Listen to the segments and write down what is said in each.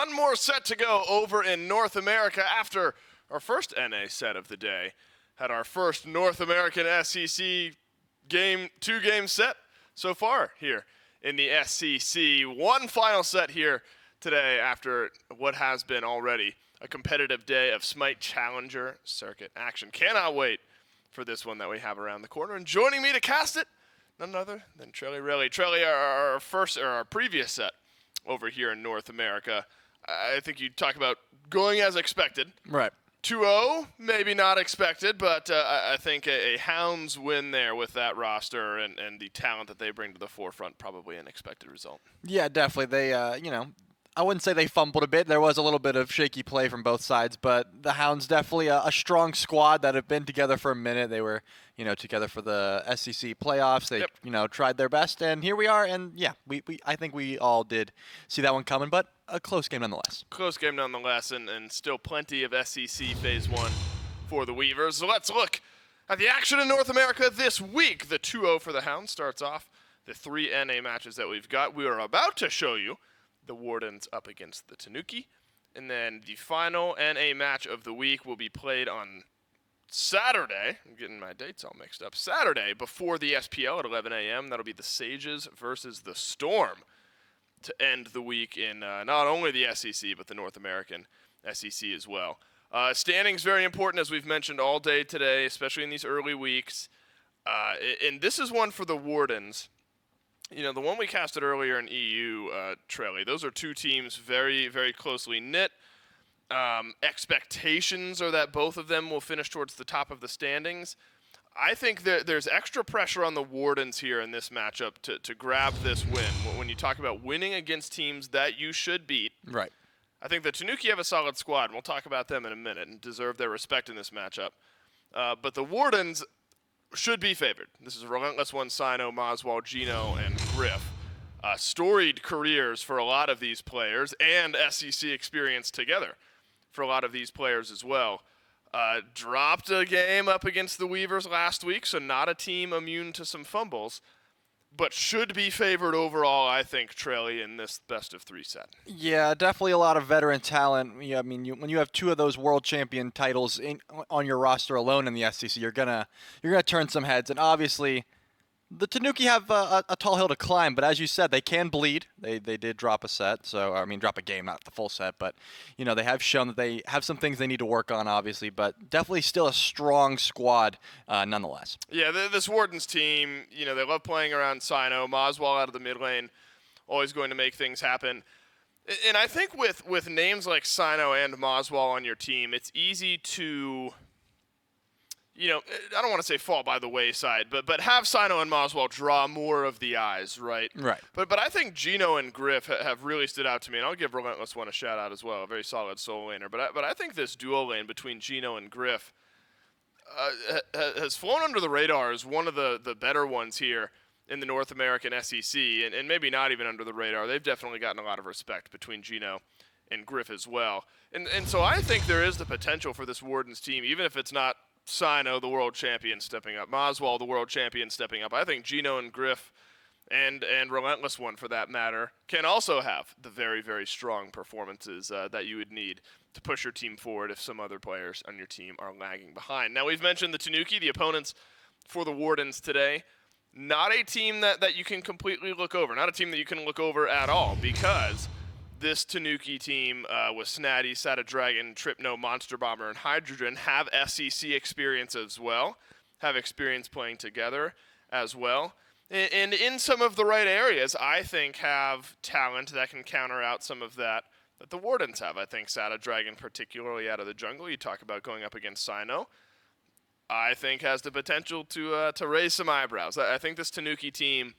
one more set to go over in North America after our first NA set of the day. Had our first North American SEC two-game set so far here in the SEC. One final set here today after what has been already a competitive day of SMITE Challenger Circuit action. Cannot wait for this one that we have around the corner. And joining me to cast it, none other than Trelly Relly. Trelly, our previous set over here in North America. I think you talk about going as expected. Right. 2-0, maybe not expected, but I think a Hounds win there with that roster and the talent that they bring to the forefront, probably an expected result. Yeah, definitely. They, I wouldn't say they fumbled a bit. There was a little bit of shaky play from both sides, but the Hounds definitely a strong squad that have been together for a minute. They were, together for the SEC playoffs. They, tried their best, and here we are. And yeah, I think we all did see that one coming, but a close game nonetheless. Close game nonetheless, and still plenty of SEC Phase 1 for the Weavers. So let's look at the action in North America this week. The 2-0 for the Hounds starts off the 3 NA matches that we've got. We are about to show you the Wardens up against the Tanuki. And then the final NA match of the week will be played on Saturday. I'm getting my dates all mixed up. Saturday before the SPL at 11 a.m. That'll be the Sages versus the Storm to end the week in not only the SEC, but the North American SEC as well. Standings very important, as we've mentioned all day today, especially in these early weeks. And this is one for the Wardens. The one we casted earlier in EU, Trelly, those are two teams very, very closely knit. Expectations are that both of them will finish towards the top of the standings. I think there's extra pressure on the Wardens here in this matchup to grab this win. When you talk about winning against teams that you should beat, Right. I think the Tanuki have a solid squad, and we'll talk about them in a minute, and deserve their respect in this matchup. But the Wardens should be favored. This is a Relentless One, Sino, Maswal, Gino, and Griff. Storied careers for a lot of these players, and SEC experience together for a lot of these players as well. Dropped a game up against the Weavers last week, so not a team immune to some fumbles, but should be favored overall, I think, Trelly, in this best-of-3 set. Yeah, definitely a lot of veteran talent. Yeah, I mean, when you have two of those world champion titles on your roster alone in the SEC, you're gonna turn some heads. And obviously, the Tanuki have a tall hill to climb. But as you said, they can bleed. They did drop a set, drop a game, not the full set. But they have shown that they have some things they need to work on, obviously. But definitely still a strong squad, nonetheless. Yeah, this Wardens team, they love playing around Sino. Maswal out of the mid lane, always going to make things happen. And I think with names like Sino and Maswal on your team, it's easy to, I don't want to say fall by the wayside, but have Sino and Maswal draw more of the eyes, right? Right. But I think Gino and Griff have really stood out to me, and I'll give Relentless One a shout out as well, a very solid solo laner. But I think this duo lane between Gino and Griff has flown under the radar as one of the better ones here in the North American SEC, and maybe not even under the radar. They've definitely gotten a lot of respect between Gino and Griff as well. And so I think there is the potential for this Wardens team, even if it's not Sino, the world champion, stepping up, Maswal, the world champion, stepping up. I think Gino and Griff and Relentless One, for that matter, can also have the very, very strong performances that you would need to push your team forward if some other players on your team are lagging behind. Now, we've mentioned the Tanuki, the opponents for the Wardens today. Not a team that you can completely look over, not a team that you can look over at all, because this Tanuki team with Snatty, Sada Dragon, Tripno, Monster Bomber, and Hydrogen have SEC experience as well, have experience playing together as well. And in some of the right areas, I think have talent that can counter out some of that the Wardens have. I think Sada Dragon, particularly out of the jungle, you talk about going up against Sino, I think has the potential to raise some eyebrows. I think this Tanuki team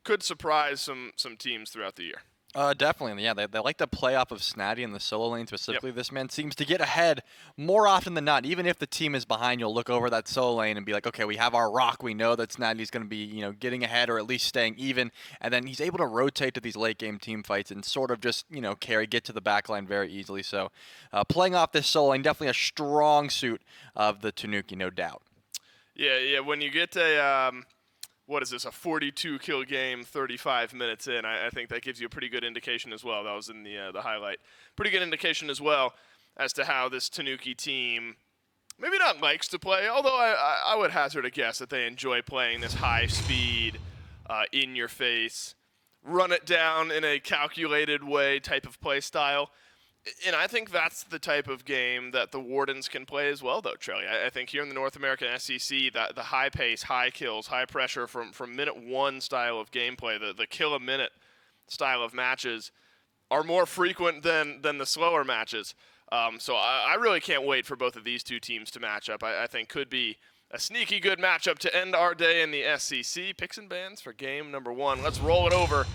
could surprise some teams throughout the year. Definitely, yeah. They like to play off of Snatty in the solo lane specifically. Yep. This man seems to get ahead more often than not. Even if the team is behind, you'll look over that solo lane and be like, okay, we have our rock. We know that Snatty's going to be, getting ahead or at least staying even. And then he's able to rotate to these late game team fights and sort of just, get to the back line very easily. So playing off this solo lane, definitely a strong suit of the Tanuki, no doubt. Yeah. When you get what is this, a 42-kill game 35 minutes in. I think that gives you a pretty good indication as well. That was in the highlight. Pretty good indication as well as to how this Tanuki team maybe not likes to play, although I would hazard a guess that they enjoy playing this high-speed, in-your-face, run-it-down in a calculated way type of play style. And I think that's the type of game that the Wardens can play as well, though, Trelly. I think here in the North American SEC, the high pace, high kills, high pressure from minute one style of gameplay, the kill-a-minute style of matches, are more frequent than the slower matches. So I really can't wait for both of these two teams to match up. I think could be a sneaky good matchup to end our day in the SEC. Picks and bans for game number one. Let's roll it over,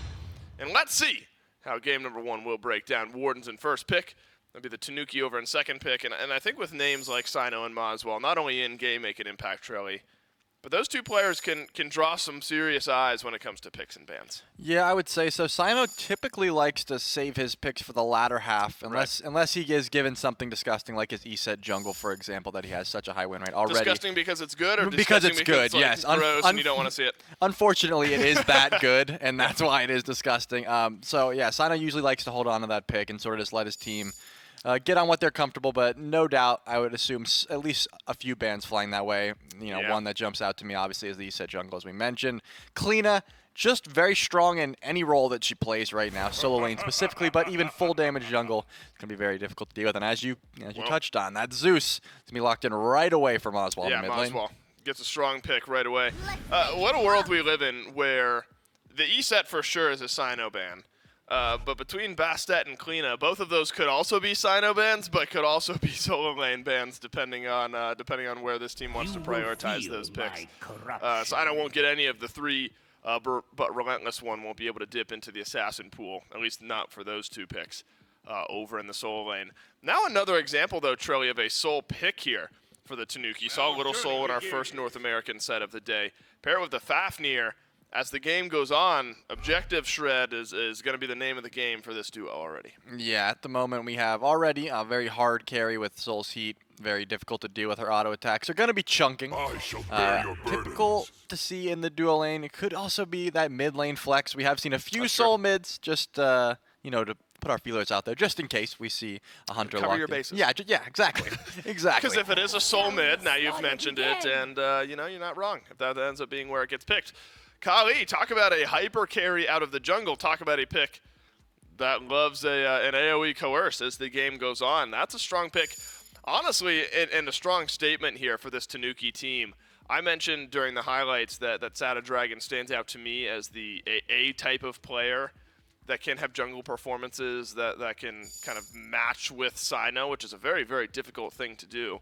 and let's see how game number one will break down. Wardens in first pick. That'll be the Tanuki over in second pick. And I think with names like Sino and Moswell, not only in-game make an impact, Trelly, but those two players can draw some serious eyes when it comes to picks and bans. Yeah, I would say so. Sino typically likes to save his picks for the latter half, unless he is given something disgusting like his ESET jungle, for example, that he has such a high win rate already. Disgusting because it's good, or because disgusting it's because good? It's like gross and you don't want to see it? Unfortunately, it is that good, and that's why it is disgusting. So yeah, Sino usually likes to hold on to that pick and sort of just let his team get on what they're comfortable, but no doubt I would assume at least a few bans flying that way. One that jumps out to me obviously is the ESET jungle, as we mentioned. Kleena, just very strong in any role that she plays right now, solo lane specifically, but even full damage jungle is going to be very difficult to deal with. And as you touched on, that Zeus is going to be locked in right away from Oswald in mid lane. Moswell gets a strong pick right away. What a world we live in where the ESET for sure is a Sino ban. But between Bastet and Kleena, both of those could also be Sino bans, but could also be solo lane bans, depending on where this team wants to prioritize those picks. Sino won't get any of the three, but Relentless One won't be able to dip into the assassin pool, at least not for those two picks over in the solo lane. Now another example, though, Trelly, of a soul pick here for the Tanuki. Saw a little soul in our first North American set of the day. Pair it with the Fafnir. As the game goes on, Objective Shred is going to be the name of the game for this duo already. Yeah, at the moment we have already a very hard carry with Soul's Heat. Very difficult to deal with her auto attacks. They're going to be chunking. Typical to see in the duo lane. It could also be that mid lane flex. We have seen a few Soul mids just, to put our feelers out there, just in case we see a Hunter cover your bases. Yeah, exactly. Exactly. Because if it is a Soul mid, now you've mentioned it, and you're not wrong if that ends up being where it gets picked. Kaolin, talk about a hyper carry out of the jungle. Talk about a pick that loves an AoE coerce as the game goes on. That's a strong pick. Honestly, and a strong statement here for this Tanuki team. I mentioned during the highlights that Sada Dragon stands out to me as the A type of player that can have jungle performances that can kind of match with Sino, which is a very, very difficult thing to do.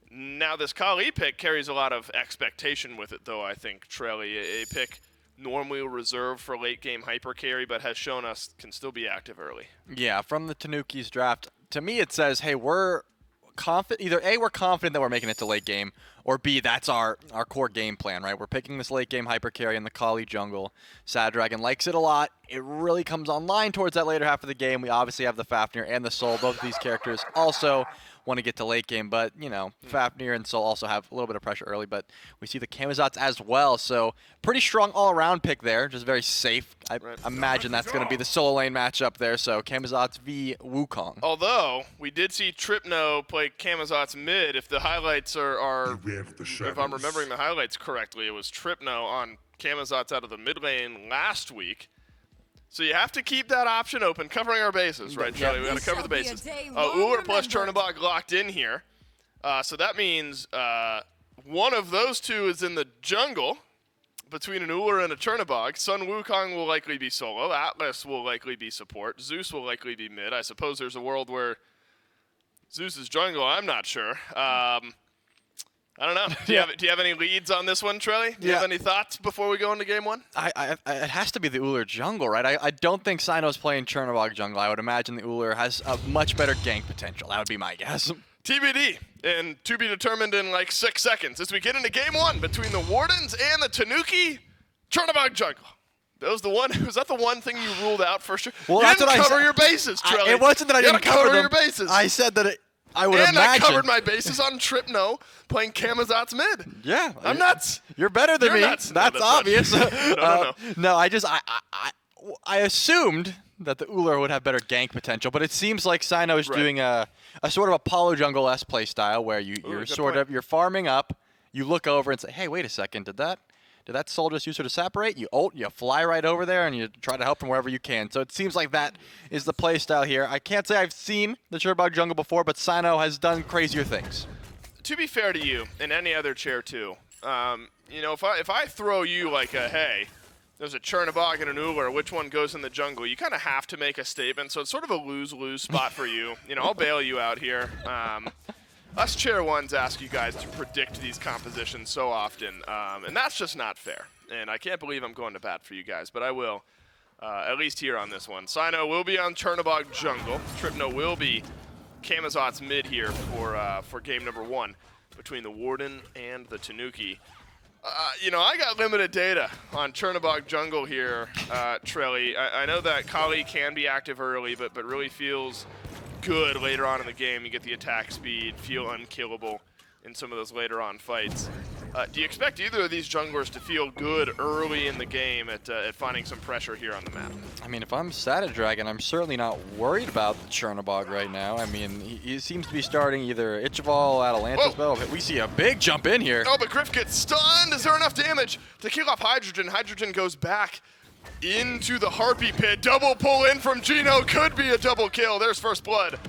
Now, this Kali pick carries a lot of expectation with it, though, I think, Trelly. A pick normally reserved for late-game hyper carry, but has shown us can still be active early. Yeah, from the Tanuki's draft, to me it says, hey, we're confident. Either A, we're confident that we're making it to late game, or B, that's our core game plan, right? We're picking this late-game hyper carry in the Kali jungle. Sad Dragon likes it a lot. It really comes online towards that later half of the game. We obviously have the Fafnir and the Soul. Both of these characters also want to get to late game, but Fafnir and Soul also have a little bit of pressure early, but we see the Camazotz as well, so pretty strong all-around pick there, just very safe. I imagine that's going to be the solo lane matchup there, so Camazotz v Wukong. Although, we did see Tripno play Camazotz mid. If the highlights are if I'm remembering the highlights correctly, it was Tripno on Camazotz out of the mid lane last week. So you have to keep that option open, covering our bases, right, Charlie? We got to cover the bases. Uller plus Chernobog locked in here. So that means one of those two is in the jungle between an Uller and a Chernobog. Sun Wukong will likely be solo. Atlas will likely be support. Zeus will likely be mid. I suppose there's a world where Zeus is jungle. I'm not sure. I don't know. Do you have any leads on this one, Trelly? Do you have any thoughts before we go into game one? It has to be the Uller jungle, right? I don't think Sino's playing Chernobog jungle. I would imagine the Uller has a much better gank potential. That would be my guess. TBD, and to be determined in like 6 seconds as we get into game one between the Wardens and the Tanuki. Chernobog jungle. Was that the one thing you ruled out for sure? Well, you that's didn't what cover your bases, Trelly. It wasn't that I didn't cover them. Your bases. I said that I would and imagine. I covered my bases on Tripno playing Kamazot's mid. Yeah. I'm nuts. You're better than You're me. nuts. No, That's obvious. No. No, I assumed that the Uller would have better gank potential, but it seems like Sino is doing a sort of Apollo Jungle-esque play style where you're farming up, you look over and say, hey, wait a second, did that soul just use her to separate? You ult, you fly right over there, and you try to help from wherever you can. So it seems like that is the play style here. I can't say I've seen the Turbog Jungle before, but Sino has done crazier things. To be fair to you, and any other chair too, if I throw you like a, hey, there's a Chernobog and an Uller, which one goes in the jungle? You kind of have to make a statement, so it's sort of a lose-lose spot for you. I'll bail you out here. Us chair ones ask you guys to predict these compositions so often, and that's just not fair. And I can't believe I'm going to bat for you guys, but I will, at least here on this one. Sino will be on Chernobog jungle. Tripno will be Kamazot's mid here for game number 1 between the Warden and the Tanuki. I got limited data on Chernobog jungle here, Trelly. I know that Kali can be active early, but really feels good later on in the game. You get the attack speed, feel unkillable in some of those later on fights. Do you expect either of these junglers to feel good early in the game at finding some pressure here on the map? I mean, if I'm Sada Dragon, I'm certainly not worried about the Chernobog right now. I mean, he seems to be starting either Ichival, Atalanta's Bell. We see a big jump in here. Oh, but Griff gets stunned. Is there enough damage to kill off Hydrogen? Hydrogen goes back into the Harpy Pit. Double pull in from Gino. Could be a double kill. There's first blood.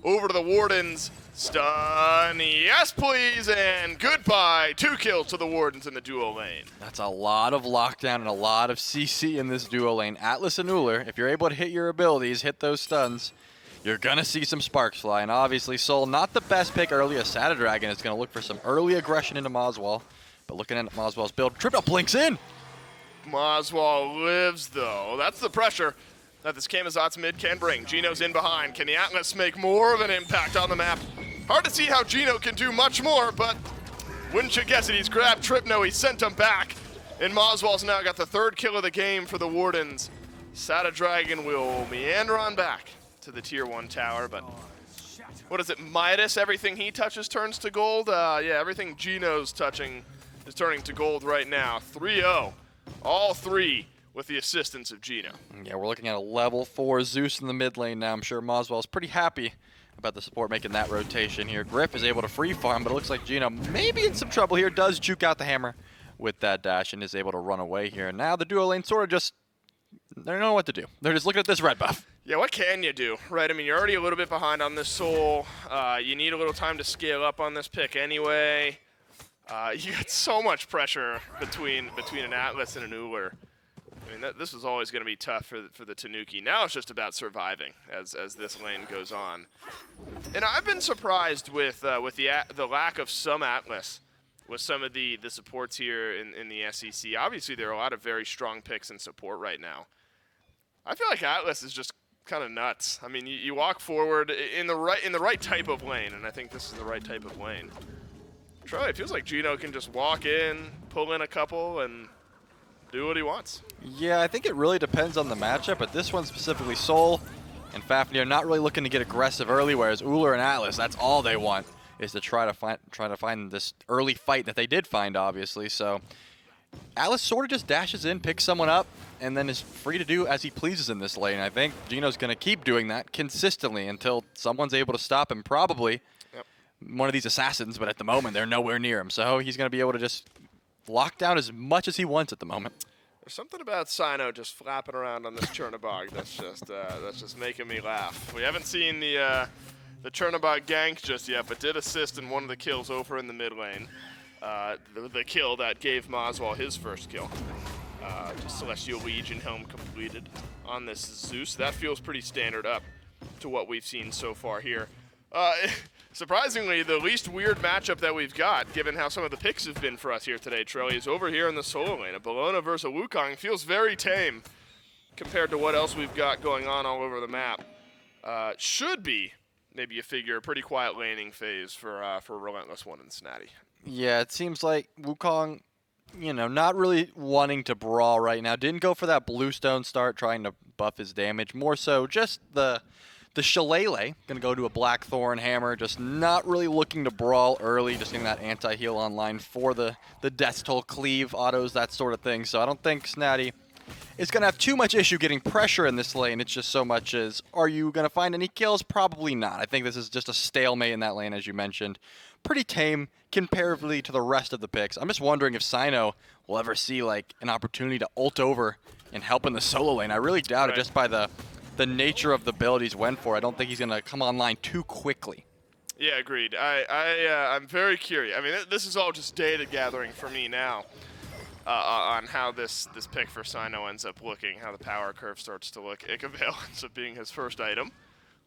Over to the Wardens. Stun, yes please, and goodbye. 2 kills to the Wardens in the duo lane. That's a lot of lockdown and a lot of CC in this duo lane. Atlas and Uller, if you're able to hit your abilities, hit those stuns, you're going to see some sparks fly. And obviously, Soul, not the best pick early. A Sada Dragon is going to look for some early aggression into Moswell. But looking at Moswell's build, Tripno blinks in. Moswell lives, though. That's the pressure that this Kamazot's mid can bring. Gino's in behind. Can the Atlas make more of an impact on the map? Hard to see how Gino can do much more, but wouldn't you guess it, he's grabbed Tripno, he sent him back, and Moswell's now got the 3rd kill of the game for the Wardens. Sada Dragon will meander on back to the tier 1 tower, but what is it, Midas? Everything he touches turns to gold? Yeah, everything Gino's touching is turning to gold right now. 3-0, all 3 with the assistance of Gino. Yeah, we're looking at a level 4 Zeus in the mid lane now. I'm sure Moswell's pretty happy about the support making that rotation here. Griff is able to free farm, but it looks like Gino maybe in some trouble here. Does juke out the hammer with that dash and is able to run away here. And now the duo lane sort of just, they don't know what to do. They're just looking at this red buff. Yeah, what can you do, right? I mean, you're already a little bit behind on this Soul. You need a little time to scale up on this pick anyway. You got so much pressure between an Atlas and an Uller. I mean, this was always going to be tough for the Tanuki. Now it's just about surviving as this lane goes on. And I've been surprised with the lack of some Atlas with some of the supports here in the SEC. Obviously, there are a lot of very strong picks in support right now. I feel like Atlas is just kind of nuts. I mean, you walk forward in the right type of lane, and I think this is the right type of lane. Troy, it feels like Gino can just walk in, pull in a couple, and do what he wants. Yeah, I think it really depends on the matchup, but this one specifically, Soul and Fafnir not really looking to get aggressive early, whereas Uller and Atlas, that's all they want, is to try to find this early fight that they did find, obviously. So Atlas sort of just dashes in, picks someone up, and then is free to do as he pleases in this lane. I think Gino's going to keep doing that consistently until someone's able to stop him, probably one of these assassins, but at the moment they're nowhere near him. So he's going to be able to just lock down as much as he wants at the moment. There's something about Sino just flapping around on this Chernobog that's just making me laugh. We haven't seen the Chernobog gank just yet, but did assist in one of the kills over in the mid lane. The kill that gave Moswell his first kill. Just Celestial Legion helm completed on this Zeus. That feels pretty standard up to what we've seen so far here. Surprisingly, the least weird matchup that we've got, given how some of the picks have been for us here today, Trelly, is over here in the solo lane. A Bologna versus a Wukong feels very tame compared to what else we've got going on all over the map. Should be, maybe you figure, a pretty quiet laning phase for Relentless One and Snatty. Yeah, it seems like Wukong, not really wanting to brawl right now. Didn't go for that Bluestone start, trying to buff his damage. More so just the The Shillelagh, going to go to a Blackthorn Hammer, just not really looking to brawl early, just getting that anti-heal online for the Death Toll cleave autos, that sort of thing. So I don't think Snatty is going to have too much issue getting pressure in this lane. It's just so much as, are you going to find any kills? Probably not. I think this is just a stalemate in that lane, as you mentioned. Pretty tame comparatively to the rest of the picks. I'm just wondering if Sino will ever see like an opportunity to ult over and help in the solo lane. I really doubt it just by the nature of the build he's went for. I don't think he's going to come online too quickly. Yeah, agreed. I'm very curious. I mean, this is all just data gathering for me now on how this pick for Sino ends up looking, how the power curve starts to look. Ikavale ends up being his first item.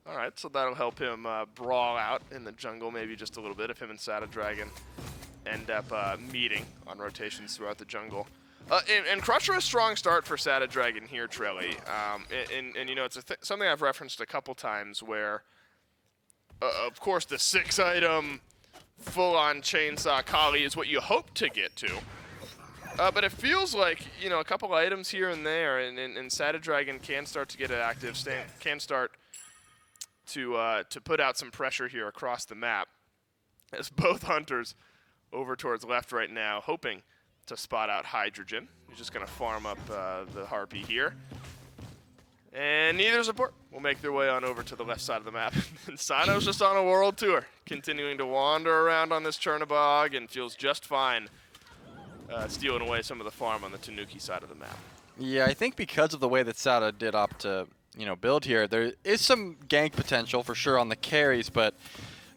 All right, so that'll help him brawl out in the jungle maybe just a little bit if him and Sada Dragon end up meeting on rotations throughout the jungle. And Crusher, a strong start for Sada Dragon here, Trelly. And you know, it's something I've referenced a couple times where, of course, the 6-item full-on chainsaw Kali is what you hope to get to. But it feels like, you know, a couple items here and there, and Sada Dragon can start to get it active, can start to put out some pressure here across the map. As both hunters over towards left right now, hoping to spot out Hydrogen. He's just going to farm up the Harpy here. And neither support will make their way on over to the left side of the map. And Sino's just on a world tour, continuing to wander around on this Chernobog and feels just fine stealing away some of the farm on the Tanuki side of the map. Yeah, I think because of the way that Sada did opt to, you know, build here, there is some gank potential for sure on the carries, but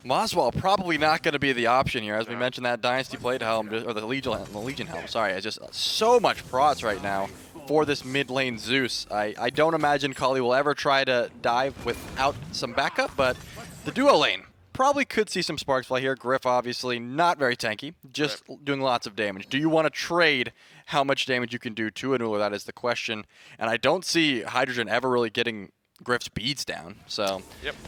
Moswell probably not going to be the option here. As we mentioned, that Dynasty Plate Helm, or the Legion Helm, sorry, is just so much prots right now for this mid lane Zeus. I don't imagine Kali will ever try to dive without some backup, but the duo lane probably could see some sparks fly here. Griff obviously not very tanky, just doing lots of damage. Do you want to trade how much damage you can do to an Uller? That is the question. And I don't see Hydrogen ever really getting Griff's beads down, so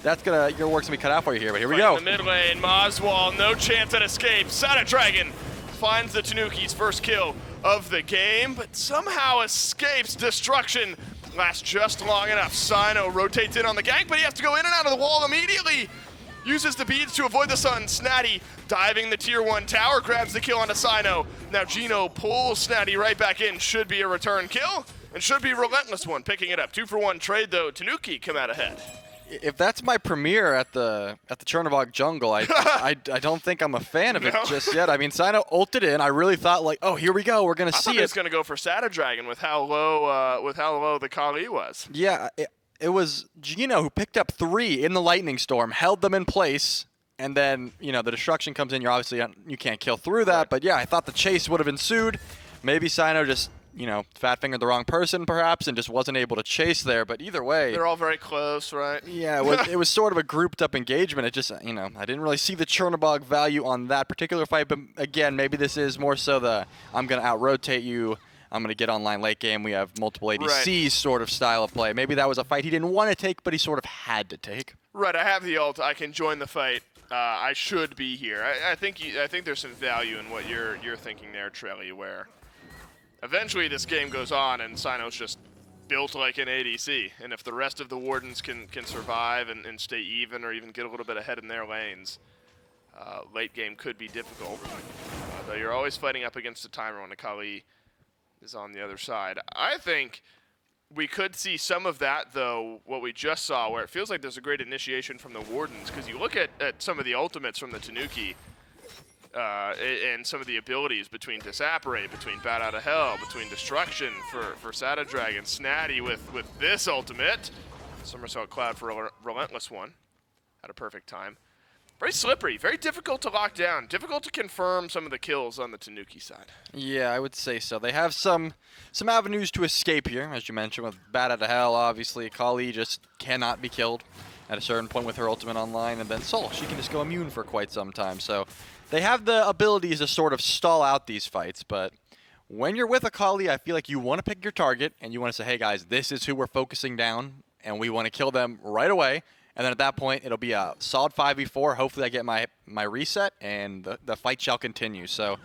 that's your work's gonna be cut out for you here. But here we go. In the mid lane, Moswell, no chance at escape. Sada Dragon finds the Tanuki's first kill of the game, but somehow escapes destruction. Lasts just long enough. Sino rotates in on the gank, but he has to go in and out of the wall immediately. Uses the beads to avoid the sun. Snatty diving the tier 1 tower, grabs the kill onto Sino. Now Gino pulls Snatty right back in. Should be a return kill. And should be a relentless one, picking it up. 2-for-1 trade, though. Tanuki come out ahead. If that's my premiere at the Chernobog jungle, I don't think I'm a fan of it just yet. I mean, Sino ulted in. I really thought, like, oh, here we go. We're going to see it. I thought he was going to go for Sada Dragon with how low the Kali was. Yeah, it was Gino who picked up 3 in the Lightning Storm, held them in place, and then, you know, the destruction comes in. You can't kill through that. Right. But, yeah, I thought the chase would have ensued. Maybe Sino just, you know, fat-fingered the wrong person, perhaps, and just wasn't able to chase there. But either way, they're all very close, right? Yeah, it was sort of a grouped-up engagement. It just, you know, I didn't really see the Chernobog value on that particular fight. But again, maybe this is more so the I'm going to out-rotate you. I'm going to get online late game. We have multiple ADCs sort of style of play. Maybe that was a fight he didn't want to take, but he sort of had to take. Right. I have the ult. I can join the fight. I should be here. I think there's some value in what you're thinking there, Trelly, where eventually this game goes on and Sino's just built like an ADC. And if the rest of the Wardens can survive and stay even or even get a little bit ahead in their lanes, late game could be difficult. Though you're always fighting up against a timer when Akali is on the other side. I think we could see some of that, though, what we just saw, where it feels like there's a great initiation from the Wardens, because you look at some of the ultimates from the Tanuki, and some of the abilities between Disapparate, between Bat Out of Hell, between Destruction for Sada Dragon, Snatty with this ultimate, Somersault Cloud for a relentless one at a perfect time. Very slippery, very difficult to lock down, difficult to confirm some of the kills on the Tanuki side. Yeah, I would say so. They have some avenues to escape here, as you mentioned, with Bat Out of Hell, obviously. Kali just cannot be killed at a certain point with her ultimate online, and then Sol, she can just go immune for quite some time. So they have the abilities to sort of stall out these fights, but when you're with a Kali, I feel like you want to pick your target, and you want to say, hey guys, this is who we're focusing down, and we want to kill them right away. And then at that point, it'll be a solid 5v4. Hopefully I get my reset, and the fight shall continue. So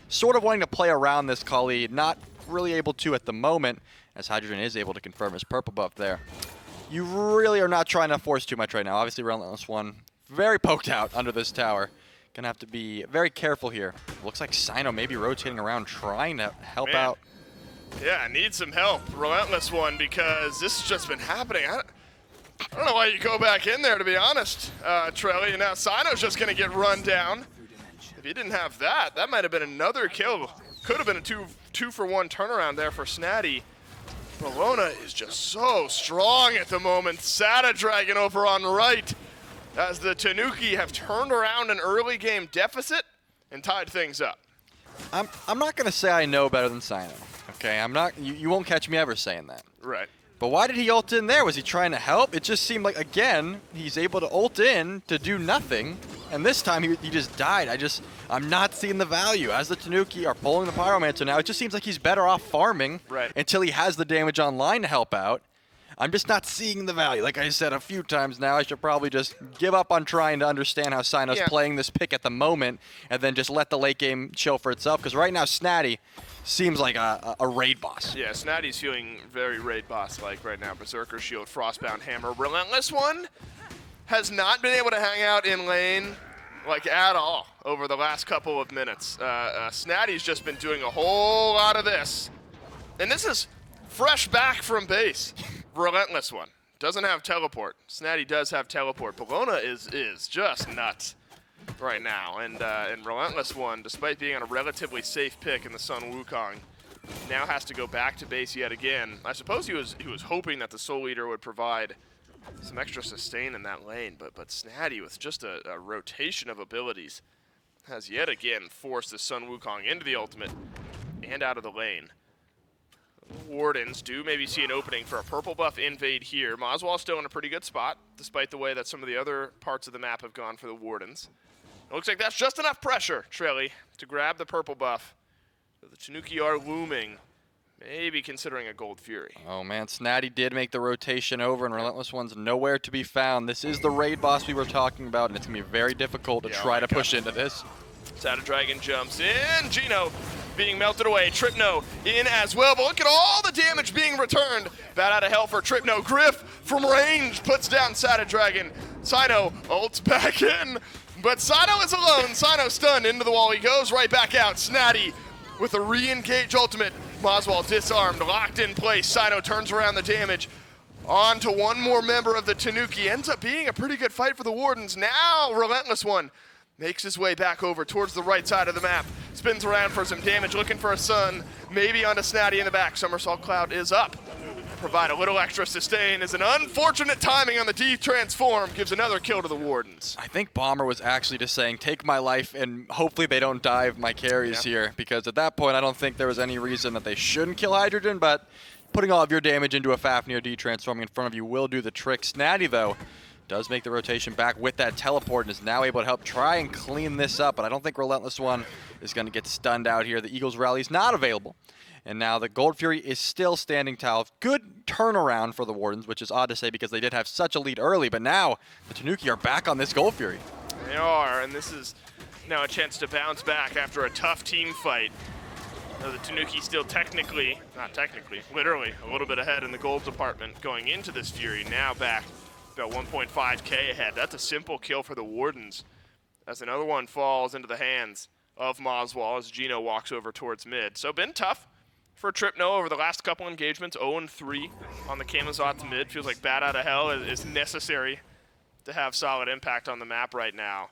sort of wanting to play around this Kali, not really able to at the moment, as Hydrogen is able to confirm his purple buff there. you really are not trying to force too much right now. Obviously, Relentless One very poked out under this tower. Gonna have to be very careful here. Looks like Sino maybe rotating around, trying to help out. Yeah, I need some help, Relentless One, because this has just been happening. I don't know why you go back in there, to be honest, Trelly. And now Sino's just going to get run down. If he didn't have that, that might have been another kill. Could have been a two-for-one turnaround there for Snatty. Bologna is just so strong at the moment. Sada Dragon over on right as the Tanuki have turned around an early game deficit and tied things up. I'm not going to say I know better than Sino. Okay, I'm not. You won't catch me ever saying that. Right. But why did he ult in there? Was he trying to help? It just seemed like, again, he's able to ult in to do nothing. And this time he just died. I'm not seeing the value. As the Tanuki are pulling the Pyromancer now, it just seems like he's better off farming until he has the damage online to help out. I'm just not seeing the value. Like I said a few times now, I should probably just give up on trying to understand how Sino's playing this pick at the moment and then just let the late game chill for itself. Because right now, Snatty seems like a raid boss. Yeah, Snatty's feeling very raid boss-like right now. Berserker Shield, Frostbound Hammer. Relentless One has not been able to hang out in lane like at all over the last couple of minutes. Snatty's just been doing a whole lot of this. And this is fresh back from base. Relentless One doesn't have teleport. Snatty does have teleport. Bologna is just nuts right now. And Relentless One, despite being on a relatively safe pick in the Sun Wukong, now has to go back to base yet again. I suppose he was hoping that the Soul Eater would provide some extra sustain in that lane, but Snatty, with just a rotation of abilities, has yet again forced the Sun Wukong into the ultimate and out of the lane. Wardens do maybe see an opening for a purple buff invade here. Moswell's still in a pretty good spot, despite the way that some of the other parts of the map have gone for the Wardens. It looks like that's just enough pressure, Trelly, to grab the purple buff. So the Tanuki are looming, maybe considering a Gold Fury. Oh man, Snatty did make the rotation over, and Relentless One's nowhere to be found. This is the raid boss we were talking about, and it's going to be very difficult to try to push into this. Sada Dragon jumps in. Gino being melted away. Tripno in as well, but look at all the damage being returned. Bat out of hell for Tripno. Griff from range puts down Sada Dragon. Sino ults back in, but Sino is alone. Sino stunned into the wall. He goes right back out. Snatty with a re-engage ultimate. Moswell disarmed, locked in place. Sino turns around the damage. On to one more member of the Tanuki. Ends up being a pretty good fight for the Wardens. Now Relentless One makes his way back over towards the right side of the map. Spins around for some damage, looking for a sun. Maybe onto Snatty in the back. Somersault Cloud is up. Provide a little extra sustain as an unfortunate timing on the D-Transform gives another kill to the Wardens. I think Bomber was actually just saying, take my life and hopefully they don't dive my carries here. Because at that point, I don't think there was any reason that they shouldn't kill Hydrogen, but putting all of your damage into a Fafnir D-Transforming in front of you will do the trick. Snatty, though, does make the rotation back with that teleport and is now able to help try and clean this up, but I don't think Relentless One is going to get stunned out here. The Eagles rally is not available. And now the Gold Fury is still standing tall. Good turnaround for the Wardens, which is odd to say because they did have such a lead early, but now the Tanuki are back on this Gold Fury. They are, and this is now a chance to bounce back after a tough team fight. The Tanuki still literally a little bit ahead in the gold department going into this Fury. Now back about 1.5k ahead. That's a simple kill for the Wardens as another one falls into the hands of Moswell as Gino walks over towards mid. So been tough for Tripno over the last couple engagements. 0-3 on the Camazot's mid. Feels like bat out of hell is necessary to have solid impact on the map right now.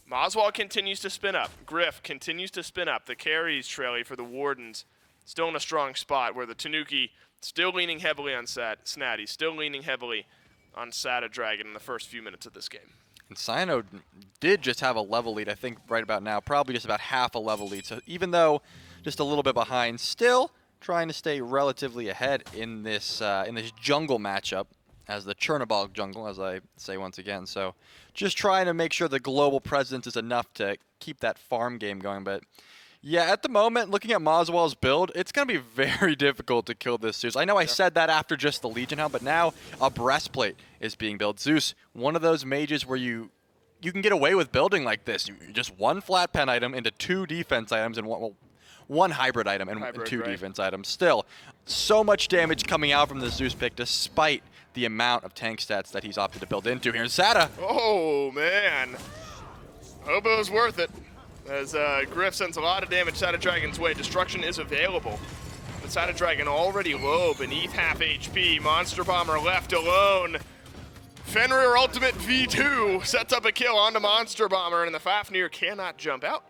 Moswell continues to spin up. Griff continues to spin up. The carries Trelly for the Wardens still in a strong spot where the Tanuki still leaning heavily on Snatty, still leaning heavily on Sada Dragon in the first few minutes of this game. And Sino did just have a level lead, I think, right about now. Probably just about half a level lead. So even though just a little bit behind, still trying to stay relatively ahead in this jungle matchup as the Chernobog jungle, as I say once again. So just trying to make sure the global presence is enough to keep that farm game going. But yeah, at the moment, looking at Moswell's build, it's going to be very difficult to kill this Zeus. I know I said that after just the Legion Helm, but now a breastplate is being built. Zeus, one of those mages where you can get away with building like this. Just one flat pen item into two defense items and one hybrid item and two defense items. Still, so much damage coming out from the Zeus pick despite the amount of tank stats that he's opted to build into here. And Sada. Oh, man. Hobo's worth it. As Griff sends a lot of damage Sada Dragon's way. Destruction is available. But Sada Dragon already low, beneath half HP. Monster Bomber left alone. Fenrir Ultimate V2 sets up a kill onto Monster Bomber, and the Fafnir cannot jump out.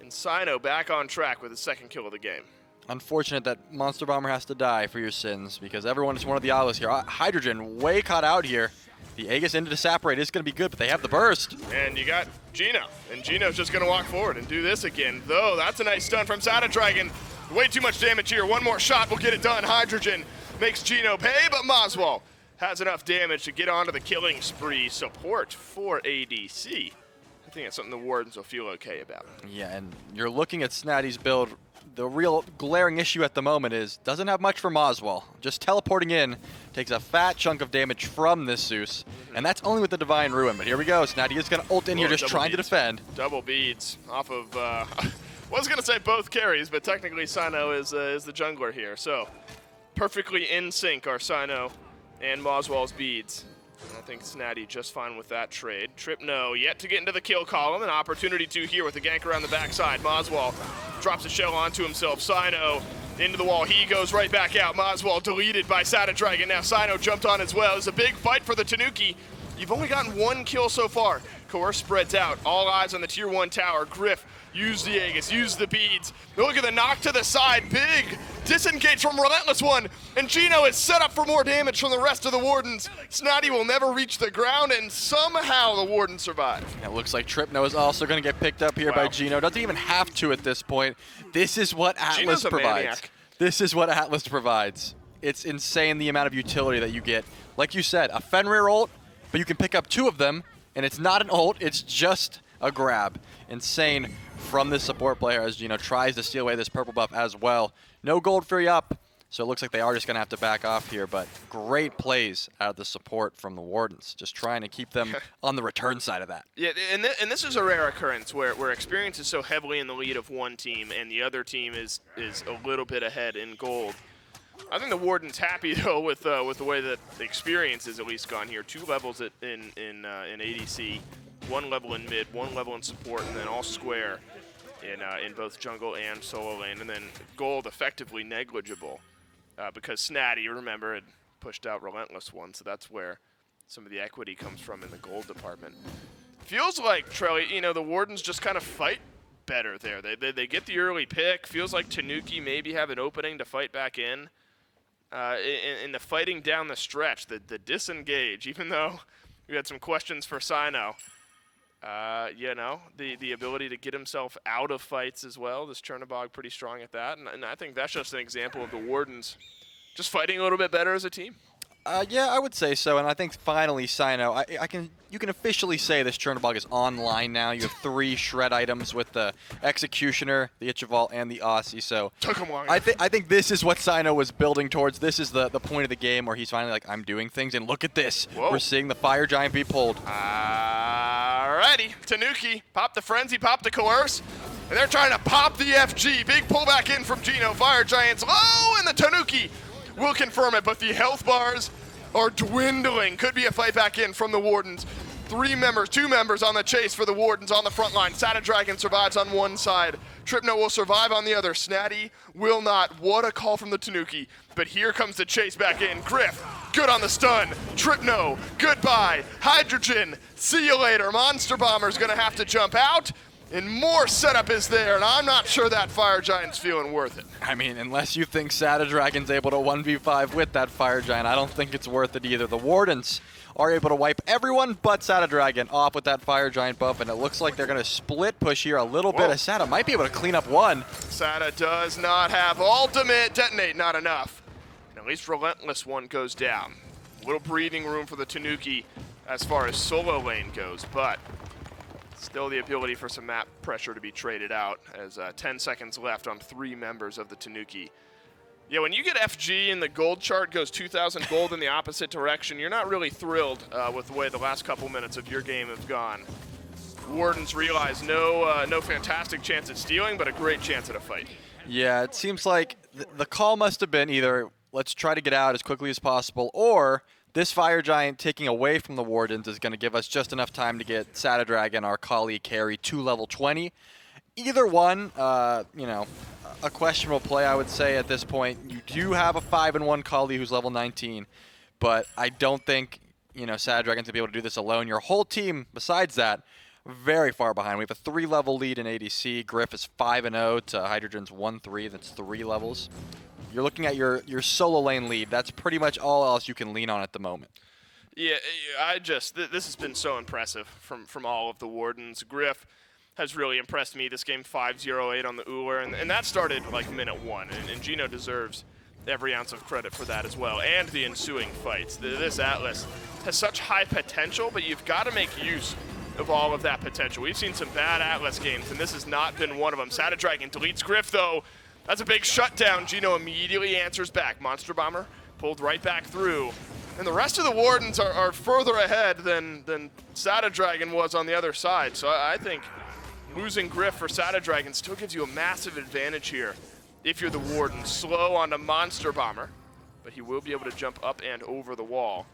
And Sino back on track with his second kill of the game. Unfortunate that Monster Bomber has to die for your sins, because everyone is one of the Aulos here. Hydrogen way caught out here. The Aegis into the Saporate is going to be good, but they have the burst. And you got Gino, and Gino's just going to walk forward and do this again. Though, that's a nice stun from Sada Dragon. Way too much damage here. One more shot will get it done. Hydrogen makes Gino pay, but Maswal has enough damage to get onto the killing spree. Support for ADC. I think that's something the Wardens will feel okay about. Yeah, and you're looking at Snatty's build. The real glaring issue at the moment is doesn't have much for Maswal. Just teleporting in takes a fat chunk of damage from this Zeus, and that's only with the Divine Ruin. But here we go. Snatty is going to ult in here, just trying to defend. Double beads off of, I was going to say both carries, but technically Sino is the jungler here. So perfectly in sync are Sino and Maswal's beads. And I think Snatty just fine with that trade. Tripno yet to get into the kill column. An opportunity to here with the gank around the backside. Maswal drops a shell onto himself. Sino into the wall. He goes right back out. Maswal deleted by Sada Dragon. Now Sino jumped on as well. It's a big fight for the Tanuki. You've only gotten one kill so far. Coerce spreads out. All eyes on the tier 1 tower. Griff, use the Aegis, use the beads. Look at the knock to the side. Big disengage from Relentless One. And Gino is set up for more damage from the rest of the Wardens. Snotty will never reach the ground, and somehow the Wardens survive. It looks like Tripno is also going to get picked up here by Gino. Doesn't even have to at this point. This is what Atlas provides. This is what Atlas provides. It's insane the amount of utility that you get. Like you said, a Fenrir ult, but you can pick up 2 of them, and it's not an ult, it's just a grab. Insane from this support player as Gino tries to steal away this purple buff as well. No Gold Fury up, so it looks like they are just going to have to back off here, but great plays out of the support from the Wardens, just trying to keep them on the return side of that. Yeah, and this is a rare occurrence where experience is so heavily in the lead of one team and the other team is a little bit ahead in gold. I think the Warden's happy though with the way that the experience is at least gone here. 2 levels in ADC, 1 level in mid, 1 level in support, and then all square in both jungle and solo lane, and then gold effectively negligible because Snatty, remember, had pushed out Relentless One, so that's where some of the equity comes from in the gold department. Feels like, Trelly, you know, the Wardens just kind of fight better there. They get the early pick. Feels like Tanuki maybe have an opening to fight back in the fighting down the stretch, the disengage, even though we had some questions for Sino. You know, the ability to get himself out of fights as well. This Chernobog pretty strong at that, and I think that's just an example of the Wardens just fighting a little bit better as a team. Yeah, I would say so, and I think finally, Sino, you can officially say this Chernobog is online now. You have 3 shred items with the Executioner, the Ichival, and the Aussie. So took him long. I think this is what Sino was building towards. This is the point of the game where he's finally like, I'm doing things, and look at this. Whoa. We're seeing the Fire Giant be pulled. Alrighty, Tanuki, pop the Frenzy, pop the Coerce, and they're trying to pop the FG. Big pullback in from Gino. Fire Giant's low, and the Tanuki will confirm it, but the health bars are dwindling. Could be a fight back in from the Wardens. 2 members on the chase for the Wardens on the front line. Sada Dragon survives on one side. Tripno will survive on the other. Snatty will not. What a call from the Tanuki. But here comes the chase back in. Griff, good on the stun. Tripno, goodbye. Hydrogen, see you later. Monster Bomber's gonna have to jump out. And more setup is there, and I'm not sure that Fire Giant's feeling worth it. I mean, unless you think Sada Dragon's able to 1v5 with that Fire Giant, I don't think it's worth it either. The Wardens are able to wipe everyone but Sada Dragon off with that Fire Giant buff, and it looks like they're going to split push here a little bit, as Sada might be able to clean up one. Sada does not have ultimate. Detonate, not enough. And at least Relentless One goes down. A little breathing room for the Tanuki as far as solo lane goes, but still the ability for some map pressure to be traded out as 10 seconds left on 3 members of the Tanuki. Yeah, when you get FG and the gold chart goes 2,000 gold in the opposite direction, you're not really thrilled with the way the last couple minutes of your game have gone. Wardens realize no fantastic chance at stealing, but a great chance at a fight. Yeah, it seems like the call must have been either let's try to get out as quickly as possible, or This Fire Giant taking away from the Wardens is going to give us just enough time to get Sada Dragon, our Kali carry, to level 20. Either one, you know, a questionable play, I would say, at this point. You do have a 5-1 Kali who's level 19, but I don't think, you know, Sada Dragon's going to be able to do this alone. Your whole team, besides that, very far behind. We have a 3-level lead in ADC. Griff is 5-0 to Hydrogen's 1-3. That's 3 levels. You're looking at your solo lane lead. That's pretty much all else you can lean on at the moment. Yeah, this has been so impressive from all of the Wardens. Griff has really impressed me this game, 5-0-8 on the Uller, and that started like minute 1, and Gino deserves every ounce of credit for that as well, and the ensuing fights. This Atlas has such high potential, but you've got to make use of all of that potential. We've seen some bad Atlas games, and this has not been one of them. Sada Dragon deletes Griff, though. That's a big shutdown. Gino immediately answers back. Monster Bomber pulled right back through. And the rest of the Wardens are further ahead than Sada Dragon was on the other side. So I think losing Griff for Sada Dragon still gives you a massive advantage here if you're the Warden. Slow onto Monster Bomber, but he will be able to jump up and over the wall.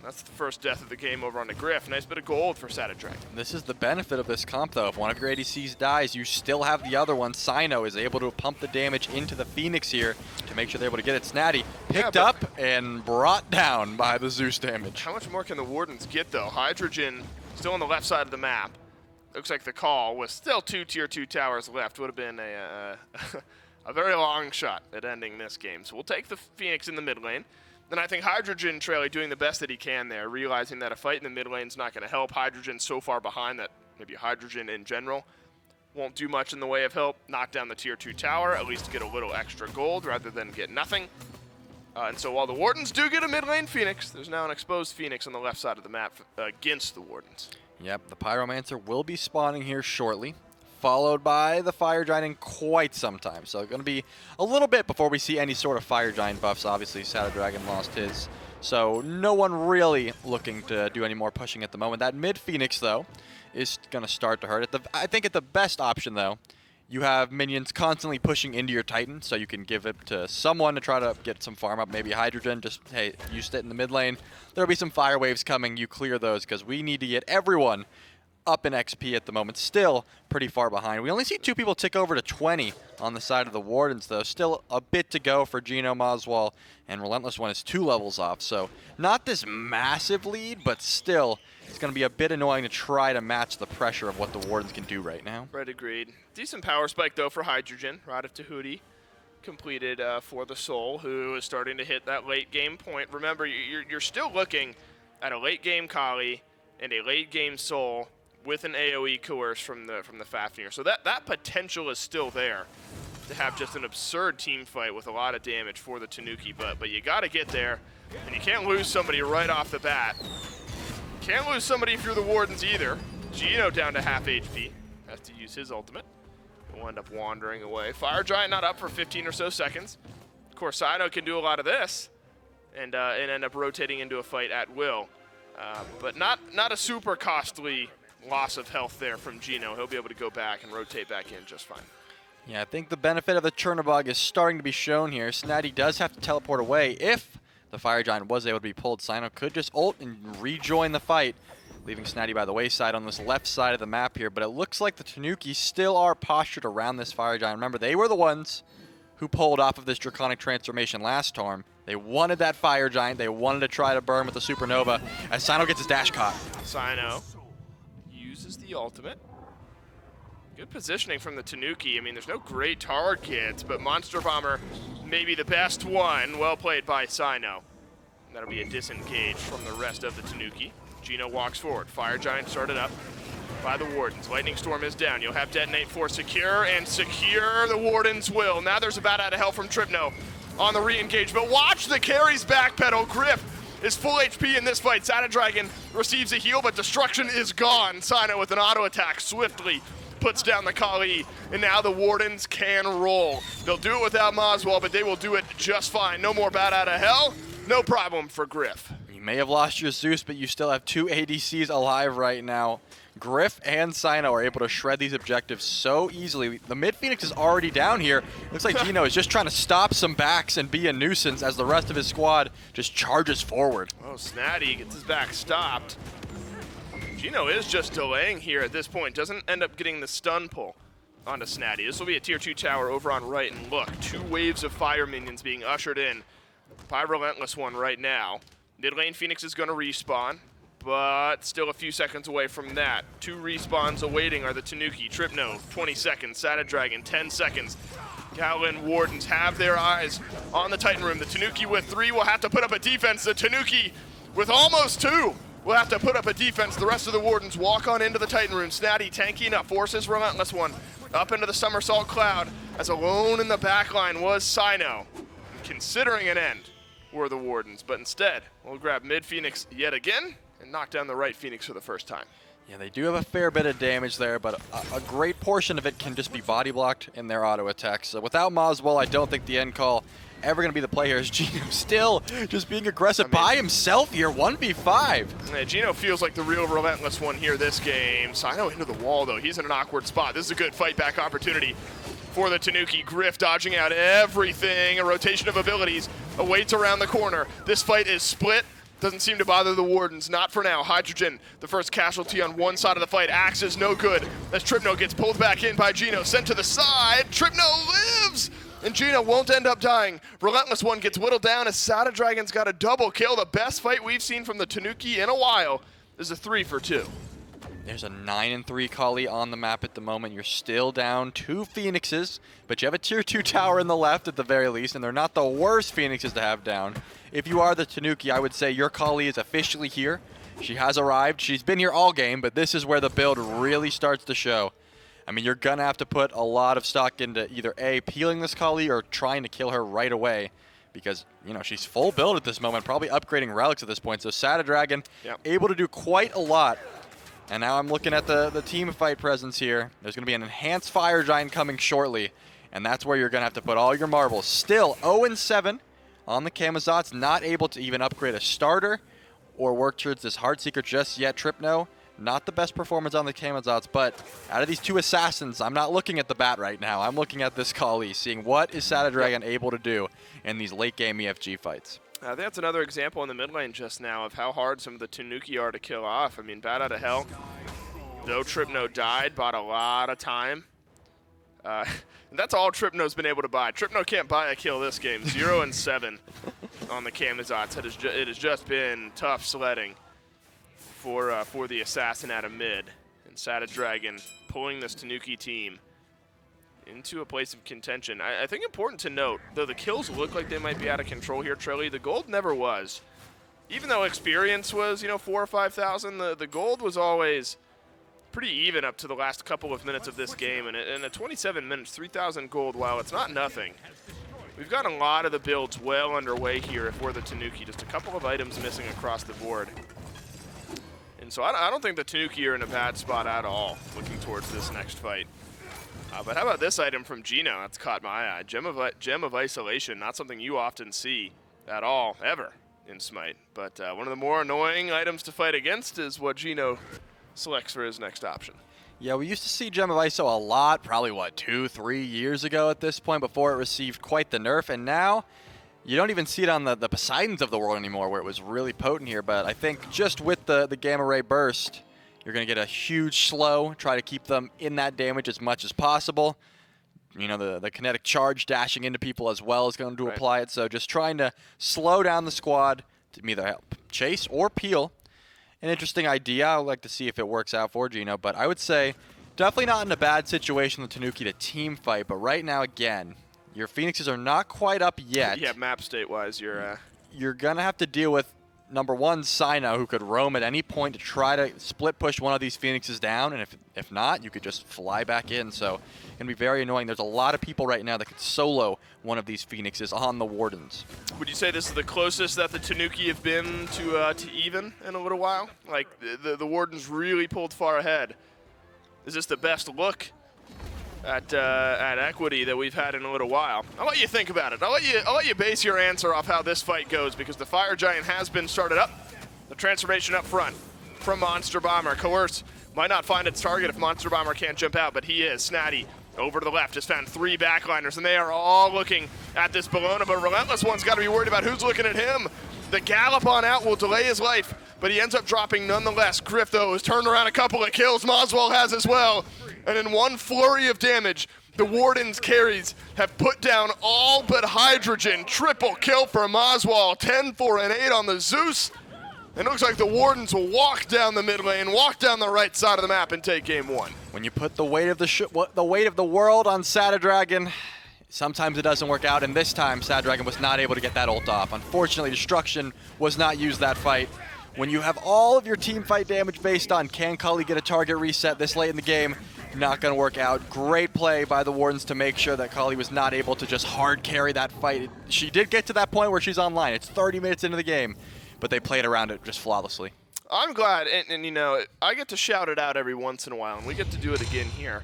That's the first death of the game over on the Griff. Nice bit of gold for Sada Dragon. This is the benefit of this comp, though. If one of your ADCs dies, you still have the other one. Sino is able to pump the damage into the Phoenix here to make sure they're able to get it. Snatty picked up and brought down by the Zeus damage. How much more can the Wardens get, though? Hydrogen still on the left side of the map. Looks like the call with still 2 tier 2 towers left would have been a very long shot at ending this game. So we'll take the Phoenix in the mid lane. Then I think Hydrogen Trailer doing the best that he can there, realizing that a fight in the mid lane is not going to help. Hydrogen's so far behind that maybe Hydrogen in general won't do much in the way of help. Knock down the tier 2 tower, at least get a little extra gold rather than get nothing. And so while the Wardens do get a mid lane Phoenix, there's now an exposed Phoenix on the left side of the map against the Wardens. Yep, the Pyromancer will be spawning here shortly, followed by the Fire Giant in quite some time. So going to be a little bit before we see any sort of Fire Giant buffs. Obviously, Sada Dragon lost his, so no one really looking to do any more pushing at the moment. That mid Phoenix, though, is going to start to hurt. I think at the best option, though, you have minions constantly pushing into your Titan, so you can give it to someone to try to get some farm up. Maybe Hydrogen, just, hey, you sit in the mid lane. There'll be some fire waves coming. You clear those, because we need to get everyone up in XP at the moment. Still pretty far behind. We only see 2 people tick over to 20 on the side of the Wardens, though. Still a bit to go for Gino, Moswell, and Relentless One is 2 levels off. So not this massive lead, but still it's going to be a bit annoying to try to match the pressure of what the Wardens can do right now. Right, agreed. Decent power spike, though, for Hydrogen. Right up to Hootie. Completed for the Soul, who is starting to hit that late game point. Remember, you're still looking at a late game Kali and a late game Soul with an AoE coerce from the Fafnir. So that potential is still there to have just an absurd team fight with a lot of damage for the Tanuki, but you got to get there, and you can't lose somebody right off the bat. Can't lose somebody if you're the Wardens either. Gino down to half HP. Has to use his ultimate. He'll end up wandering away. Fire Giant not up for 15 or so seconds. Of course, Sino can do a lot of this and end up rotating into a fight at will. But not a super costly loss of health there from Gino. He'll be able to go back and rotate back in just fine. Yeah, I think the benefit of the Chernobog is starting to be shown here. Snatty does have to teleport away. If the Fire Giant was able to be pulled, Sino could just ult and rejoin the fight, leaving Snatty by the wayside on this left side of the map here. But it looks like the Tanuki still are postured around this Fire Giant. Remember, they were the ones who pulled off of this Draconic transformation last time. They wanted that Fire Giant. They wanted to try to burn with the Supernova as Sino gets his dash caught. Sino uses the ultimate. Good positioning from the Tanuki. I mean, there's no great targets, but Monster Bomber maybe the best one. Well played by Sino. That'll be a disengage from the rest of the Tanuki. Gino walks forward. Fire Giant started up by the Wardens. Lightning Storm is down. You'll have Detonate for Secure, and Secure the Wardens will. Now there's a bat out of hell from Tripno on the re-engage, but watch the carries backpedal. Griff is full HP in this fight. Sada Dragon receives a heal, but destruction is gone. Sino with an auto attack swiftly puts down the Kali, and now the Wardens can roll. They'll do it without Moswell, but they will do it just fine. No more bat out of hell. No problem for Griff. You may have lost your Zeus, but you still have 2 ADCs alive right now. Griff and Sino are able to shred these objectives so easily. The mid Phoenix is already down here. Looks like Gino is just trying to stop some backs and be a nuisance as the rest of his squad just charges forward. Oh, Snatty gets his back stopped. Gino is just delaying here at this point. Doesn't end up getting the stun pull onto Snatty. This will be a tier 2 tower over on right, and look, 2 waves of fire minions being ushered in by Relentless One right now. Mid lane Phoenix is going to respawn, but still a few seconds away from that. 2 respawns awaiting are the Tanuki, Tripno, 20 seconds, Sada Dragon, 10 seconds. Kaolin, Wardens have their eyes on the Titan room. The Tanuki with 3 will have to put up a defense. The Tanuki with almost 2 will have to put up a defense. The rest of the Wardens walk on into the Titan room. Snatty tanking up, forces Relentless One up into the somersault cloud, as alone in the backline was Sino. Considering an end were the Wardens, but instead we'll grab mid Phoenix yet again and knock down the right Phoenix for the first time. Yeah, they do have a fair bit of damage there, but a great portion of it can just be body blocked in their auto attacks. So without Moswell, I don't think the end call ever going to be the play here. As Gino still just being aggressive by himself here, 1v5. Yeah, Gino feels like the real Relentless One here this game. Sino into the wall though, he's in an awkward spot. This is a good fight back opportunity for the Tanuki. Griff dodging out everything. A rotation of abilities awaits around the corner. This fight is split. Doesn't seem to bother the Wardens, not for now. Hydrogen, the first casualty on one side of the fight. Axe is no good as Tripno gets pulled back in by Gino. Sent to the side, Tripno lives! And Gino won't end up dying. Relentless One gets whittled down as Sada Dragon's got a double kill. The best fight we've seen from the Tanuki in a while is a 3 for 2. There's a 9-3 Kali on the map at the moment. You're still down 2 Phoenixes, but you have a tier 2 tower in the left at the very least, and they're not the worst Phoenixes to have down. If you are the Tanuki, I would say your Kali is officially here. She has arrived. She's been here all game, but this is where the build really starts to show. I mean, you're going to have to put a lot of stock into either A, peeling this Kali or trying to kill her right away, because, you know, she's full build at this moment, probably upgrading relics at this point. So Sada Dragon able to do quite a lot. And now I'm looking at the team fight presence here. There's going to be an enhanced Fire Giant coming shortly, and that's where you're going to have to put all your marbles. Still 0-7 on the Camazotz, not able to even upgrade a starter or work towards this Heartseeker just yet. Tripno, not the best performance on the Camazotz, but out of these 2 assassins, I'm not looking at the bat right now. I'm looking at this Kali, seeing what is Sada Dragon able to do in these late game EFG fights. I think that's another example in the mid lane just now of how hard some of the Tanuki are to kill off. I mean, Bat Out of Hell, though Tripno died, bought a lot of time. That's all Tripno's been able to buy. Tripno can't buy a kill this game. 0-7 on the Camazotz. It has just been tough sledding for the assassin out of mid. And Sada Dragon pulling this Tanuki team into a place of contention. I think important to note, though the kills look like they might be out of control here, Trelly, the gold never was. Even though experience was, 4,000 or 5,000, the gold was always pretty even up to the last couple of minutes of this game. And in a 27 minutes, 3,000 gold, while it's not nothing, we've got a lot of the builds well underway here if we're the Tanuki. Just a couple of items missing across the board. And so I don't think the Tanuki are in a bad spot at all looking towards this next fight. But how about this item from Gino? That's caught my eye. Gem of Isolation, not something you often see at all, ever, in Smite. But one of the more annoying items to fight against is what Gino selects for his next option. Yeah, we used to see Gem of ISO a lot, probably, 2-3 years ago at this point, before it received quite the nerf. And now, you don't even see it on the Poseidons of the world anymore, where it was really potent here. But I think just with the Gamma Ray Burst, you're going to get a huge slow, try to keep them in that damage as much as possible. The kinetic charge dashing into people as well is going to apply it. So just trying to slow down the squad to either help chase or peel. An interesting idea. I'd like to see if it works out for Gino. But I would say definitely not in a bad situation with Tanuki to team fight. But right now, again, your Phoenixes are not quite up yet. Yeah, map state-wise, you're going to have to deal with number 1, Sino, who could roam at any point to try to split push one of these Phoenixes down, and if not, you could just fly back in. So it's going to be very annoying. There's a lot of people right now that could solo one of these Phoenixes on the Wardens. Would you say this is the closest that the Tanuki have been to even in a little while? Like, the Wardens really pulled far ahead. Is this the best look at equity that we've had in a little while? I'll let you think about it. I'll let you base your answer off how this fight goes, because the Fire Giant has been started up. The transformation up front from Monster Bomber. Coerce might not find its target if Monster Bomber can't jump out, but he is. Snatty over to the left, just found 3 backliners, and they are all looking at this Bellona, but Relentless One's got to be worried about who's looking at him. The gallop on out will delay his life, but he ends up dropping nonetheless. Griff, though, has turned around a couple of kills. Moswell has as well, and in one flurry of damage, the Wardens carries have put down all but Hydrogen. Triple kill for Moswell, 10, 4, and 8 on the Zeus. It looks like the Wardens will walk down the mid lane, walk down the right side of the map, and take game 1. When you put the weight of the world on Dragon, sometimes it doesn't work out, and this time Dragon was not able to get that ult off. Unfortunately, Destruction was not used that fight. When you have all of your team fight damage based on can Kali get a target reset this late in the game, not going to work out. Great play by the Wardens to make sure that Kali was not able to just hard carry that fight. She did get to that point where she's online. It's 30 minutes into the game, but they played around it just flawlessly. I'm glad, and you know, I get to shout it out every once in a while, and we get to do it again here.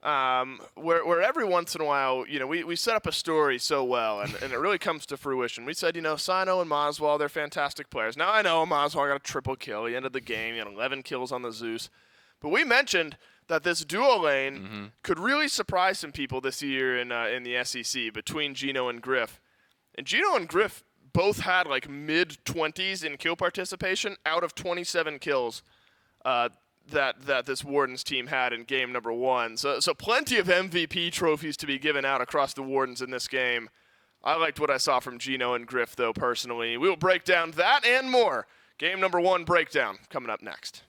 Where every once in a while, you know, we set up a story so well, and it really comes to fruition. We said, you know, Sino and Moswell, they're fantastic players. Now I know Moswell got a triple kill. He ended the game. He had 11 kills on the Zeus. But we mentioned that this duo lane could really surprise some people this year in the SEC between Gino and Griff. And Gino and Griff both had like mid-20s in kill participation out of 27 kills that this Wardens team had in game number 1. So plenty of MVP trophies to be given out across the Wardens in this game. I liked what I saw from Gino and Griff, though, personally. We will break down that and more. Game number 1 breakdown coming up next.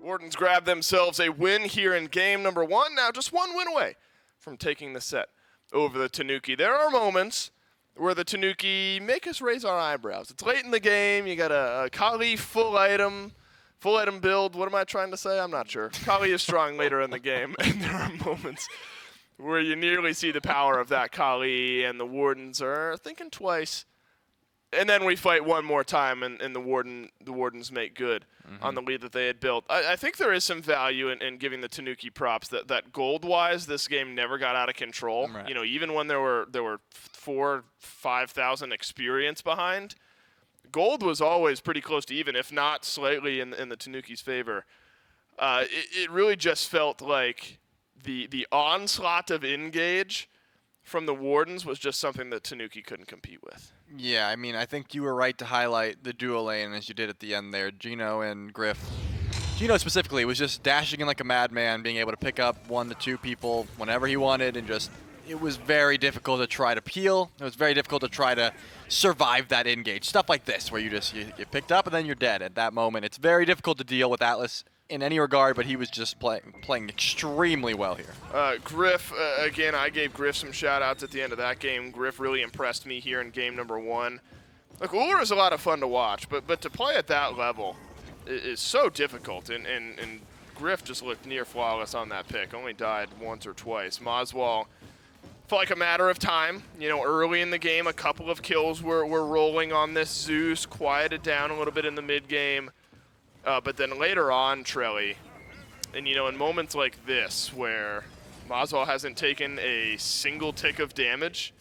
Wardens grab themselves a win here in game number 1. Now just one win away from taking the set over the Tanuki. There are moments where the Tanuki make us raise our eyebrows. It's late in the game. You got a Kali full item build. What am I trying to say? I'm not sure. Kali is strong later in the game, and there are moments where you nearly see the power of that Kali, and the Wardens are thinking twice And then we fight one more time, and the Wardens make good on the lead that they had built. I think there is some value in giving the Tanuki props that gold-wise, this game never got out of control. Right. You know, even when there were 4,000-5,000 experience behind, gold was always pretty close to even, if not slightly in the Tanuki's favor. It really just felt like the onslaught of engage from the Wardens was just something that Tanuki couldn't compete with. Yeah, I mean, I think you were right to highlight the duo lane as you did at the end there. Gino and Griff. Gino specifically was just dashing in like a madman, being able to pick up 1 to 2 people whenever he wanted, and just it was very difficult to try to peel. It was very difficult to try to survive that engage. Stuff like this, where you get picked up and then you're dead at that moment. It's very difficult to deal with Atlas in any regard, but he was just playing extremely well here. Griff, again, I gave Griff some shout-outs at the end of that game. Griff really impressed me here in game number 1. Look, Ullr is a lot of fun to watch, but to play at that level is so difficult, and Griff just looked near flawless on that pick. Only died once or twice. Maswal felt like a matter of time. You know, early in the game, a couple of kills were rolling on this Zeus, quieted down a little bit in the mid-game. But then later on, Trelly, and you know, in moments like this where Maswal hasn't taken a single tick of damage,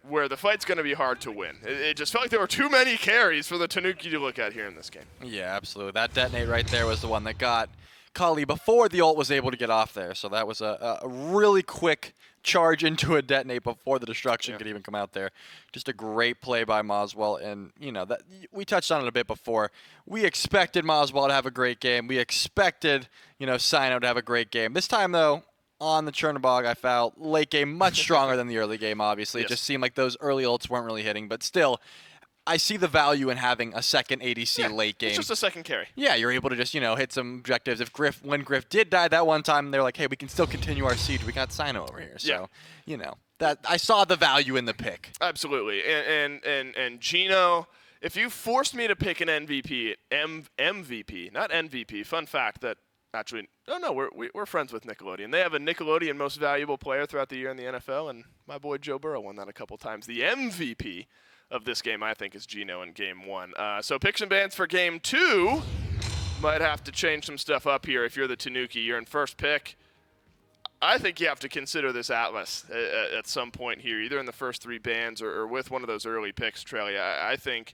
where the fight's going to be hard to win. It just felt like there were too many carries for the Tanuki to look at here in this game. Yeah, absolutely. That detonate right there was the one that got Kali before the ult was able to get off there. So that was a really quick charge into a detonate before the destruction could even come out there. Just a great play by Maswal, and you know that we touched on it a bit before. We expected Maswal to have a great game. We expected, you know, Sino to have a great game. This time though, on the Chernobog, I felt late game much stronger than the early game. Obviously, It just seemed like those early ults weren't really hitting, but still, I see the value in having a second ADC late game. It's just a second carry. Yeah, you're able to just, you know, hit some objectives. When Griff did die that one time, they're like, hey, we can still continue our siege. We got Sino over here. So, you know, that I saw the value in the pick. Absolutely. And Gino, if you forced me to pick an MVP, MVP, not MVP, fun fact that actually, we're friends with Nickelodeon. They have a Nickelodeon Most Valuable Player throughout the year in the NFL, and my boy Joe Burrow won that a couple times. The MVP of this game, I think, is Gino in game 1. So picks and bans for game 2. Might have to change some stuff up here if you're the Tanuki. You're in first pick. I think you have to consider this Atlas at some point here, either in the first 3 bans or with one of those early picks, Trelly. I think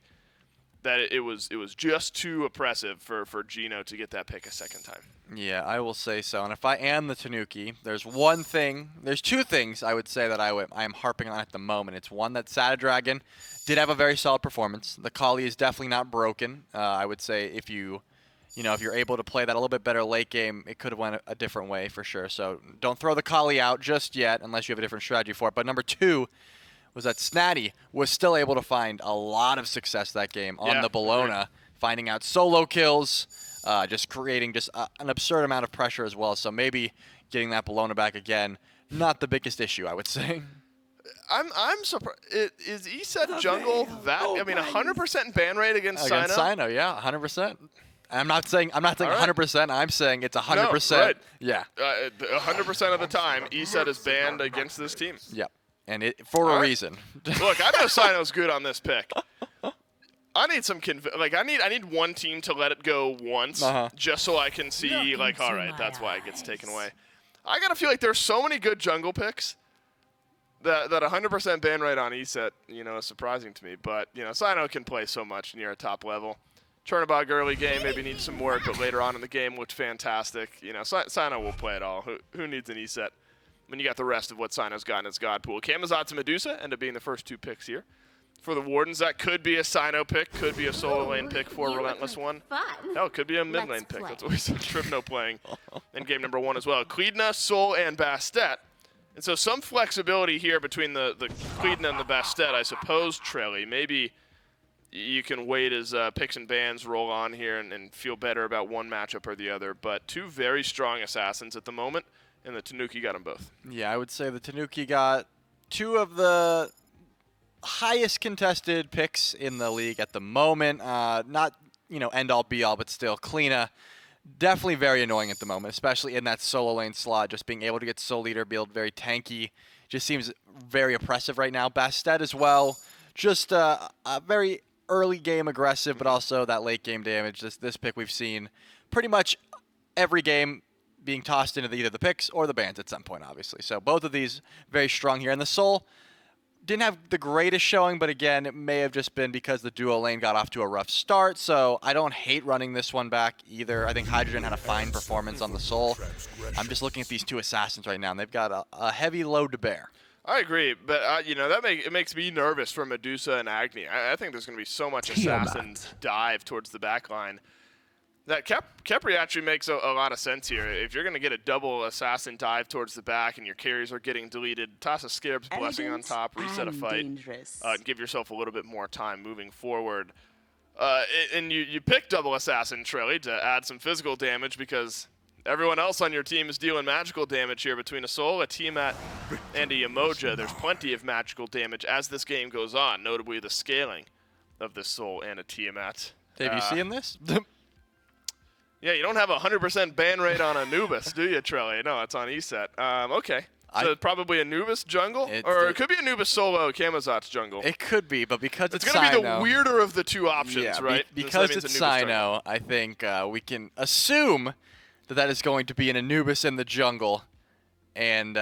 that it was just too oppressive for Gino to get that pick a second time. Yeah, I will say so. And if I am the Tanuki, there's 2 things I would say that I am harping on at the moment. It's one, that Sada Dragon did have a very solid performance. The Kali is definitely not broken. I would say if you're able to play that a little bit better late game, it could have went a different way for sure. So don't throw the Kali out just yet unless you have a different strategy for it. But number 2 was that Snatty was still able to find a lot of success that game on the Bellona, finding out solo kills, just creating an absurd amount of pressure as well. So maybe getting that Bellona back again, not the biggest issue, I would say. I'm surprised. Is ESET jungle that? I mean, 100% ban rate against Sino? Against Sino, yeah, 100%. I'm not saying 100%. I'm saying it's 100%. No, right. Yeah. 100% of the time, ESET is banned against this team. Yep. And for a reason. Look, I know Sino's good on this pick. I need some I need one team to let it go once, just so I can see all right, that's why it gets taken away. I gotta feel like there's so many good jungle picks that 100% ban rate on ESET, is surprising to me. But Sino can play so much near a top level. Chernobog early game maybe needs some work, but later on in the game looked fantastic. Sino will play it all. Who needs an ESET when you got the rest of what Sino's got in his God pool? Camazotz and Medusa end up being the first 2 picks here. For the Wardens, that could be a Sino pick, could be a solo lane pick for Relentless One. Hell, it could be a mid lane pick. That's what we saw Trivno playing in game number 1 as well. Kleedna, Sol, and Bastet. And so some flexibility here between the Kleedna and the Bastet, I suppose, Trelly. Maybe you can wait as picks and bans roll on here and feel better about one matchup or the other. But 2 very strong assassins at the moment, and the Tanuki got them both. Yeah, I would say the Tanuki got 2 of the highest contested picks in the league at the moment. Not, end all be all, but still, Kleedna, definitely very annoying at the moment, especially in that solo lane slot. Just being able to get Soul Leader build very tanky just seems very oppressive right now. Bastet as well, just a very early game aggressive, but also that late game damage. This pick we've seen pretty much every game being tossed into either the picks or the bans at some point, obviously. So both of these very strong here. And the Soul didn't have the greatest showing, but again, it may have just been because the duo lane got off to a rough start. So I don't hate running this one back either. I think Hydrogen had a fine performance on the Soul. I'm just looking at these two assassins right now, and they've got a heavy load to bear. I agree, but you know, it makes me nervous for Medusa and Agni. I think there's going to be so much assassin dive towards the back line that Khepri actually makes a lot of sense here. If you're going to get a double assassin dive towards the back and your carries are getting deleted, toss a Scarab's Blessing on top, reset a fight, and give yourself a little bit more time moving forward. And you pick double assassin, Trelly, to add some physical damage because everyone else on your team is dealing magical damage here between a Soul, a Tiamat, and a Yamoja. There's plenty of magical damage as this game goes on, notably the scaling of the Soul and a Tiamat. Dave, you seeing this? Yeah, you don't have a 100% ban rate on Anubis, do you, Trelly? No, it's on ESET. Okay. So probably Anubis jungle? Or it could be Anubis solo, Camazot's jungle. It could be, but because it's going to be the weirder of the two options, right? Because it's Sino, I think we can assume that is going to be an Anubis in the jungle. And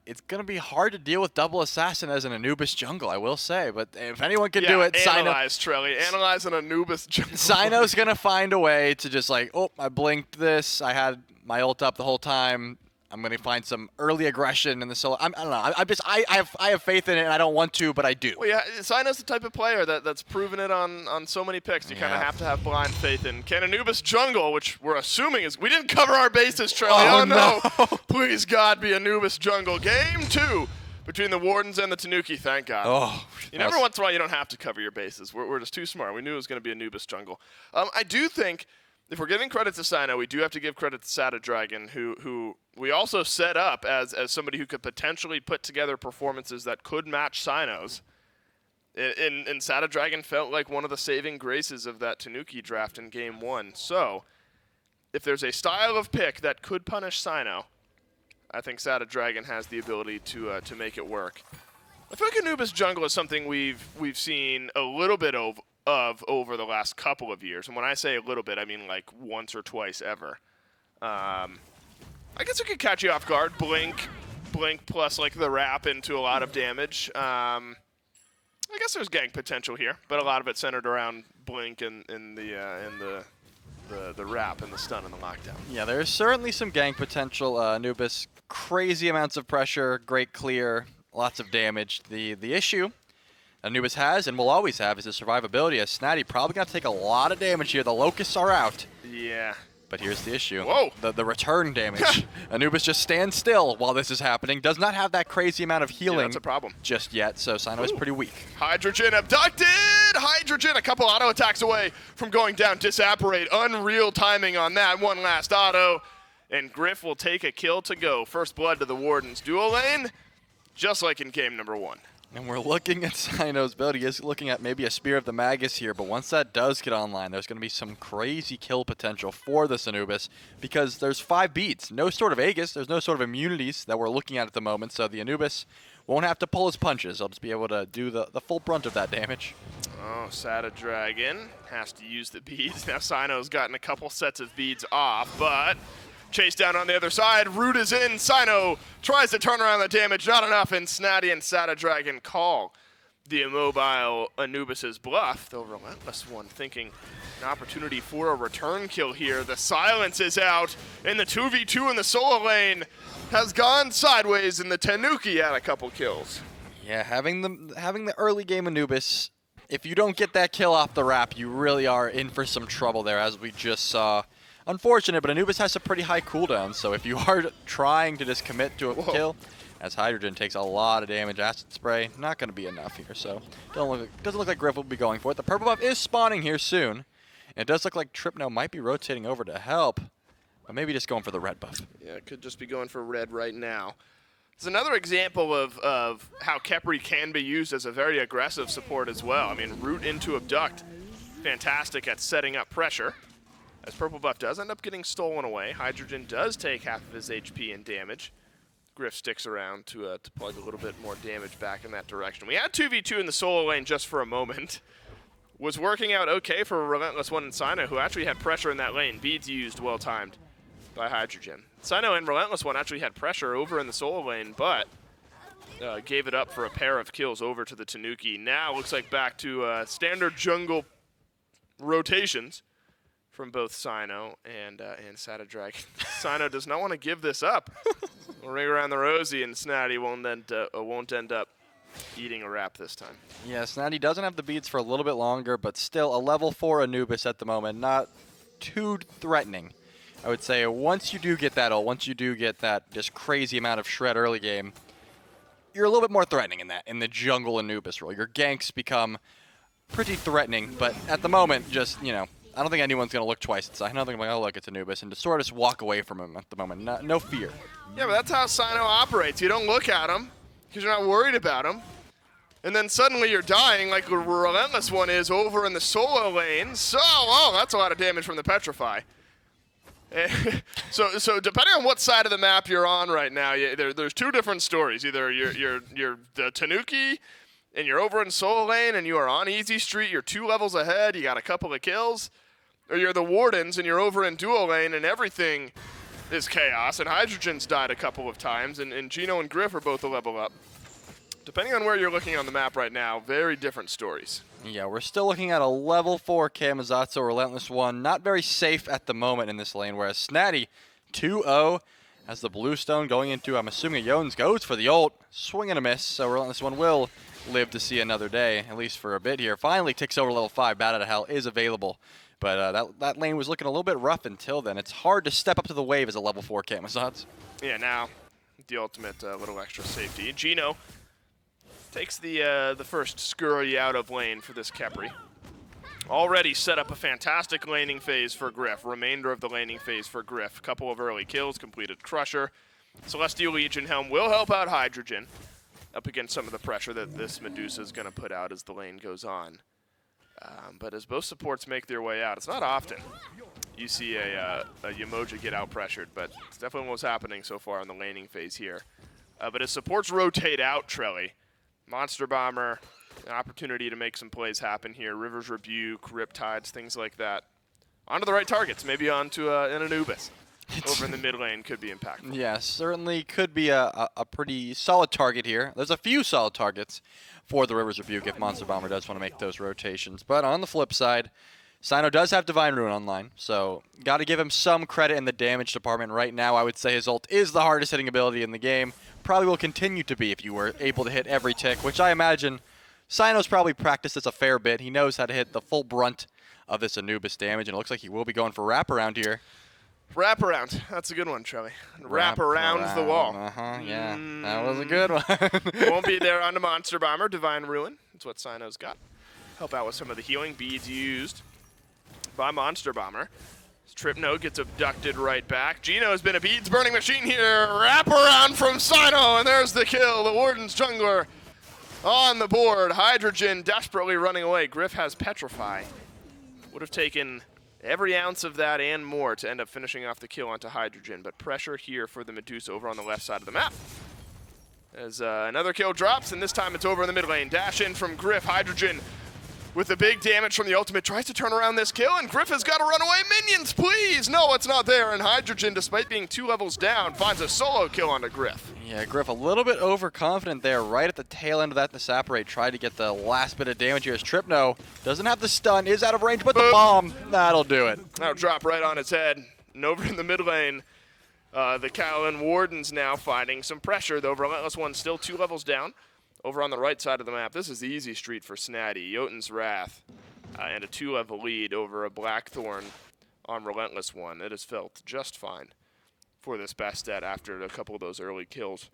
it's going to be hard to deal with double assassin as an Anubis jungle, I will say. But if anyone can do it, analyze, Trelly. Analyze an Anubis jungle. Sino's going to find a way to just like, oh, I blinked this. I had my ult up the whole time. I'm going to find some early aggression in the solo. I don't know. I have faith in it, and I don't want to, but I do. Well, yeah, Sino's the type of player that's proven it on so many picks. You kind of have to have blind faith in. Can Anubis jungle, which we're assuming is... We didn't cover our bases, Trelly. Oh, no. Please, God, be Anubis jungle. Game 2 between the Wardens and the Tanuki, thank God. Oh, every once in a while, you don't have to cover your bases. We're just too smart. We knew it was going to be Anubis jungle. I do think... If we're giving credit to Sino, we do have to give credit to Sada Dragon, who we also set up as somebody who could potentially put together performances that could match Sino's. And Sada Dragon felt like one of the saving graces of that Tanuki draft in Game 1. So, if there's a style of pick that could punish Sino, I think Sada Dragon has the ability to make it work. I feel like Anubis jungle is something we've seen a little bit of over the last couple of years. And when I say a little bit, I mean like once or twice ever. I guess it could catch you off guard. Blink plus like the wrap into a lot of damage. I guess there's gank potential here, but a lot of it centered around Blink and the wrap and the stun and the lockdown. Yeah, there's certainly some gank potential. Anubis, crazy amounts of pressure, great clear, lots of damage. The issue Anubis has and will always have is his survivability, as Snatty probably going to take a lot of damage here. The Locusts are out. Yeah. But here's the issue. Whoa. The return damage. Anubis just stands still while this is happening. Does not have that crazy amount of healing that's a problem. Just yet, so Sino is pretty weak. Hydrogen abducted! Hydrogen a couple auto attacks away from going down. Disapparate. Unreal timing on that. One last auto. And Griff will take a kill to go. First blood to the Wardens. Duo lane, just like in game number 1. And we're looking at Sino's build. He is looking at maybe a Spear of the Magus here, but once that does get online, there's going to be some crazy kill potential for this Anubis because there's 5 beads. No sort of Aegis. There's no sort of immunities that we're looking at the moment, so the Anubis won't have to pull his punches. He'll just be able to do the full brunt of that damage. Oh, Sada Dragon has to use the beads. Now Sino's gotten a couple sets of beads off, but... Chase down on the other side. Root is in. Sino tries to turn around the damage. Not enough. And Snatty and Sada Dragon call the immobile Anubis' bluff. The relentless one thinking an opportunity for a return kill here. The silence is out. And the 2v2 in the solo lane has gone sideways. And the Tanuki had a couple kills. Yeah, having the early game Anubis, if you don't get that kill off the wrap, you really are in for some trouble there, as we just saw. Unfortunate, but Anubis has a pretty high cooldown, so if you are trying to just commit to a kill, as Hydrogen takes a lot of damage, Acid Spray, not going to be enough here, so doesn't look like Griff will be going for it. The purple buff is spawning here soon, and it does look like Tripno might be rotating over to help, but maybe just going for the red buff. Yeah, it could just be going for red right now. It's another example of how Khepri can be used as a very aggressive support as well. I mean, root into abduct, fantastic at setting up pressure. As purple buff does end up getting stolen away, Hydrogen does take half of his HP and damage. Griff sticks around to plug a little bit more damage back in that direction. We had 2v2 in the solo lane just for a moment. Was working out okay for Relentless One and Sino, who actually had pressure in that lane. Beads used, well timed by Hydrogen. Sino and Relentless One actually had pressure over in the solo lane, but gave it up for a pair of kills over to the Tanuki. Now looks like back to standard jungle rotations from both Sino and Sada Dragon. Sino does not want to give this up. Ring around the rosy, and Snatty won't end up eating a wrap this time. Yeah, Snatty doesn't have the beads for a little bit longer, but still a level 4 Anubis at the moment. Not too threatening. I would say once you do get that ult, once you do get that just crazy amount of shred early game, you're a little bit more threatening in the jungle Anubis role. Your ganks become pretty threatening, but at the moment, just, you know, I don't think anyone's going to look twice inside. I don't think I'm like, oh, look, it's Anubis, and just sort of just walk away from him at the moment. No fear. Yeah, but that's how Sino operates. You don't look at him because you're not worried about him. And then suddenly you're dying like the Relentless One is over in the solo lane. So, oh, that's a lot of damage from the Petrify. So depending on what side of the map you're on right now, there's two different stories. Either you're the Tanuki and you're over in solo lane and you are on easy street, you're 2 levels ahead, you got a couple of kills, or you're the Wardens and you're over in duo lane and everything is chaos, and Hydrogen's died a couple of times, and Gino and Griff are both a level up. Depending on where you're looking on the map right now, very different stories. Yeah, we're still looking at a level 4 Kamizatsu Relentless One. Not very safe at the moment in this lane, whereas Snatty 2-0 has the Bluestone going into, I'm assuming, Yones goes for the ult. Swing and a miss, so Relentless One will live to see another day, at least for a bit here. Finally ticks over level 5. Bat Out of Hell is available, but that lane was looking a little bit rough until then. It's hard to step up to the wave as a level 4 Kamizatsu. Yeah, now the ultimate little extra safety. Gino takes the first scurry out of lane for this Khepri. Already set up a fantastic laning phase for Griff. Remainder of the laning phase for Griff. Couple of early kills, completed Crusher. Celestial Legion Helm will help out Hydrogen up against some of the pressure that this Medusa is going to put out as the lane goes on. But as both supports make their way out, it's not often you see a Yamoja get out pressured, but it's definitely what's happening so far in the laning phase here. But as supports rotate out Trelly, Monster Bomber, an opportunity to make some plays happen here. River's Rebuke, Riptides, things like that. Onto the right targets, maybe onto an Anubis. Over in the mid lane could be impactful. Yeah, certainly could be a pretty solid target here. There's a few solid targets for the River's Rebuke if Monster Bomber does want to make those rotations. But on the flip side, Sino does have Divine Ruin online, so got to give him some credit in the damage department. Right now, I would say his ult is the hardest hitting ability in the game. Probably will continue to be if you were able to hit every tick, which I imagine Sino's probably practiced this a fair bit. He knows how to hit the full brunt of this Anubis damage, and it looks like he will be going for wraparound here. Wraparound. That's a good one, Trelly. Wrap around the wall. Yeah, that was a good one. Won't be there onto Monster Bomber. Divine Ruin. That's what Sino's got. Help out with some of the healing beads used by Monster Bomber. Trip Node gets abducted right back. Gino's been a beads burning machine here. Wrap around from Sino, and there's the kill. The Warden's jungler on the board. Hydrogen desperately running away. Griff has Petrify. Would have taken every ounce of that and more to end up finishing off the kill onto Hydrogen, but pressure here for the Medusa over on the left side of the map. As another kill drops, and this time it's over in the mid lane. Dash in from Griff. Hydrogen with the big damage from the ultimate tries to turn around this kill, and Griff has got to run away. Minions, please! No, it's not there, and Hydrogen, despite being 2 levels down, finds a solo kill onto Griff. Yeah, Griff a little bit overconfident there right at the tail end of that. The Saporate tried to get the last bit of damage here as Tripno doesn't have the stun, is out of range, but the bomb, that'll do it. That'll drop right on its head. And over in the mid lane, the Kaolin Wardens now finding some pressure. The Relentless One still 2 levels down. Over on the right side of the map, this is the easy street for Snatty. Jotun's Wrath and a 2-level lead over a Blackthorn on Relentless One. It has felt just fine for this Bastet after a couple of those early kills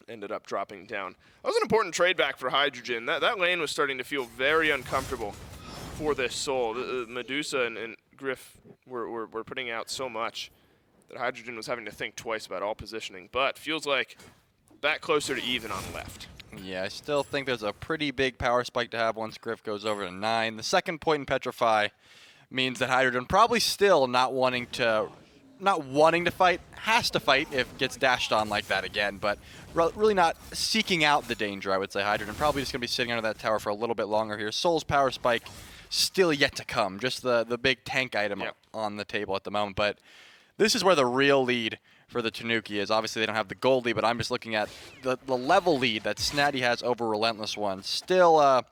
ended up dropping down. That was an important trade back for Hydrogen. That lane was starting to feel very uncomfortable for this soul. Medusa and Griff were putting out so much that Hydrogen was having to think twice about all positioning, but feels like back closer to even on left. Yeah, I still think there's a pretty big power spike to have once Griff goes over to 9. The second point in Petrify means that Hydrogen probably still not wanting to not wanting to fight, has to fight if it gets dashed on like that again, but really not seeking out the danger, I would say. Hydrogen probably just going to be sitting under that tower for a little bit longer here. Soul's power spike still yet to come, just the big tank item on the table at the moment. But this is where the real lead for the Tanuki is. Obviously, they don't have the gold lead, but I'm just looking at the level lead that Snatty has over Relentless One. Still,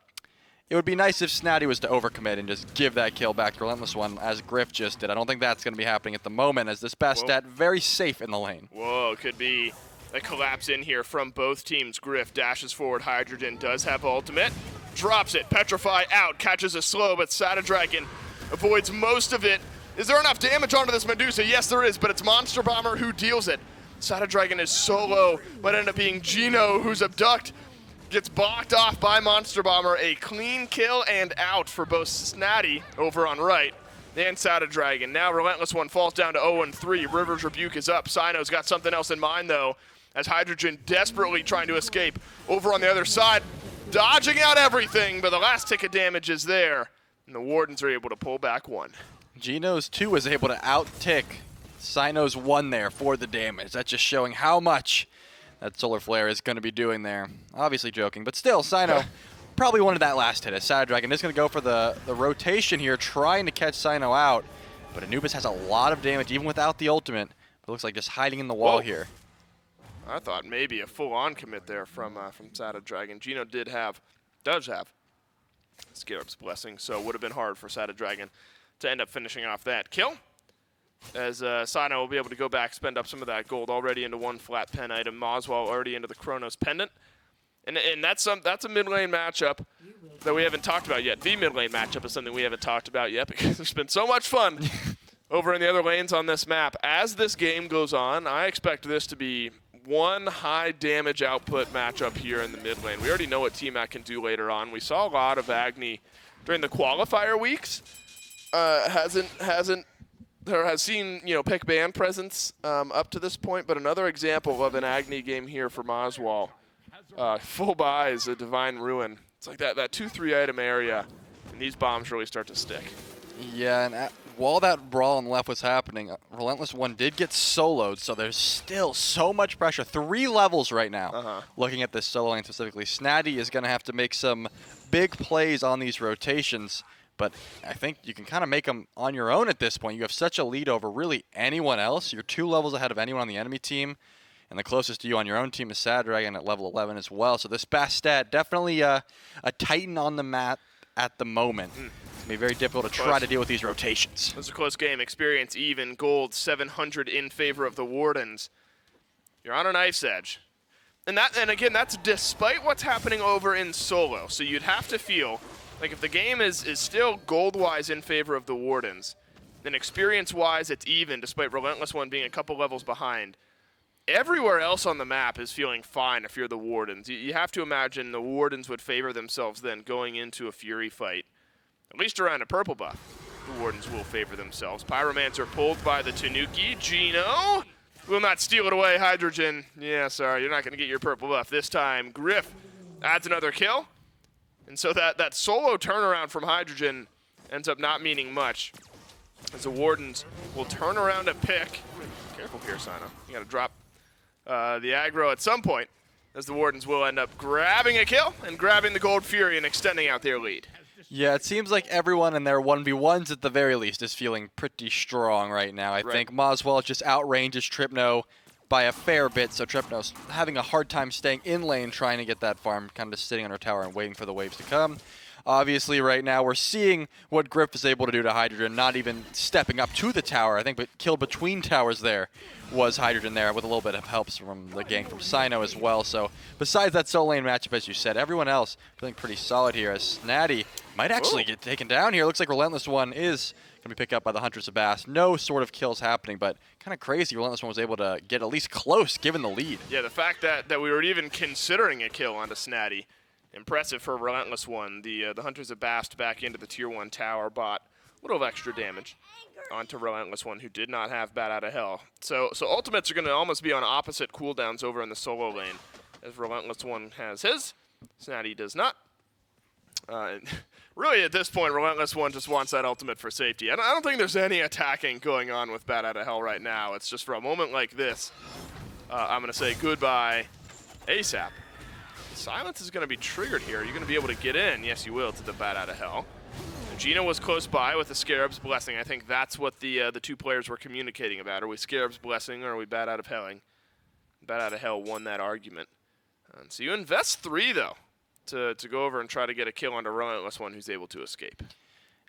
it would be nice if Snatty was to overcommit and just give that kill back to Relentless One, as Griff just did. I don't think that's going to be happening at the moment, as this Bastet very safe in the lane. Whoa, could be a collapse in here from both teams. Griff dashes forward. Hydrogen does have ultimate. Drops it. Petrify out. Catches a slow, but Dragon avoids most of it. Is there enough damage onto this Medusa? Yes, there is, but it's Monster Bomber who deals it. Dragon is solo, might end up being Gino, who's abduct. Gets blocked off by Monster Bomber. A clean kill and out for both Snatty over on right and Dragon. Now Relentless One falls down to 0-3. River's Rebuke is up. Sino's got something else in mind, though, as Hydrogen desperately trying to escape. Over on the other side, dodging out everything, but the last tick of damage is there, and the Wardens are able to pull back one. Gino's 2 was able to out-tick Sino's 1 there for the damage. That's just showing how much that Solar Flare is going to be doing there. Obviously joking, but still, Sino probably wanted that last hit. As Dragon is going to go for the rotation here, trying to catch Sino out. But Anubis has a lot of damage, even without the ultimate. It looks like just hiding in the wall here. I thought maybe a full-on commit there from Dragon. Gino does have Scarab's Blessing, so it would have been hard for Dragon to end up finishing off that kill. As Sino will be able to go back, spend up some of that gold already into one flat pen item. Moswell already into the Chronos Pendant. And that's a mid-lane matchup that we haven't talked about yet. The mid-lane matchup is something we haven't talked about yet because there's been so much fun over in the other lanes on this map. As this game goes on, I expect this to be one high damage output matchup here in the mid lane. We already know what T-Mac can do later on. We saw a lot of Agni during the qualifier weeks. Has seen, pick ban presence up to this point, but another example of an Agni game here for Moswell. Full buys, a Divine Ruin. It's like that 2-3 item area, and these bombs really start to stick. Yeah, and while that brawl on the left was happening, Relentless One did get soloed, so there's still so much pressure. 3 levels right now, looking at this solo lane specifically. Snatty is going to have to make some big plays on these rotations, but I think you can kind of make them on your own at this point. You have such a lead over really anyone else. You're 2 levels ahead of anyone on the enemy team, and the closest to you on your own team is Dragon at level 11 as well. So this Bastet, definitely a Titan on the map at the moment. It's going to be very difficult to try to deal with these rotations. It was a close game. Experience even. Gold 700 in favor of the Wardens. You're on a knife's edge. And again, that's despite what's happening over in solo. So you'd have to feel like if the game is still gold-wise in favor of the Wardens, then experience-wise it's even, despite Relentless One being a couple levels behind. Everywhere else on the map is feeling fine if you're the Wardens. You have to imagine the Wardens would favor themselves then going into a Fury fight. At least around a purple buff, the Wardens will favor themselves. Pyromancer pulled by the Tanuki. Gino will not steal it away. Hydrogen, yeah, sorry, you're not going to get your purple buff this time. Griff adds another kill. And so that solo turnaround from Hydrogen ends up not meaning much, as the Wardens will turn around a pick. Careful here, Sino. You got to drop the aggro at some point, as the Wardens will end up grabbing a kill and grabbing the Gold Fury and extending out their lead. Yeah, it seems like everyone in their 1v1s at the very least is feeling pretty strong right now. I think Moswell just outranges Tripno by a fair bit, so Tripno's having a hard time staying in lane, trying to get that farm, kind of just sitting on her tower and waiting for the waves to come. Obviously, right now, we're seeing what Griff is able to do to Hydrogen, not even stepping up to the tower. I think but kill between towers there was Hydrogen there, with a little bit of helps from the gang from Sino as well. So besides that solo lane matchup, as you said, everyone else feeling pretty solid here, as Snatty might actually get taken down here. Looks like Relentless One is going to be picked up by the Huntress of Bass. No sort of kills happening, but kind of crazy Relentless One was able to get at least close, given the lead. Yeah, the fact that we were even considering a kill onto Snatty. Impressive for Relentless One. The Hunters of Bast back into the Tier 1 tower bought a little extra damage onto Relentless One, who did not have Bat Out of Hell. So ultimates are going to almost be on opposite cooldowns over in the solo lane, as Relentless One has his, Snatty does not. really, at this point, Relentless One just wants that ultimate for safety. I don't think there's any attacking going on with Bat Out of Hell right now. It's just for a moment like this, I'm going to say goodbye ASAP. Silence is going to be triggered here. Are you going to be able to get in? Yes, you will, to the Bat Out of Hell. Gino was close by with the Scarab's Blessing. I think that's what the two players were communicating about. Are we Scarab's Blessing or are we Bat Out of Helling? Bat Out of Hell won that argument. So you invest 3, though, to go over and try to get a kill on the Relentless One who's able to escape.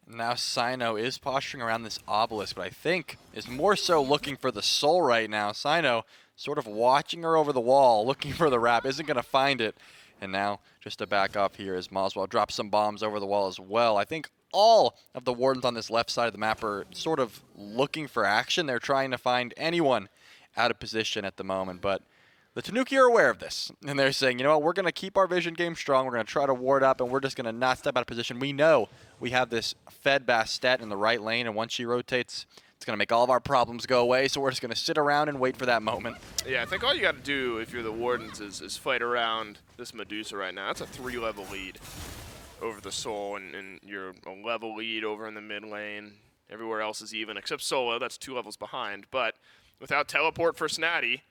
Now Sino is posturing around this obelisk, but I think is more so looking for the soul right now. Sino sort of watching her over the wall, looking for the wrap, isn't going to find it. And now just to back up here as Moswell drops some bombs over the wall as well. I think all of the Wardens on this left side of the map are sort of looking for action. They're trying to find anyone out of position at the moment, but the Tanuki are aware of this, and they're saying, you know what, we're going to keep our vision game strong, we're going to try to ward up, and we're just going to not step out of position. We know we have this Fed Bastet in the right lane, and once she rotates, it's going to make all of our problems go away, so we're just going to sit around and wait for that moment. Yeah, I think all you got to do if you're the Wardens is fight around this Medusa right now. That's a 3-level lead over the Soul, and you're a level lead over in the mid lane. Everywhere else is even, except Solo, that's 2 levels behind. But without teleport for Snatty,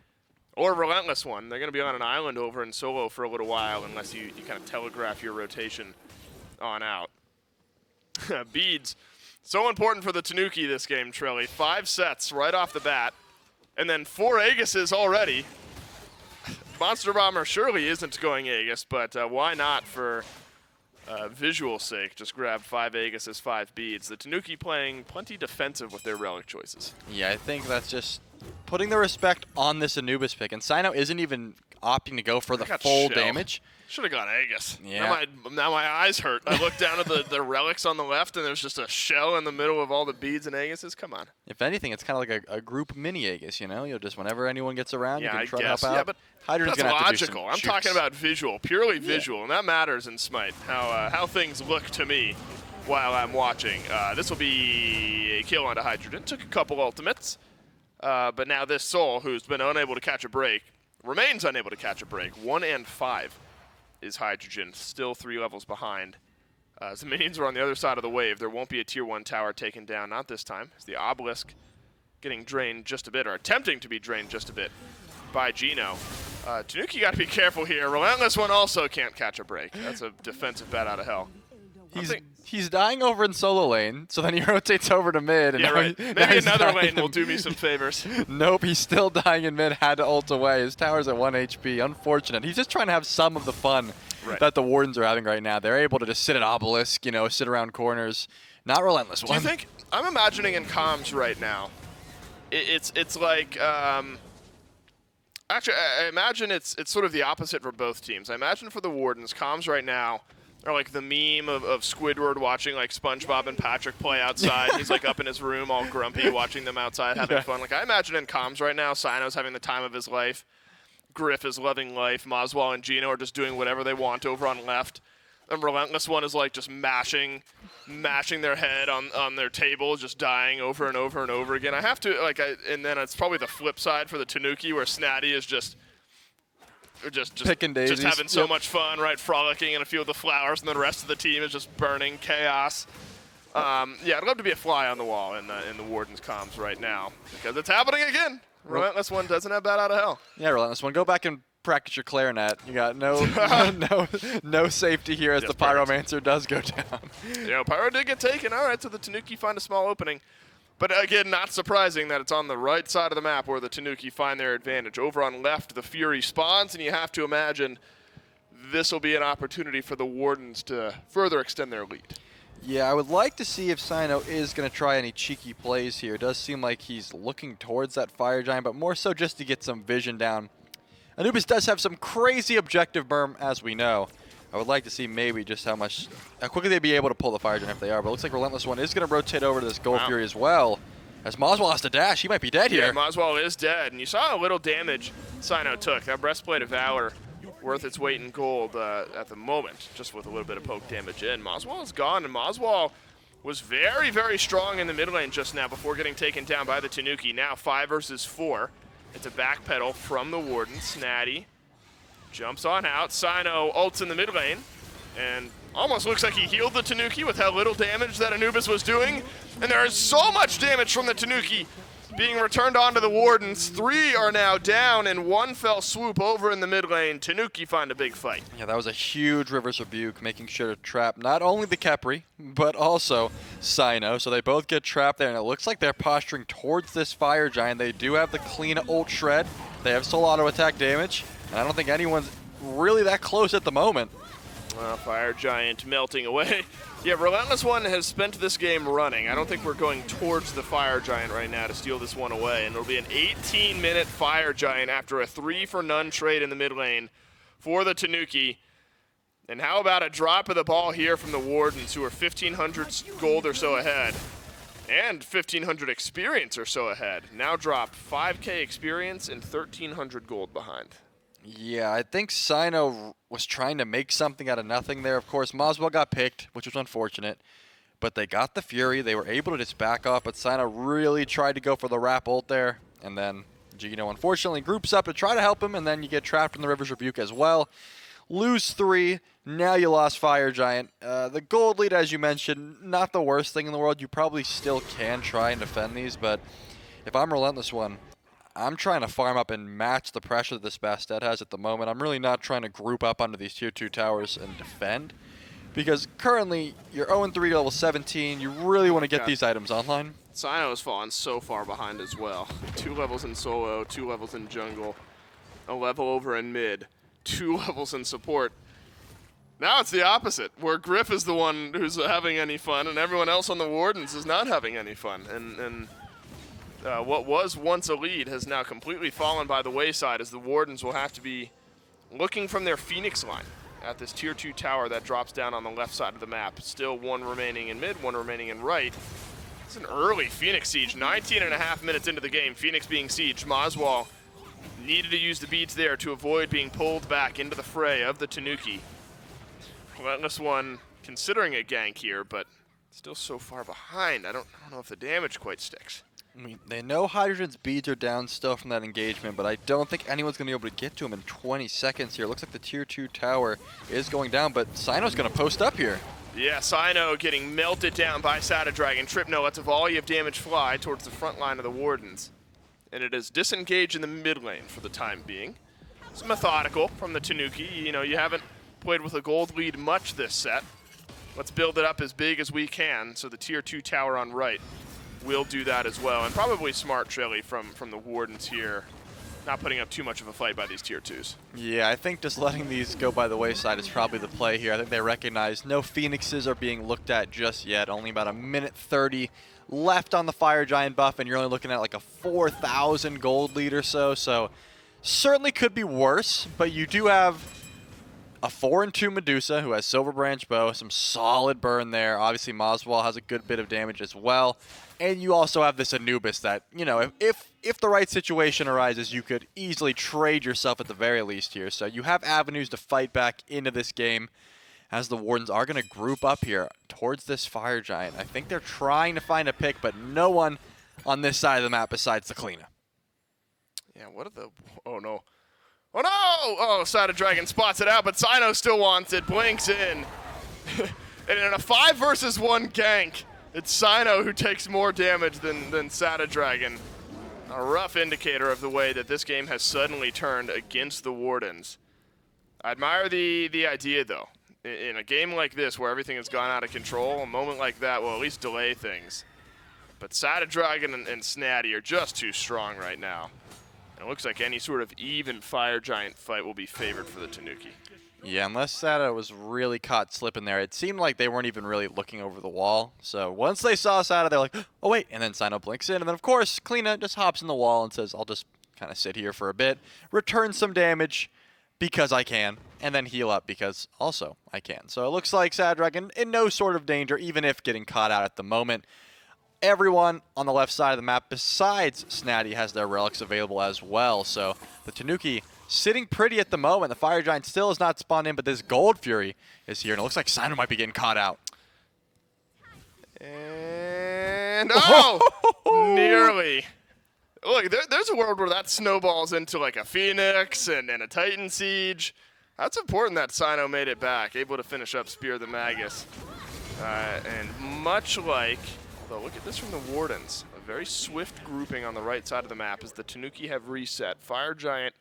or Relentless One, they're going to be on an island over in Solo for a little while unless you kind of telegraph your rotation on out. Beads, so important for the Tanuki this game, Trelly. 5 sets right off the bat, and then 4 Aegises already. Monster Bomber surely isn't going Aegis, but why not for visual sake? Just grab 5 Aegises, 5 Beads. The Tanuki playing plenty defensive with their relic choices. Yeah, I think that's just putting the respect on this Anubis pick, and Sino isn't even opting to go for the full damage. Should have gone Aegis. Yeah. Now my eyes hurt. I look down at the relics on the left, and there's just a shell in the middle of all the beads and Aegises. Come on. If anything, it's kind of like a group mini Aegis, you know? You'll just, whenever anyone gets around, you can try to help out. Yeah, but Hydron's that's gonna have logical. to do some I'm shoots. talking about visual, purely visual, and that matters in Smite, how things look to me while I'm watching. This will be a kill onto Hydrogen. Took a couple ultimates, but now this Soul, who's been unable to catch a break, remains unable to catch a break. 1 and 5 is Hydrogen, still 3 levels behind. As the minions are on the other side of the wave, there won't be a tier 1 tower taken down, not this time. As the obelisk getting drained just a bit, or attempting to be drained just a bit by Gino. Tanuki got to be careful here. Relentless One also can't catch a break. That's a defensive Bat Out of Hell. He's dying over in solo lane, so then he rotates over to mid. And yeah, right. Maybe another lane will do me some favors. Nope, he's still dying in mid, had to ult away. His tower's at 1 HP. Unfortunate. He's just trying to have some of the fun that the Wardens are having right now. They're able to just sit at obelisk, you know, sit around corners. Not Relentless One. Do you think, I'm imagining in comms right now, it's like, actually, I imagine it's sort of the opposite for both teams. I imagine for the Wardens, comms right now are like the meme of Squidward watching like SpongeBob and Patrick play outside. He's like up in his room all grumpy watching them outside having fun. Like I imagine in comms right now, Sino's having the time of his life. Griff is loving life. Moswell and Gino are just doing whatever they want over on left. And Relentless One is like just mashing their head on their table, just dying over and over and over again. I have to, and then it's probably the flip side for the Tanuki where Snatty is just picking daisies. Just having so much fun, right? Frolicking in a field of flowers, and the rest of the team is just burning chaos. Yeah, I'd love to be a fly on the wall in the Warden's comms right now because it's happening again. Relentless One doesn't have Bat Out of Hell. Yeah, Relentless One. Go back and practice your clarinet. You got no safety here as the Pyromancer does go down. Yeah, Pyro did get taken. All right, so the Tanuki find a small opening. But again, not surprising that it's on the right side of the map where the Tanuki find their advantage. Over on left, the Fury spawns, and you have to imagine this will be an opportunity for the Wardens to further extend their lead. Yeah, I would like to see if Sino is going to try any cheeky plays here. It does seem like he's looking towards that Fire Giant, but more so just to get some vision down. Anubis does have some crazy objective berm, as we know. I would like to see maybe just how quickly they'd be able to pull the Fire Giant if they are, but it looks like Relentless One is going to rotate over to this Gold Fury as well. As Moswell has to dash, he might be dead here. Yeah, Moswell is dead, and you saw how little damage Sino took. That Breastplate of Valor worth its weight in gold at the moment, just with a little bit of poke damage in. Moswell is gone, and Moswell was very, very strong in the mid lane just now before getting taken down by the Tanuki. Now 5 versus 4. It's a backpedal from the Warden. Snatty jumps on out. Sino ults in the mid lane and Almost looks like he healed the Tanuki with how little damage that Anubis was doing. And there is so much damage from the Tanuki being returned onto the Wardens. 3 are now down, and 1 fell swoop over in the mid lane. Tanuki find a big fight. Yeah, that was a huge Reverse Rebuke, making sure to trap not only the Khepri, but also Cyno. So they both get trapped there, and it looks like they're posturing towards this Fire Giant. They do have the clean ult shred. They have still auto attack damage, and I don't think anyone's really that close at the moment. Well, Fire Giant melting away. Yeah, Relentless One has spent this game running. I don't think we're going towards the Fire Giant right now to steal this one away. And it'll be an 18-minute Fire Giant after a 3-for-none trade in the mid lane for the Tanuki. And how about a drop of the ball here from the Wardens, who are 1,500 gold or so ahead. And 1,500 experience or so ahead. Now drop 5K experience and 1,300 gold behind. Yeah, I think Cyno was trying to make something out of nothing there. Of course, Moswell got picked, which was unfortunate. But they got the Fury. They were able to just back off, but Cyno really tried to go for the wrap ult there. And then Gino unfortunately groups up to try to help him, and then you get trapped in the River's Rebuke as well. Lose 3. Now you lost Fire Giant. The gold lead, as you mentioned, not the worst thing in the world. You probably still can try and defend these, but if I'm Relentless One, I'm trying to farm up and match the pressure that this Bastet has at the moment. I'm really not trying to group up onto these tier 2 towers and defend, because currently you're 0-3 level 17. You really want to get these items online. Cyno has fallen so far behind as well. 2 levels in solo, 2 levels in jungle, a level over in mid, 2 levels in support. Now it's the opposite, where Griff is the one who's having any fun, and everyone else on the Wardens is not having any fun. And what was once a lead has now completely fallen by the wayside, as the Wardens will have to be looking from their Phoenix line at this tier 2 tower that drops down on the left side of the map. Still 1 remaining in mid, 1 remaining in right. It's an early Phoenix siege, 19.5 minutes into the game. Phoenix being sieged. Moswell needed to use the beads there to avoid being pulled back into the fray of the Tanuki. Relentless One considering a gank here, but still so far behind. I don't know if the damage quite sticks. I mean, they know Hydrogen's beads are down still from that engagement, but I don't think anyone's going to be able to get to him in 20 seconds here. Looks like the tier 2 tower is going down, but Cyno's going to post up here. Yeah, Cyno getting melted down by Sada Dragon. Tripno lets a volley of damage fly towards the front line of the Wardens. And it is disengaged in the mid lane for the time being. It's methodical from the Tanuki. You know, you haven't played with a gold lead much this set. Let's build it up as big as we can, so the tier 2 tower on right will do that as well. And probably smart, Trelly, from the Wardens here, not putting up too much of a fight by these tier 2s. Yeah, I think just letting these go by the wayside is probably the play here. I think they recognize no Phoenixes are being looked at just yet. Only about a minute 30 left on the Fire Giant buff, and you're only looking at like a 4,000 gold lead or so. So certainly could be worse, but you do have a 4-2 Medusa who has Silver Branch Bow, some solid burn there. Obviously, Moswell has a good bit of damage as well. And you also have this Anubis that, you know, if the right situation arises, you could easily trade yourself at the very least here. So you have avenues to fight back into this game, as the Wardens are going to group up here towards this Fire Giant. I think they're trying to find a pick, but no one on this side of the map besides the Kalina. Yeah, what are the... Oh, no. Oh, no! Oh, Sada Dragon spots it out, but Cyno still wants it. Blinks in. And in a 5 versus 1 gank, it's Cyno who takes more damage than Sada Dragon. A rough indicator of the way that this game has suddenly turned against the Wardens. I admire the idea, though. In a game like this, where everything has gone out of control, a moment like that will at least delay things. But Sada Dragon and Snatty are just too strong right now. And it looks like any sort of even Fire Giant fight will be favored for the Tanuki. Yeah, unless Sada was really caught slipping there, it seemed like they weren't even really looking over the wall. So once they saw Sada, they're like, oh wait, and then Cyno blinks in, and then of course, Kalina just hops in the wall and says, I'll just kind of sit here for a bit, return some damage because I can, and then heal up because also I can. So it looks like Sada Dragon in no sort of danger, even if getting caught out at the moment. Everyone on the left side of the map besides Snatty has their relics available as well. So the Tanuki sitting pretty at the moment. The Fire Giant still has not spawned in, but this Gold Fury is here, and it looks like Cyno might be getting caught out. And oh, nearly. Look, there's a world where that snowballs into like a Phoenix and a Titan Siege. That's important that Sino made it back, able to finish up Spear the Magus. And much like, although look at this from the Wardens, a very swift grouping on the right side of the map as the Tanuki have reset. Fire Giant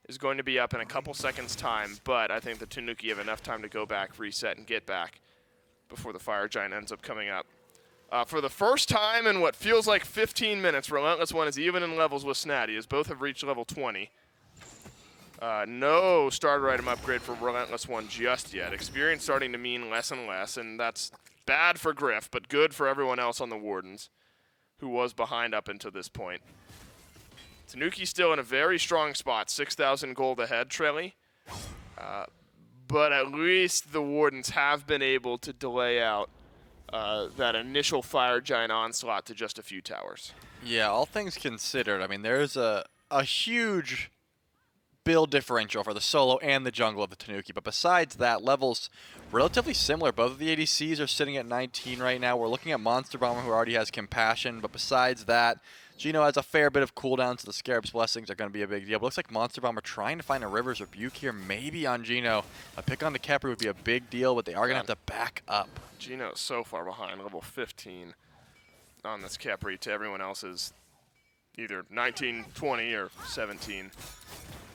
is going to be up in a couple seconds time, but I think the Tanuki have enough time to go back, reset, and get back before the Fire Giant ends up coming up. For the first time in what feels like 15 minutes, Relentless One is even in levels with Snatty, as both have reached level 20. No starter item upgrade for Relentless One just yet. Experience starting to mean less and less, and that's bad for Griff, but good for everyone else on the Wardens, who was behind up until this point. Tanuki still in a very strong spot, 6,000 gold ahead, Trelly. But at least the Wardens have been able to delay out that initial Fire Giant onslaught to just a few towers. Yeah, all things considered, I mean, there's a huge build differential for the solo and the jungle of the Tanuki. But besides that, levels relatively similar. Both of the ADCs are sitting at 19 right now. We're looking at Monster Bomber, who already has Compassion. But besides that, Gino has a fair bit of cooldowns, so the Scarab's Blessings are going to be a big deal. But looks like Monster Bomber trying to find a River's Rebuke here, maybe on Gino. A pick on the Kepri would be a big deal, but they are going to have to back up. Gino's so far behind, level 15 on this Kepri to everyone else's either 19, 20, or 17.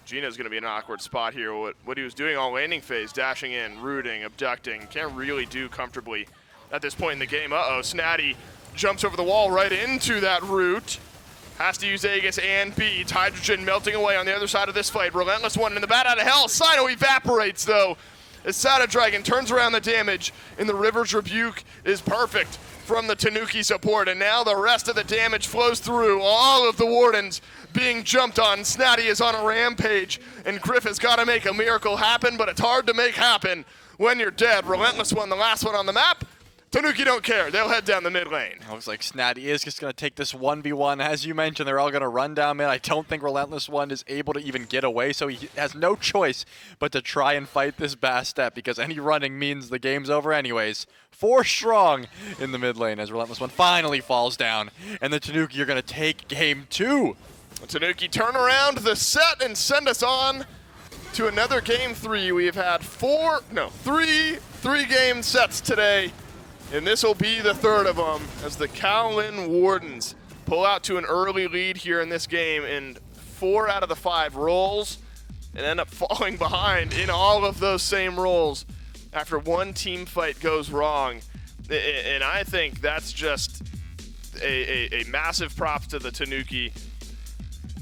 Gino's going to be in an awkward spot here. What he was doing all landing phase, dashing in, rooting, abducting, can't really do comfortably at this point in the game. Uh-oh, Snatty jumps over the wall right into that root. Has to use Aegis and Beads. Hydrogen melting away on the other side of this fight. Relentless One in the bat out of hell. Sino evaporates, though, as Sada Dragon turns around the damage, and the River's Rebuke is perfect from the Tanuki support. And now the rest of the damage flows through. All of the Wardens being jumped on. Snatty is on a rampage, and Griff has got to make a miracle happen, but it's hard to make happen when you're dead. Relentless One, the last one on the map. Tanuki don't care. They'll head down the mid lane. Looks like Snatty is just going to take this 1v1. As you mentioned, they're all going to run down mid. I don't think Relentless One is able to even get away, so he has no choice but to try and fight this Bass step, because any running means the game's over anyways. 4 strong in the mid lane as Relentless One finally falls down, and the Tanuki are going to take game 2. Tanuki turn around the set and send us on to another game 3. We've had 3 game sets today. And this will be the third of them as the Kaolin Wardens pull out to an early lead here in this game in 4 out of the 5 rolls and end up falling behind in all of those same rolls after one team fight goes wrong. And I think that's just a massive props to the Tanuki.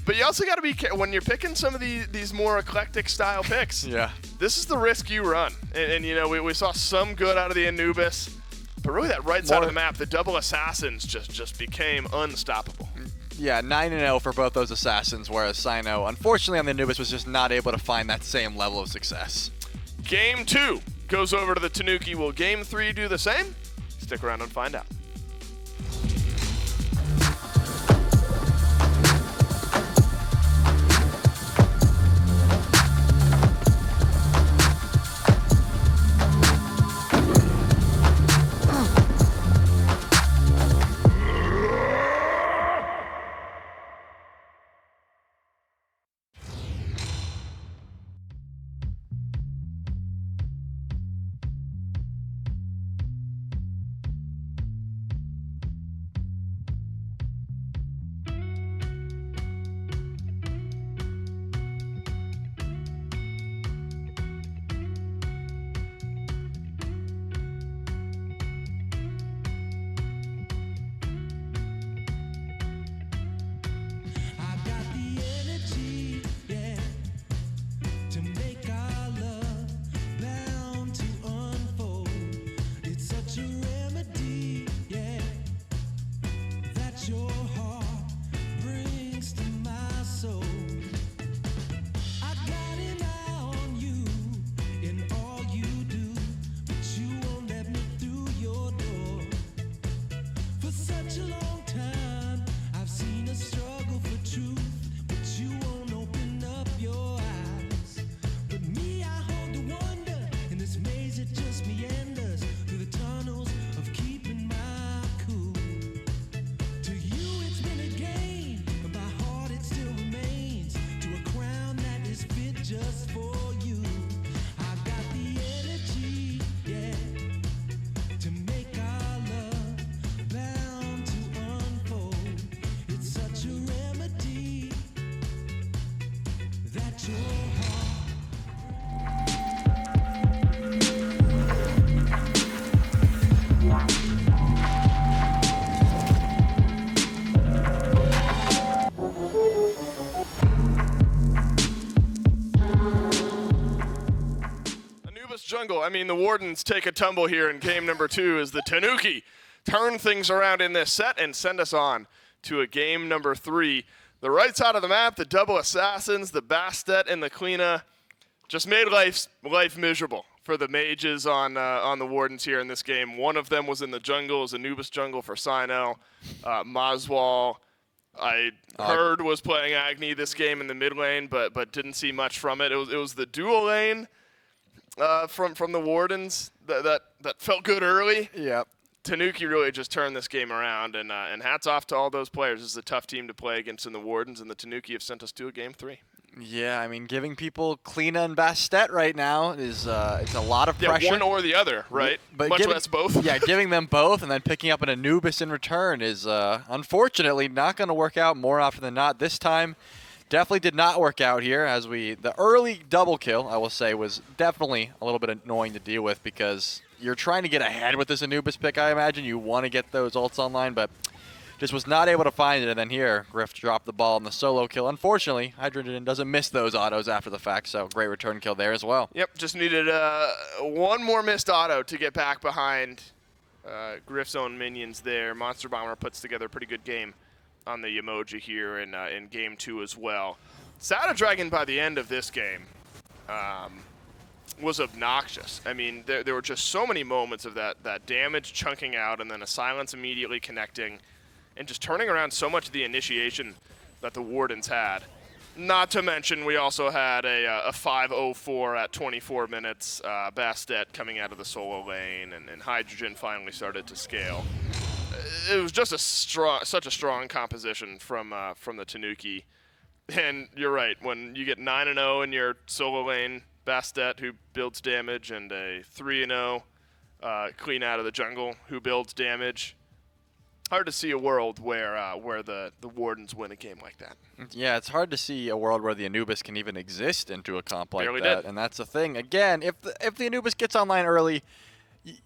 But you also got to be careful when you're picking some of these more eclectic style picks. Yeah. This is the risk you run. And you know, we saw some good out of the Anubis. But really that right side of the map, the double assassins just became unstoppable. Yeah, 9-0 for both those assassins, whereas Sino, unfortunately on the Anubis, was just not able to find that same level of success. Game 2 goes over to the Tanuki. Will Game 3 do the same? Stick around and find out. jungle. I mean, the Wardens take a tumble here in game number 2 as the Tanuki turn things around in this set and send us on to a game number 3. The right side of the map, the double assassins, the Bastet and the Kleena, just made life miserable for the mages on the Wardens here in this game. One of them was in the jungle, as Anubis jungle for Sino. Maswal, I heard, was playing Agni this game in the mid lane, but didn't see much from it. It was the dual lane from the Wardens that felt good early. Yep. Tanuki really just turned this game around, and hats off to all those players. This is a tough team to play against in the Wardens, and the Tanuki have sent us to a game 3. Yeah, I mean, giving people Kleena and Bastet right now is it's a lot of pressure. Yeah, one or the other, right? But much less both. Yeah, giving them both and then picking up an Anubis in return is unfortunately not going to work out more often than not. This time, definitely did not work out here. As the early double kill, I will say, was definitely a little bit annoying to deal with because you're trying to get ahead with this Anubis pick. I imagine you want to get those ults online, but just was not able to find it, and then here, Griff dropped the ball on the solo kill. Unfortunately, Hydrogen doesn't miss those autos after the fact, so great return kill there as well. Yep, just needed one more missed auto to get back behind Griff's own minions there. Monster Bomber puts together a pretty good game on the emoji here in game 2 as well. Shadow Dragon by the end of this game was obnoxious. I mean, there were just so many moments of that damage chunking out and then a silence immediately connecting, and just turning around so much of the initiation that the Wardens had. Not to mention, we also had a 5:04 at 24 minutes. Bastet coming out of the solo lane, and Hydrogen finally started to scale. It was just such a strong composition from the Tanuki. And you're right, when you get 9-0 in your solo lane, Bastet, who builds damage, and a 3-0 clean out of the jungle, who builds damage, hard to see a world where the Wardens win a game like that. Yeah, it's hard to see a world where the Anubis can even exist into a comp like Barely that. did. And that's the thing. Again, if the Anubis gets online early,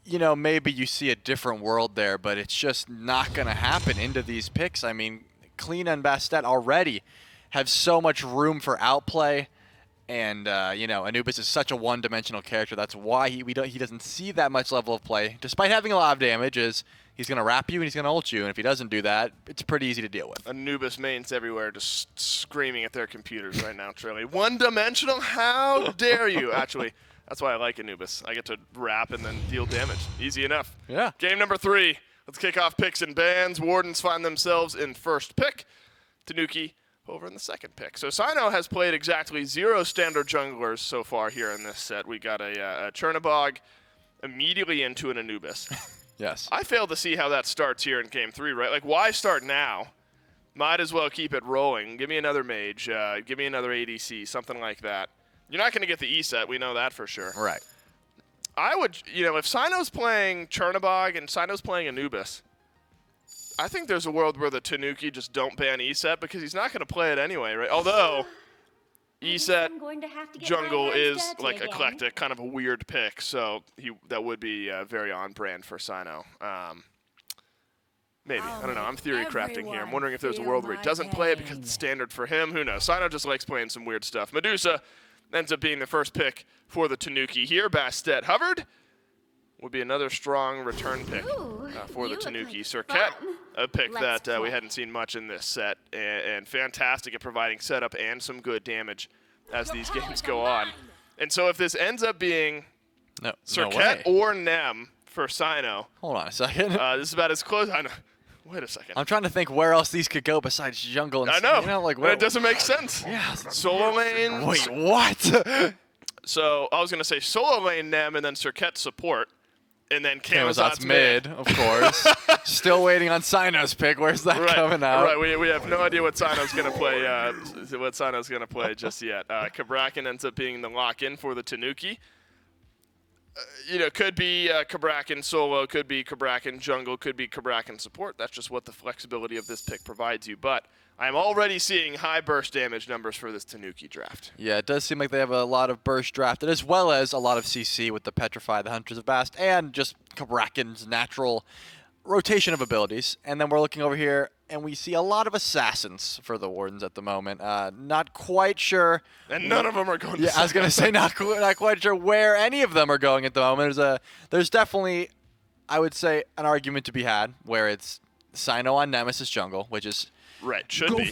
you know, maybe you see a different world there, but it's just not going to happen into these picks. I mean, Kleena and Bastet already have so much room for outplay. And, you know, Anubis is such a one-dimensional character. That's why he doesn't see that much level of play. Despite having a lot of damage, he's going to wrap you and he's going to ult you. And if he doesn't do that, it's pretty easy to deal with. Anubis mains everywhere just screaming at their computers right now, Trilly. One-dimensional? How dare you? Actually, that's why I like Anubis. I get to wrap and then deal damage. Easy enough. Yeah. Game number 3. Let's kick off picks and bans. Wardens find themselves in first pick. Tanuki over in the second pick. So Sino has played exactly 0 standard junglers so far here in this set. We got a Chernobog immediately into an Anubis. Yes. I fail to see how that starts here in game 3, right? Like, why start now? Might as well keep it rolling. Give me another mage. Give me another ADC, something like that. You're not going to get the E set. We know that for sure. Right. I would, you know, if Sino's playing Chernobog and Sino's playing Anubis, I think there's a world where the Tanuki just don't ban ESET because he's not going to play it anyway, right? Although ESET jungle is like eclectic, kind of a weird pick, so that would be very on brand for Sino. Maybe. I don't know. I'm theory crafting here. I'm wondering if there's a world where he doesn't play it because it's standard for him. Who knows? Sino just likes playing some weird stuff. Medusa ends up being the first pick for the Tanuki here. Bastet hovered. Would be another strong return pick for the Tanuki. Serket, a pick that we hadn't seen much in this set, and fantastic at providing setup and some good damage as these games go on. And so if this ends up being Serket or Nem for Sino. Hold on a second. This is about as close. I know. Wait a second. I'm trying to think where else these could go besides jungle. And I know. You know, like it doesn't make sense. Yeah. Solo lane. Wait, what? So I was going to say solo lane Nem and then Serket support. And then Camazot's mid, of course. Still waiting on Sino's pick. Where's that coming out? Right, we have no idea what Sino's going to play. Just yet. Kabrakan ends up being the lock-in for the Tanuki. You know, could be Kabrakan solo, could be Kabrakan jungle, could be Kabrakan support. That's just what the flexibility of this pick provides you. But I'm already seeing high burst damage numbers for this Tanuki draft. Yeah, it does seem like they have a lot of burst drafted, as well as a lot of CC with the Petrify, the Hunters of Bast, and just Kabrakan's natural rotation of abilities. And then we're looking over here and we see a lot of assassins for the Wardens at the moment. Not quite sure. And none of them are going to I was going to say not quite sure where any of them are going at the moment. There's definitely, I would say, an argument to be had where it's Sino on Nemesis jungle, which is right. Should be. The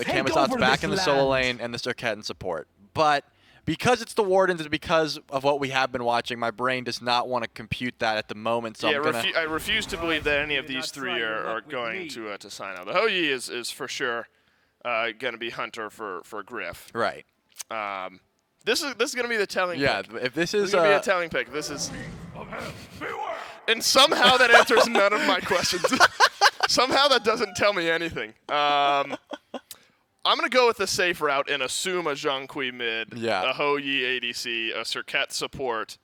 Camazot's back in the solo lane and the Serket in support. But because it's the Wardens and because of what we have been watching, my brain does not want to compute that at the moment. So I refuse to believe that any of these three are going to Sino. The Hou-Yi is for sure going to be Hunter for Griff. Right. This is going to be the telling pick. Yeah, if this is going to be a telling pick. This is... And somehow that answers none of my questions. Somehow that doesn't tell me anything. I'm going to go with the safe route and assume a Zhang Kui mid, a Hou-Yi ADC, a Serket support,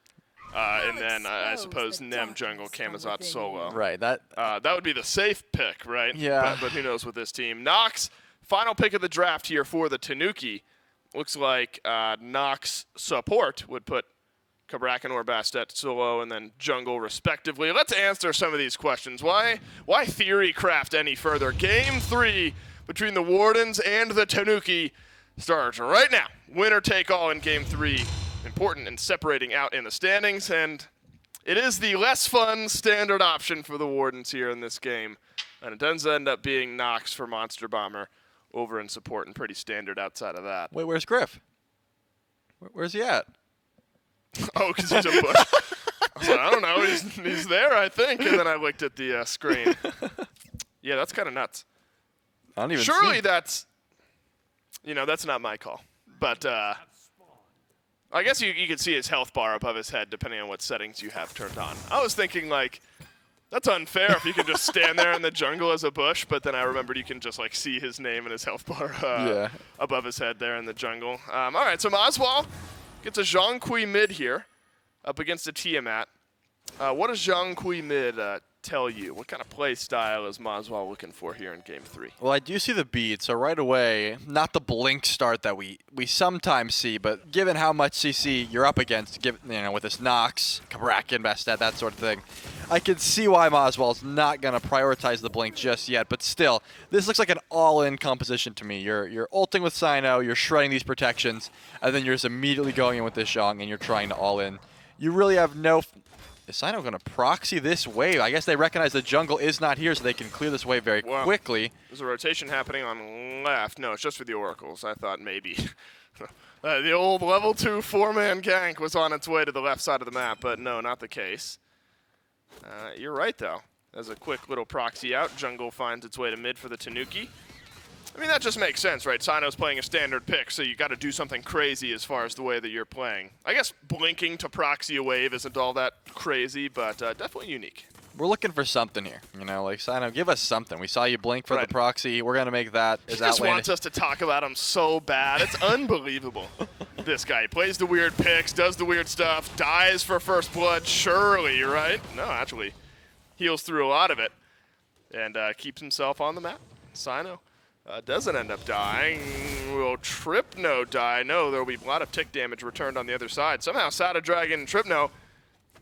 and then I suppose Nem jungle, Camazot solo. Right. That would be the safe pick, right? Yeah. But who knows with this team. Nox, final pick of the draft here for the Tanuki. Looks like Nox support would put Cabrakan or Bastet solo and then jungle respectively. Let's answer some of these questions. Why theory craft any further? Game 3 between the Wardens and the Tanuki starts right now. Winner take all in Game 3. Important in separating out in the standings, and it is the less fun standard option for the Wardens here in this game. And it does end up being Nox for Monster Bomber over in support and pretty standard outside of that. Wait, where's Griff? Where's he at? Oh, because he's a bush. I was like, I don't know. He's there, I think. And then I looked at the screen. Yeah, that's kind of nuts. I don't even Surely that's not my call. But I guess you could see his health bar above his head depending on what settings you have turned on. I was thinking, like, that's unfair if you can just stand there in the jungle as a bush, but then I remembered you can just, like, see his name and his health bar above his head there in the jungle. All right, so Maswal gets a Zhang Kui mid here up against a Tiamat. What does Zhang Kui mid tell you? What kind of play style is Maswal looking for here in Game 3? Well, I do see the beat, so right away, not the blink start that we sometimes see, but given how much CC you're up against, with this Nox, Cabrakan, Bastet, that sort of thing, I can see why Maswal's not going to prioritize the blink just yet, but still, this looks like an all-in composition to me. You're ulting with Sino, you're shredding these protections, and then you're just immediately going in with this Zhang, and you're trying to all-in. You really have no... Is Sino going to proxy this wave? I guess they recognize the jungle is not here, so they can clear this wave very quickly. There's a rotation happening on left. No, it's just for the Oracles. I thought maybe. The old level 2 4-man gank was on its way to the left side of the map, but no, not the case. You're right, though. As a quick little proxy out, jungle finds its way to mid for the Tanuki. I mean, that just makes sense, right? Sino's playing a standard pick, so you got to do something crazy as far as the way that you're playing. I guess blinking to proxy a wave isn't all that crazy, but definitely unique. We're looking for something here. Like, Sino, give us something. We saw you blink for the proxy. We're going to make that as outlandish. He just wants us to talk about him so bad. It's unbelievable. This guy plays the weird picks, does the weird stuff, dies for first blood, surely, right? No, actually, heals through a lot of it and keeps himself on the map. Sino. Doesn't end up dying. Will Tripno die? No, there will be a lot of tick damage returned on the other side. Somehow Sada Dragon and Tripno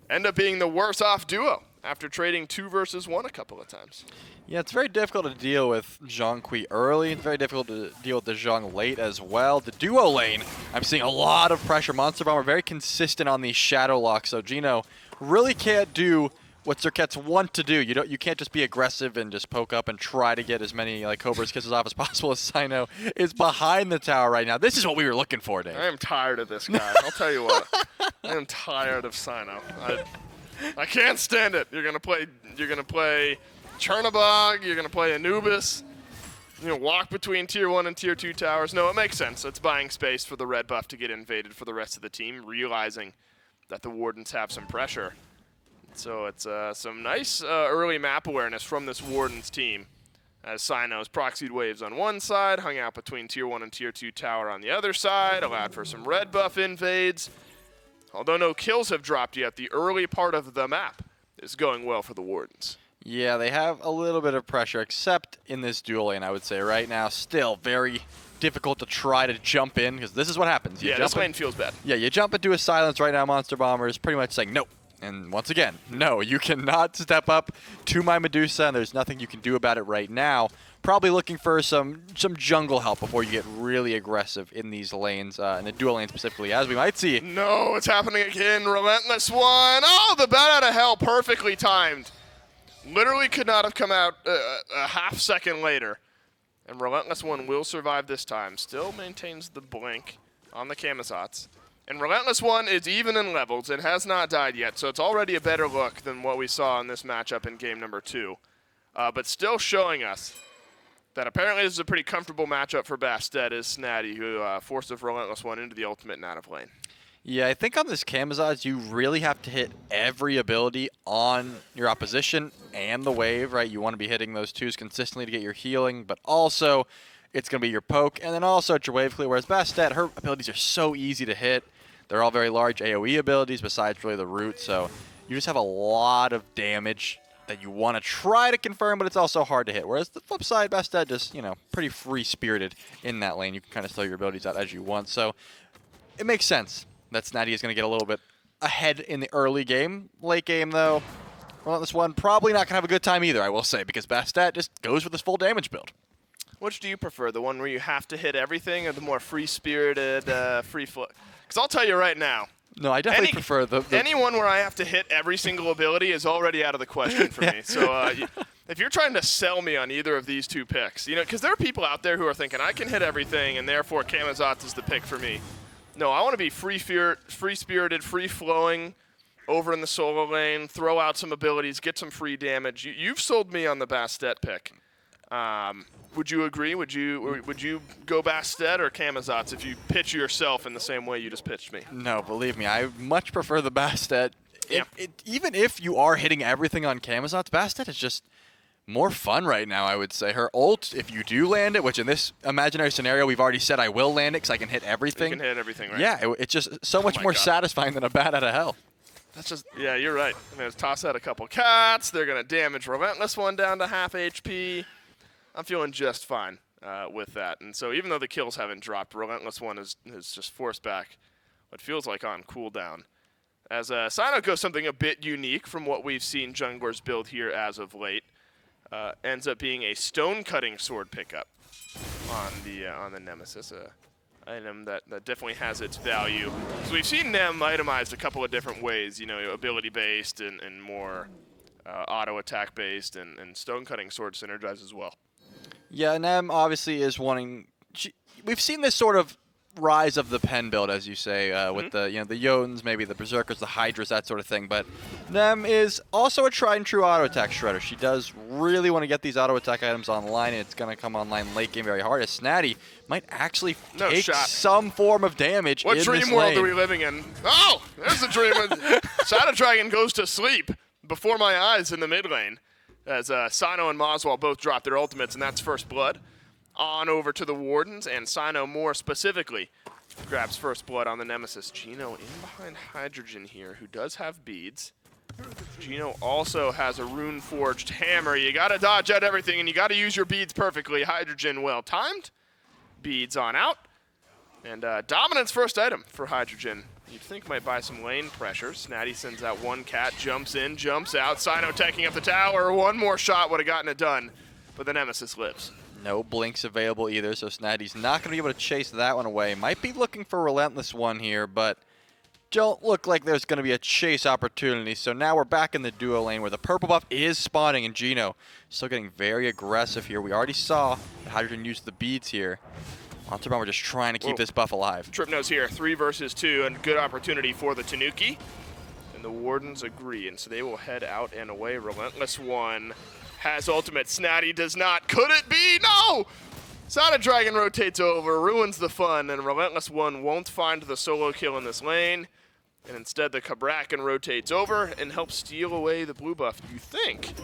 end up being the worse off duo after trading 2 versus 1 a couple of times. Yeah, it's very difficult to deal with Zhang Kui early. It's very difficult to deal with the Zhang late as well. The duo lane, I'm seeing a lot of pressure. Monster Bomber very consistent on these shadow locks, so Gino really can't do what Serkets want to do. You can't just be aggressive and just poke up and try to get as many Cobra's kisses off as possible as Sino is behind the tower right now. This is what we were looking for, Dave. I am tired of this guy. I'll tell you what. I am tired of Sino. I can't stand it. You're gonna play Chernobog, you're gonna play Anubis. Walk between tier 1 and tier 2 towers. No, it makes sense. It's buying space for the red buff to get invaded for the rest of the team, realizing that the Wardens have some pressure. So it's some nice early map awareness from this Wardens team, as Sino's proxied waves on one side, hung out between tier 1 and tier 2 tower on the other side, allowed for some red buff invades. Although no kills have dropped yet, the early part of the map is going well for the Wardens. Yeah, they have a little bit of pressure, except in this duel lane, I would say. Right now, still very difficult to try to jump in, because this is what happens. This lane feels bad. Yeah, you jump into a silence right now, Monster Bomber is pretty much saying, nope. And once again, no, you cannot step up to my Medusa, and there's nothing you can do about it right now. Probably looking for some jungle help before you get really aggressive in these lanes, in the dual lane specifically, as we might see. No, it's happening again. Relentless one. Oh, the bat out of hell, perfectly timed. Literally could not have come out a half second later. And Relentless one will survive this time. Still maintains the blink on the Camazotz. And Relentless one is even in levels and has not died yet, so it's already a better look than what we saw in this matchup in game number 2. But still showing us that apparently this is a pretty comfortable matchup for Bastet as Snatty, who forces Relentless one into the ultimate and out of lane. Yeah, I think on this Camazotz, you really have to hit every ability on your opposition and the wave, right? You want to be hitting those twos consistently to get your healing, but also it's going to be your poke, and then also it's your wave clear, whereas Bastet, her abilities are so easy to hit. They're all very large AoE abilities besides really the root, so you just have a lot of damage that you want to try to confirm, but it's also hard to hit. Whereas the flip side, Bastet just, pretty free-spirited in that lane. You can kind of throw your abilities out as you want, so it makes sense that Snatty is going to get a little bit ahead in the early game. Late game, though, Relentless one probably not going to have a good time either, I will say, because Bastet just goes with this full damage build. Which do you prefer, the one where you have to hit everything or the more free-spirited, free flow? Because I'll tell you right now. No, I definitely prefer the anyone where I have to hit every single ability is already out of the question for me. So if you're trying to sell me on either of these two picks, because there are people out there who are thinking I can hit everything and therefore Camazotz is the pick for me. No, I want to be free-spirited, free-flowing, over in the solo lane, throw out some abilities, get some free damage. You've sold me on the Bastet pick. Would you agree? Would you go Bastet or Camazotz if you pitch yourself in the same way you just pitched me? No, believe me, I much prefer the Bastet. Yeah. Even if you are hitting everything on Camazotz, Bastet is just more fun right now, I would say. Her ult, if you do land it, which in this imaginary scenario we've already said I will land it because I can hit everything. You can hit everything, right? Yeah, it's just so much more satisfying than a bat out of hell. That's just, yeah, you're right. I mean, toss out a couple cats. They're going to damage Relentless one down to half HP. I'm feeling just fine with that. And so even though the kills haven't dropped, Relentless one is just forced back what feels like on cooldown. As Sino goes something a bit unique from what we've seen junglers build here as of late. Ends up being a stone-cutting sword pickup on the Nemesis, item that definitely has its value. So we've seen them itemized a couple of different ways, ability-based and more auto-attack based, and stone-cutting sword synergize as well. Yeah, Nem obviously is wanting. We've seen this sort of rise of the pen build, as you say, with the the Yones, maybe the Berserkers, the Hydras, that sort of thing. But Nem is also a tried and true auto attack shredder. She does really want to get these auto attack items online, and it's going to come online late game very hard. As Snatty might actually take some form of damage. What dream world are we living in? Oh, there's the dream. Shadow Dragon goes to sleep before my eyes in the mid lane, as Sino and Moswell both drop their ultimates, and that's first blood. On over to the Wardens, and Sino more specifically grabs first blood on the Nemesis. Gino in behind Hydrogen here, who does have beads. Gino also has a rune-forged hammer. You gotta dodge out everything, and you gotta use your beads perfectly. Hydrogen well-timed. Beads on out. And Dominance first item for Hydrogen. You'd think might buy some lane pressure. Snatty sends out one cat, jumps in, jumps out. Sino taking up the tower. One more shot would have gotten it done, but the Nemesis lives. No blinks available either, so Snatty's not going to be able to chase that one away. Might be looking for Relentless one here, but don't look like there's going to be a chase opportunity. So now we're back in the duo lane where the purple buff is spawning, and Gino still getting very aggressive here. We already saw that Hydrogen used the beads here. Monster Bomber just trying to keep this buff alive. Tripno's here, 3 versus 2, and good opportunity for the Tanuki. And the Wardens agree, and so they will head out and away. Relentless one has ultimate. Snatty does not. Could it be? No! Shadow Dragon rotates over, ruins the fun, and Relentless one won't find the solo kill in this lane. And instead the Kabrakan rotates over and helps steal away the blue buff, you think.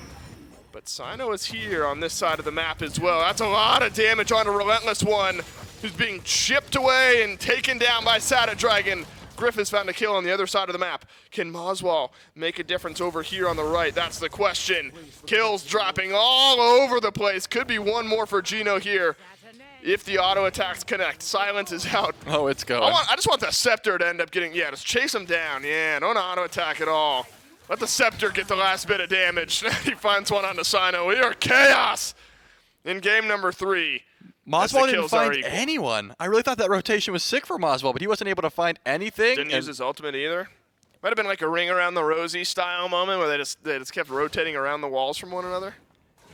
But Sino is here on this side of the map as well. That's a lot of damage on a Relentless one, who's being chipped away and taken down by Shadow Dragon. Griff has found a kill on the other side of the map. Can Moswell make a difference over here on the right? That's the question. Kills dropping all over the place. Could be one more for Gino here if the auto attacks connect. Silence is out. Oh, it's going. I just want the Scepter to end up getting, just chase him down. Yeah, don't auto attack at all. Let the Scepter get the last bit of damage. He finds one on the Sino. We are chaos in game number 3. Moswell didn't find anyone. I really thought that rotation was sick for Moswell, but he wasn't able to find anything. Didn't use his ultimate either. Might have been like a ring around the rosy style moment where they just kept rotating around the walls from one another.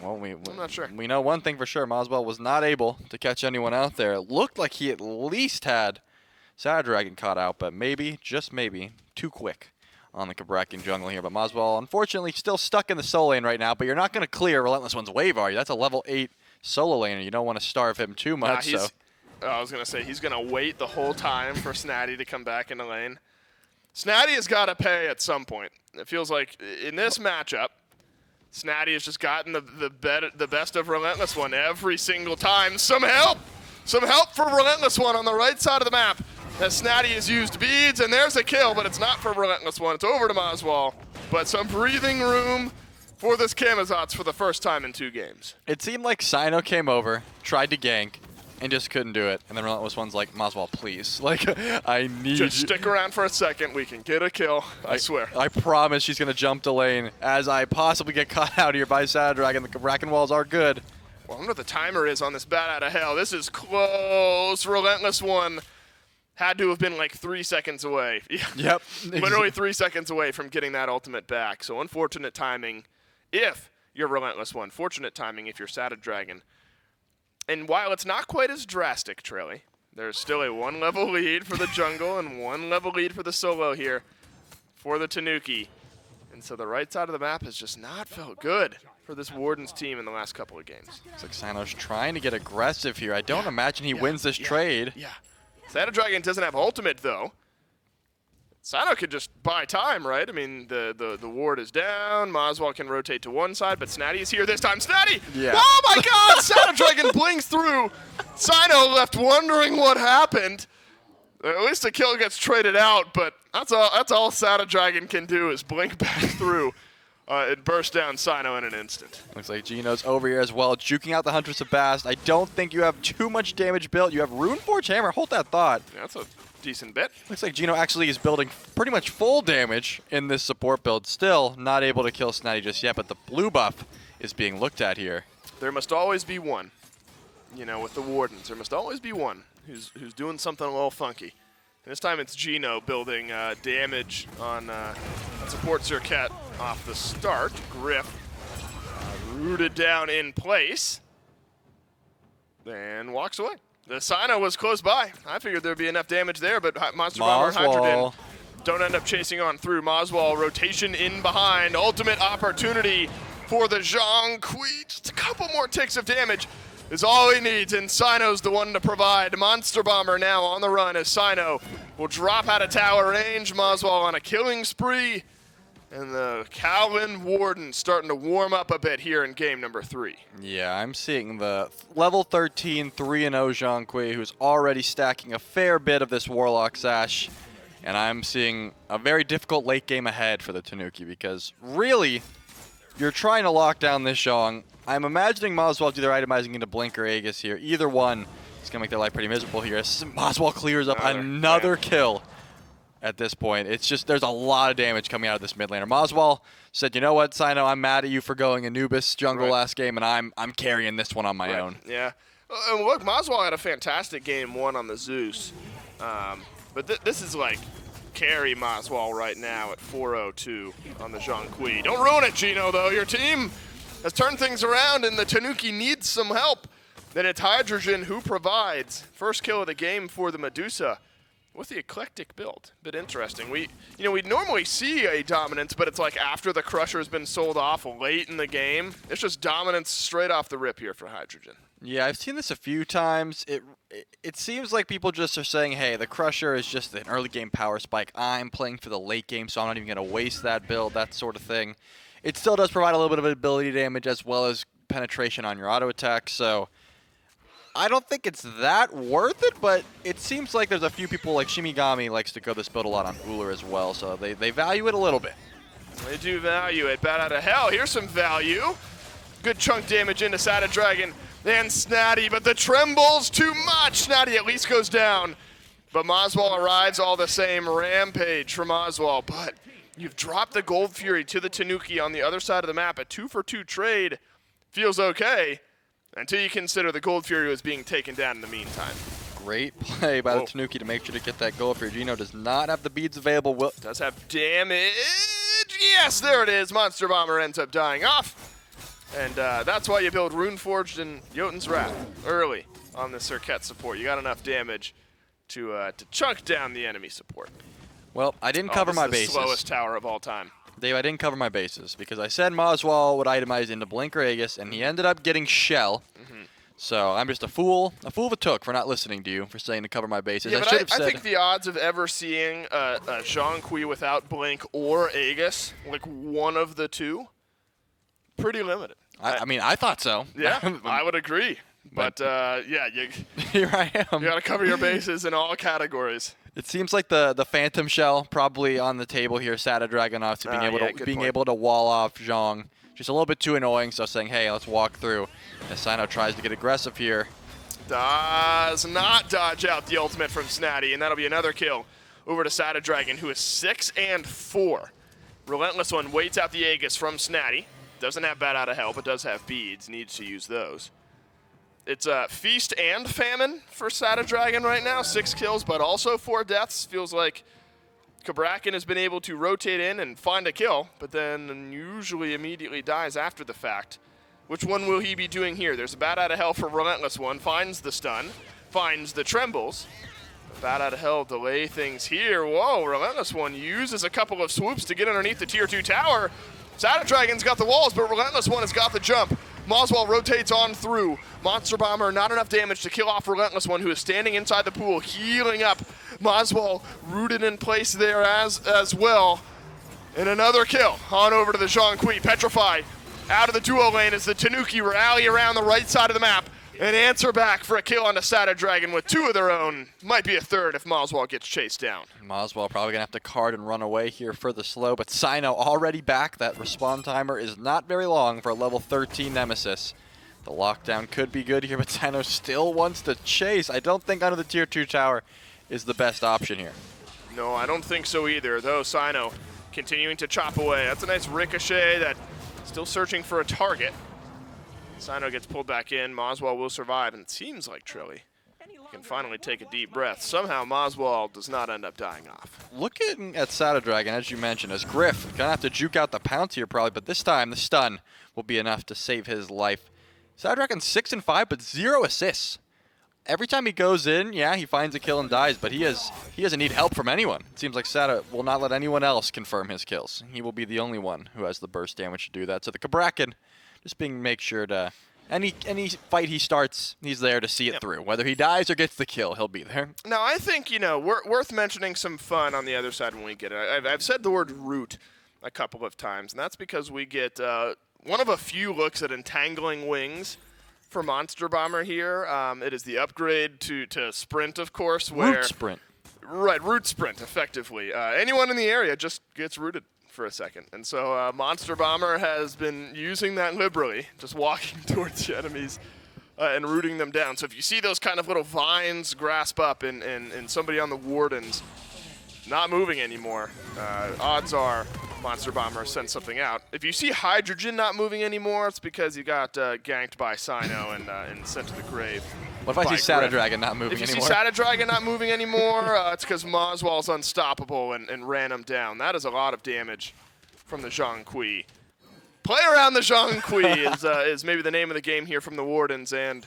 Well, I'm not sure. We know one thing for sure. Moswell was not able to catch anyone out there. It looked like he at least had Sad Dragon caught out, but maybe, just maybe, too quick on the Kabrakian jungle here. But Moswell, unfortunately, still stuck in the solo lane right now, but you're not going to clear Relentless One's wave, are you? That's a level 8 solo laner. You don't want to starve him too much. I was going to say, he's going to wait the whole time for Snatty to come back in the lane. Snatty has got to pay at some point. It feels like in this matchup, Snatty has just gotten the best of Relentless One every single time. Some help! Some help for Relentless One on the right side of the map. As Snatty has used beads, and there's a kill, but it's not for Relentless One. It's over to Moswell. But some breathing room for this Camazotz for the first time in 2 games. It seemed like Sino came over, tried to gank, and just couldn't do it. And then Relentless One's like, Moswell, please. Like, I need Just stick around for a second. We can get a kill. I swear. I promise she's going to jump to lane as I possibly get caught out here by Sad Dragon. The Bracken walls are good. Well, I wonder what the timer is on this bat out of hell. This is close. Relentless One had to have been like 3 seconds away. Yep. Literally 3 seconds away from getting that ultimate back. So unfortunate timing if you're Relentless One. Fortunate timing if you're Sad Dragon. And while it's not quite as drastic, Trelly, there's still a 1-level lead for the jungle and 1-level lead for the solo here for the Tanuki. And so the right side of the map has just not felt good for this Wardens team in the last couple of games. Looks like Sino's trying to get aggressive here. I don't imagine he wins this trade. Yeah. Sad Dragon doesn't have ultimate, though. Sino could just buy time, right? I mean, the ward is down. Moswell can rotate to one side, but Snatty is here this time. Snatty! Yeah. Oh my god! Sad Dragon blinks through. Sino left wondering what happened. At least a kill gets traded out, but that's all Sad Dragon can do is blink back through. It burst down Sino in an instant. Looks like Gino's over here as well, juking out the Huntress of Bast. I don't think you have too much damage built. You have Runeforge Hammer. Hold that thought. Yeah, that's a decent bit. Looks like Gino actually is building pretty much full damage in this support build. Still not able to kill Snatty just yet, but the blue buff is being looked at here. There must always be one. You know, with the Wardens, there must always be one who's doing something a little funky. And this time it's Gino building damage on support Zerket off the start. Griff rooted down in place. Then walks away. The Sino was close by. I figured there'd be enough damage there, but Monster Bomber and Hydrogen don't end up chasing on through. Moswell rotation in behind. Ultimate opportunity for the Zhang Kui. Just a couple more ticks of damage is all he needs, and Sino's the one to provide. Monster Bomber now on the run as Sino will drop out of tower range. Moswell on a killing spree, and the Kaolin Wardens starting to warm up a bit here in game number 3. Yeah, I'm seeing the level 13 3-0 Zhang Kui, who's already stacking a fair bit of this Warlock Sash, and I'm seeing a very difficult late game ahead for the Tanuki because really, you're trying to lock down this Zhang. I'm imagining Moswell either itemizing into Blink or Aegis here. Either one is going to make their life pretty miserable here. Moswell clears up another kill at this point. It's just, there's a lot of damage coming out of this mid laner. Moswell said, you know what, Sino, I'm mad at you for going Anubis jungle last game, and I'm carrying this one on my own. Yeah. Look, Moswell had a fantastic game 1 on the Zeus. But this is like carry Moswell right now at 4-0-2 on the Zhang Kui. Don't ruin it, Gino, though. Your team has turned things around, and the Tanuki needs some help. Then it's Hydrogen who provides. First kill of the game for the Medusa with the eclectic build. Bit interesting. We normally see a dominance, but it's like after the Crusher has been sold off late in the game. It's just dominance straight off the rip here for Hydrogen. Yeah, I've seen this a few times. It seems like people just are saying, hey, the Crusher is just an early game power spike. I'm playing for the late game, so I'm not even going to waste that build, that sort of thing. It still does provide a little bit of ability damage as well as penetration on your auto attack, so I don't think it's that worth it, but it seems like there's a few people, like Shimigami likes to go this build a lot on Uller as well, so they value it a little bit. They do value it. Bat out of hell. Here's some value. Good chunk damage into Sad Dragon and Snatty, but the trembles too much. Snatty at least goes down, but Moswell arrives all the same. Rampage from Moswell, but You've dropped the Gold Fury to the Tanuki on the other side of the map. A 2-for-2 trade feels okay until you consider the Gold Fury was being taken down in the meantime. Great play by the Tanuki to make sure to get that Gold Fury. Gino does not have the beads available. Does have damage. Yes, there it is. Monster Bomber ends up dying off. And that's why you build Runeforged and Jotun's Wrath early on the Circuit support. You got enough damage to chunk down the enemy support. Well, I didn't cover my bases. The slowest tower of all time. Dave, I didn't cover my bases because I said Moswall would itemize into Blink or Aegis, and he ended up getting Shell. So I'm just a fool of a took for not listening to you, for saying to cover my bases. Yeah, I should have I said. think the odds of ever seeing a Zhang Kui without Blink or Aegis, like one of the two, pretty limited. I mean, I thought so. Yeah, I would agree. But yeah, here I am. You got to cover your bases in all categories. It seems like the Phantom Shell probably on the table here. Sada Dragunov to being able to wall off Zhang. Just a little bit too annoying, so saying, hey, let's walk through. As Sino tries to get aggressive here. Does not dodge out the ultimate from Snatty, and that'll be another kill over to Sada Dragon, who is 6 and 4. Relentless One waits out the Aegis from Snatty. Doesn't have Bat Out of Hell, but does have beads. Needs to use those. It's Feast and Famine for Sada Dragon right now. 6 kills, but also 4 deaths. Feels like Kabrakan has been able to rotate in and find a kill, but then usually immediately dies after the fact. Which one will he be doing here? There's a Bat Out of Hell for Relentless One. Finds the stun. Finds the trembles. Bat Out of Hell delay things here. Whoa, Relentless One uses a couple of swoops to get underneath the tier 2 tower. Sada Dragon's got the walls, but Relentless One has got the jump. Moswall rotates on through. Monster Bomber, not enough damage to kill off Relentless One, who is standing inside the pool, healing up. Moswall rooted in place there as well. And another kill on over to the Zhang Kui. Petrify out of the duo lane as the Tanuki rally around the right side of the map and answer back for a kill on the Sada Dragon with 2 of their own. Might be a third if Moswall gets chased down. Moswall probably going to have to card and run away here for the slow, but Sino already back. That respawn timer is not very long for a level 13 Nemesis. The lockdown could be good here, but Sino still wants to chase. I don't think under the tier 2 tower is the best option here. No, I don't think so either, though Sino continuing to chop away. That's a nice ricochet that still searching for a target. Sino gets pulled back in. Moswall will survive, and it seems like Trilly can finally take a deep breath. Somehow Moswall does not end up dying off. Looking at Sada Dragon, as you mentioned, as Griff gonna have to juke out the pounce here probably, but this time the stun will be enough to save his life. Sada Dragon 6 and 5, but 0 assists. Every time he goes in, yeah, he finds a kill and dies, but he doesn't need help from anyone. It seems like Sada will not let anyone else confirm his kills. He will be the only one who has the burst damage to do that. So the Kabrakan just make sure to any fight he starts, he's there to see it through. Whether he dies or gets the kill, he'll be there. Now, I think, worth mentioning some fun on the other side when we get it. I've said the word root a couple of times, and that's because we get one of a few looks at entangling wings for Monster Bomber here. It is the upgrade to Sprint, of course. Root Sprint. Right, Root Sprint, effectively. Anyone in the area just gets rooted for a second. And so Monster Bomber has been using that liberally, just walking towards the enemies and rooting them down. So if you see those kind of little vines grasp up and somebody on the Wardens not moving anymore, odds are Monster Bomber sent something out. If you see Hydrogen not moving anymore, it's because he got ganked by Sino and sent to the grave. What if I see Sada Dragon not moving anymore? If you see Sada Dragon not moving anymore, it's because Moswall's unstoppable and ran him down. That is a lot of damage from the Zhang Kui. Play around the Zhang Kui is maybe the name of the game here from the Wardens, and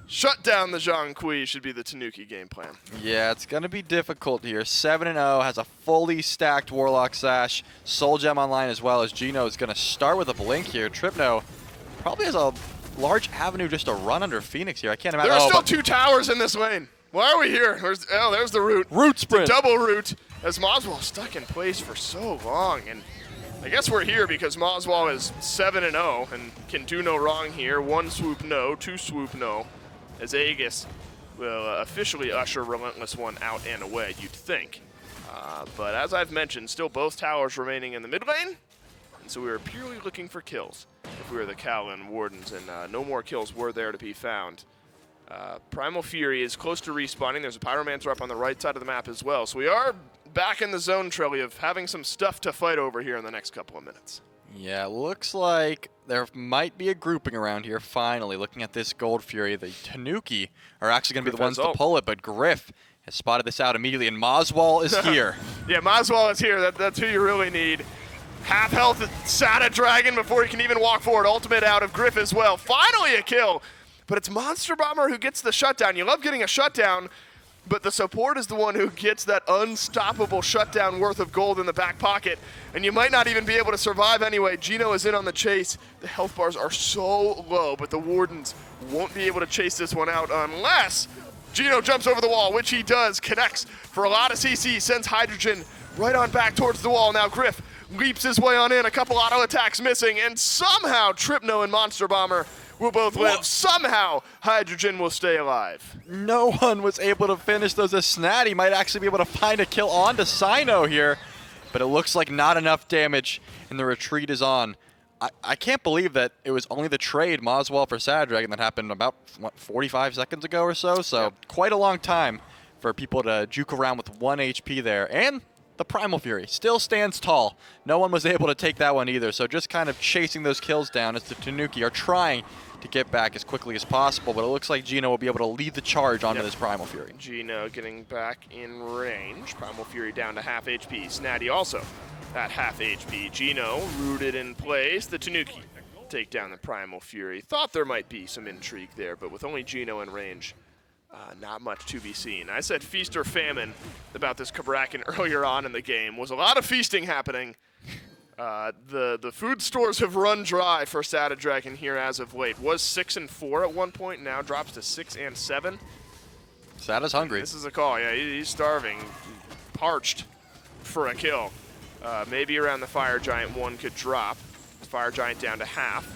shut down the Zhang Kui should be the Tanuki game plan. Yeah, it's going to be difficult here. 7-0, has a fully stacked Warlock Sash. Soul Gem online as well, as Gino is going to start with a Blink here. Tripno probably has a large avenue just to run under Phoenix here. I can't imagine. There are still 2 towers in this lane. Why are we here? There's the root. Root Sprint. Double root, as Moswall stuck in place for so long. And I guess we're here because Moswall is 7-0 and can do no wrong here. 1 swoop no, 2 swoop no. As Aegis will officially usher Relentless One out and away, you'd think. But as I've mentioned, still both towers remaining in the mid lane, and so we are purely looking for kills if we were the Kaolin Wardens, and no more kills were there to be found Primal Fury is close to respawning. There's a Pyromancer up on the right side of the map as well. So we are back in the zone, Trilly, of having some stuff to fight over here in the next couple of minutes. Yeah, looks like there might be a grouping around here, finally. Looking at this Gold Fury, the Tanuki are actually going to be the ones to pull it, but Griff has spotted this out immediately, and Moswall is here. Yeah, Moswall is here. That's who you really need. Half health Sada Dragon before he can even walk forward. Ultimate out of Griff as well. Finally a kill, but it's Monster Bomber who gets the shutdown. You love getting a shutdown, but the support is the one who gets that unstoppable shutdown worth of gold in the back pocket, and you might not even be able to survive anyway. Gino is in on the chase. The health bars are so low, but the Wardens won't be able to chase this one out unless Gino jumps over the wall, which he does, connects for a lot of CC, sends Hydrogen right on back towards the wall. Now Griff leaps his way on in, a couple auto attacks missing, and somehow Tripno and Monster Bomber will both live. Somehow Hydrogen will stay alive. No one was able to finish those, as Snatty might actually be able to find a kill onto Sino here, but it looks like not enough damage, and the retreat is on. I can't believe that it was only the trade Moswell for Sad Dragon that happened about, what, 45 seconds ago or so? So quite a long time for people to juke around with 1 HP there. And the Primal Fury still stands tall. No one was able to take that one either, so just kind of chasing those kills down as the Tanuki are trying to get back as quickly as possible, but it looks like Gino will be able to lead the charge onto this Primal Fury. Gino getting back in range. Primal Fury down to half HP. Snatty also at half HP. Gino rooted in place. The Tanuki take down the Primal Fury. Thought there might be some intrigue there, but with only Gino in range, not much to be seen. I said feast or famine about this Kabrakan earlier on in the game. Was a lot of feasting happening. The food stores have run dry for Sada Dragon here as of late. Was 6-4 at one point, now drops to 6-7. Sada's hungry. This is a call. Yeah, he's starving, parched for a kill. Maybe around the Fire Giant one could drop. Fire Giant down to half.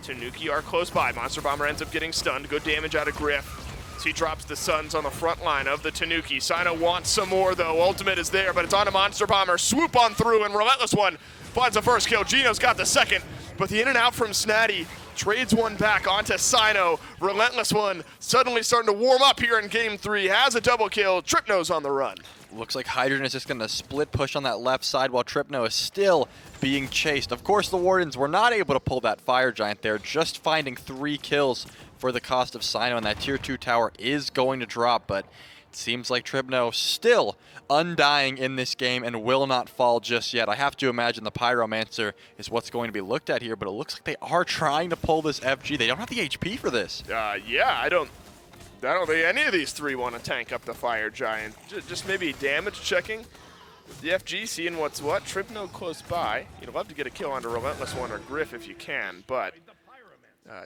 Tanuki are close by. Monster Bomber ends up getting stunned. Good damage out of Griff. So he drops the Suns on the front line of the Tanuki. Sino wants some more though. Ultimate is there, but it's on a Monster Bomber. Swoop on through, and Relentless One finds the first kill. Gino's got the second, but the in and out from Snatty trades one back onto Sino. Relentless One suddenly starting to warm up here in game 3. Has a double kill. Tripno's on the run. Looks like Hydrogen is just going to split push on that left side while Tripno is still being chased. Of course, the Wardens were not able to pull that Fire Giant there, just finding 3 kills for the cost of Sino, and that tier 2 tower is going to drop, but it seems like Tripno still undying in this game and will not fall just yet. I have to imagine the Pyromancer is what's going to be looked at here, but it looks like they are trying to pull this FG. They don't have the HP for this. Yeah, I don't think any of these 3 want to tank up the Fire Giant. Just maybe damage checking. The FG seeing what's what. Tripno close by. You'd love to get a kill onto Relentless One or Griff if you can, but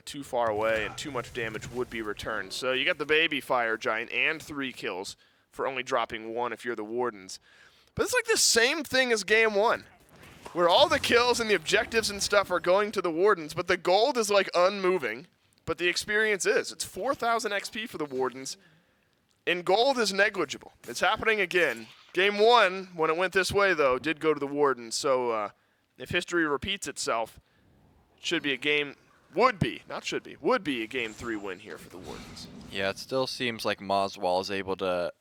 too far away and too much damage would be returned. So you got the baby Fire Giant and 3 kills for only dropping 1 if you're the Wardens. But it's like the same thing as game 1, where all the kills and the objectives and stuff are going to the Wardens, but the gold is like unmoving. But the experience is. It's 4,000 XP for the Wardens, and gold is negligible. It's happening again. Game 1, when it went this way, though, did go to the Wardens. So if history repeats itself, should be a game, would be a game 3 win here for the Wardens. Yeah, it still seems like Moswall is able to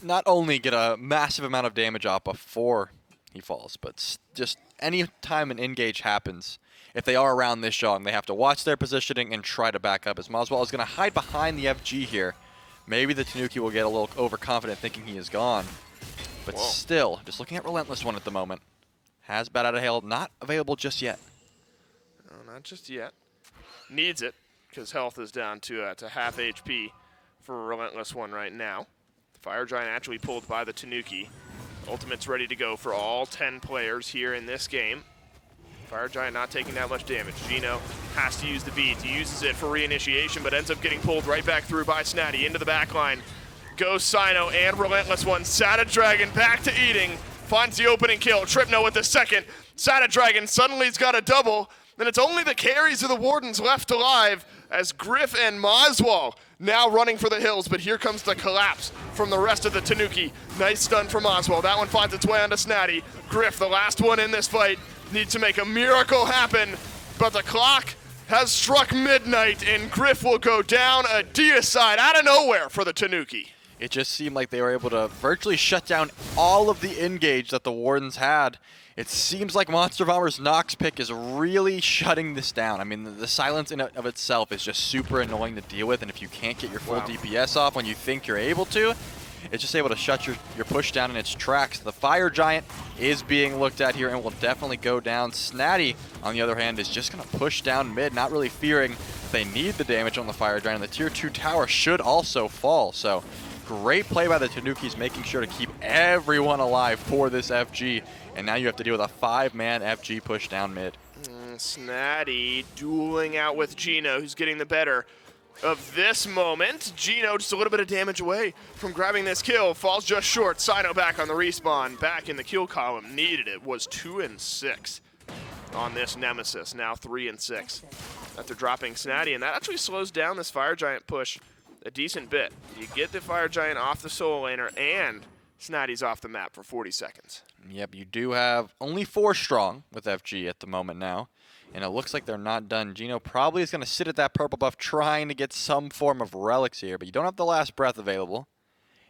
not only get a massive amount of damage off before he falls, but just any time an engage happens, if they are around this young, they have to watch their positioning and try to back up, as Moswell is going to hide behind the FG here. Maybe the Tanuki will get a little overconfident thinking he is gone. But still, just looking at Relentless One at the moment. Has Bat Out of Hail, not available just yet. No, not just yet. Needs it, because health is down to half HP for Relentless One right now. The Fire Giant actually pulled by the Tanuki. Ultimate's ready to go for all 10 players here in this game. Fire Giant not taking that much damage. Gino has to use the beads. He uses it for reinitiation, but ends up getting pulled right back through by Snatty into the back line. Goes Sino and Relentless One. Sada Dragon back to eating. Finds the opening kill. Tripno with the second. Sada Dragon suddenly has got a double. And it's only the carries of the Wardens left alive as Griff and Moswall now running for the hills. But here comes the collapse from the rest of the Tanuki. Nice stun from Moswall. That one finds its way onto Snatty. Griff, the last one in this fight, needs to make a miracle happen, but the clock has struck midnight, and Griff will go down a deicide out of nowhere for the Tanuki. It just seemed like they were able to virtually shut down all of the engage that the Wardens had. It seems like Monster Bomber's Nox pick is really shutting this down. I mean, the silence in and of itself is just super annoying to deal with, and if you can't get your full DPS off when you think you're able to, it's just able to shut your push down in its tracks. The Fire Giant is being looked at here and will definitely go down. Snatty, on the other hand, is just going to push down mid, not really fearing they need the damage on the Fire Giant, and the Tier 2 tower should also fall. So great play by the Tanukis, making sure to keep everyone alive for this FG, and now you have to deal with a 5-man FG push down mid. Snatty dueling out with Gino, who's getting the better of this moment. Gino just a little bit of damage away from grabbing this kill, falls just short. Sino back on the respawn, back in the kill column. Needed it, was 2 and 6 on this Nemesis, now 3 and 6 after dropping Snatty, and that actually slows down this Fire Giant push a decent bit. You get the Fire Giant off the solo laner, and Snatty's off the map for 40 seconds. Yep, you do have only 4 strong with FG at the moment now, and it looks like they're not done. Gino probably is going to sit at that purple buff trying to get some form of relics here, but you don't have the last breath available,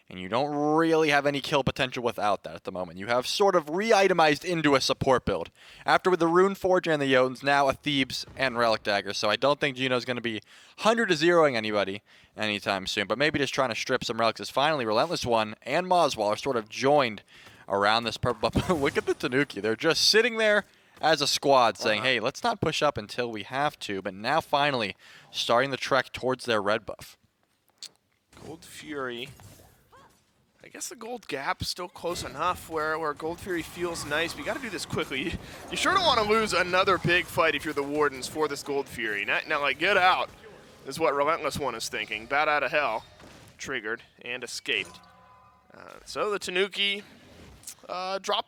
and you don't really have any kill potential without that at the moment. You have sort of re-itemized into a support build. After with the Rune Forger and the Jotuns, now a Thebes and Relic Dagger, so I don't think Gino's going to be 100-0ing anybody anytime soon, but maybe just trying to strip some relics. As finally Relentless One and Moswall are sort of joined around this purple buff. Look at the Tanuki. They're just sitting there as a squad saying, hey, let's not push up until we have to, but now finally starting the trek towards their red buff. Gold Fury. I guess the gold gap is still close enough where Gold Fury feels nice, but you got to do this quickly. You sure don't want to lose another big fight if you're the Wardens for this Gold Fury. Now, like, get out is what Relentless One is thinking. Bat out of hell, triggered, and escaped. So the Tanuki drop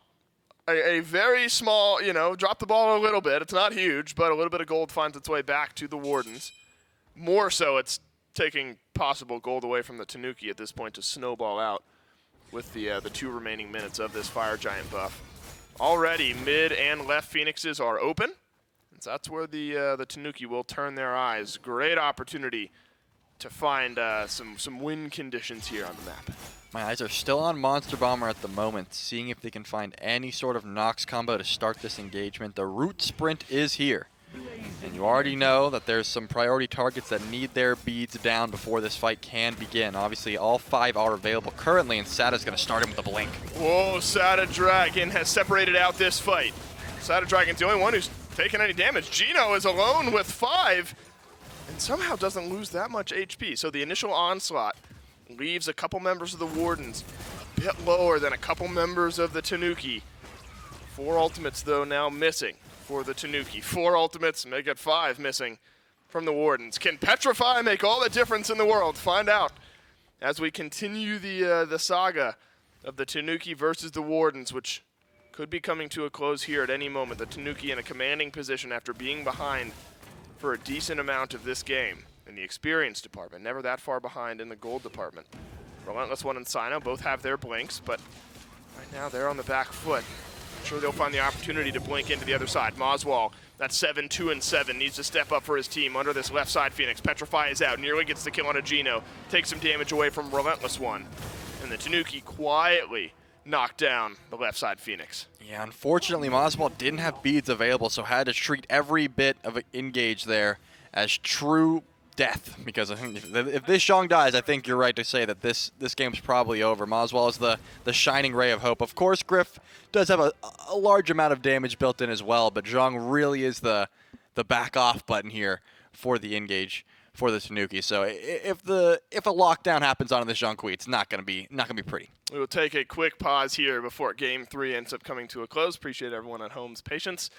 a very small, drop the ball a little bit. It's not huge, but a little bit of gold finds its way back to the Wardens. More so, it's taking possible gold away from the Tanuki at this point to snowball out with the 2 remaining minutes of this Fire Giant buff. Already, mid and left Phoenixes are open. And so that's where the Tanuki will turn their eyes. Great opportunity to find some win conditions here on the map. My eyes are still on Monster Bomber at the moment, seeing if they can find any sort of Nox combo to start this engagement. The root sprint is here. And you already know that there's some priority targets that need their beads down before this fight can begin. Obviously, all 5 are available currently, and Sada's going to start him with a blink. Whoa, Sada Dragon has separated out this fight. Sada Dragon's the only one who's taken any damage. Gino is alone with 5, and somehow doesn't lose that much HP. So the initial onslaught leaves a couple members of the Wardens a bit lower than a couple members of the Tanuki. 4 ultimates, though, now missing for the Tanuki. 4 ultimates, make it 5 missing from the Wardens. Can Petrify make all the difference in the world? Find out as we continue the saga of the Tanuki versus the Wardens, which could be coming to a close here at any moment. The Tanuki in a commanding position after being behind for a decent amount of this game in the experience department. Never that far behind in the gold department. Relentless One and Sino both have their blinks, but right now they're on the back foot. Sure, they'll find the opportunity to blink into the other side. Moswall, that's 7, 2, and 7, needs to step up for his team under this left side Phoenix. Petrify is out, nearly gets the kill on a Gino, takes some damage away from Relentless One. And the Tanuki quietly knocked down the left side Phoenix. Yeah, unfortunately, Moswall didn't have beads available, so had to treat every bit of engage there as true death, because I think if this Zhong dies, I think you're right to say that this game's probably over. Moswall is the shining ray of hope. Of course, Griff does have a large amount of damage built in as well, but Zhong really is the back off button here for the engage for the Tanuki. So if a lockdown happens on this Zhong Kui, it's not gonna be pretty. We will take a quick pause here before Game 3 ends up coming to a close. Appreciate everyone at home's patience.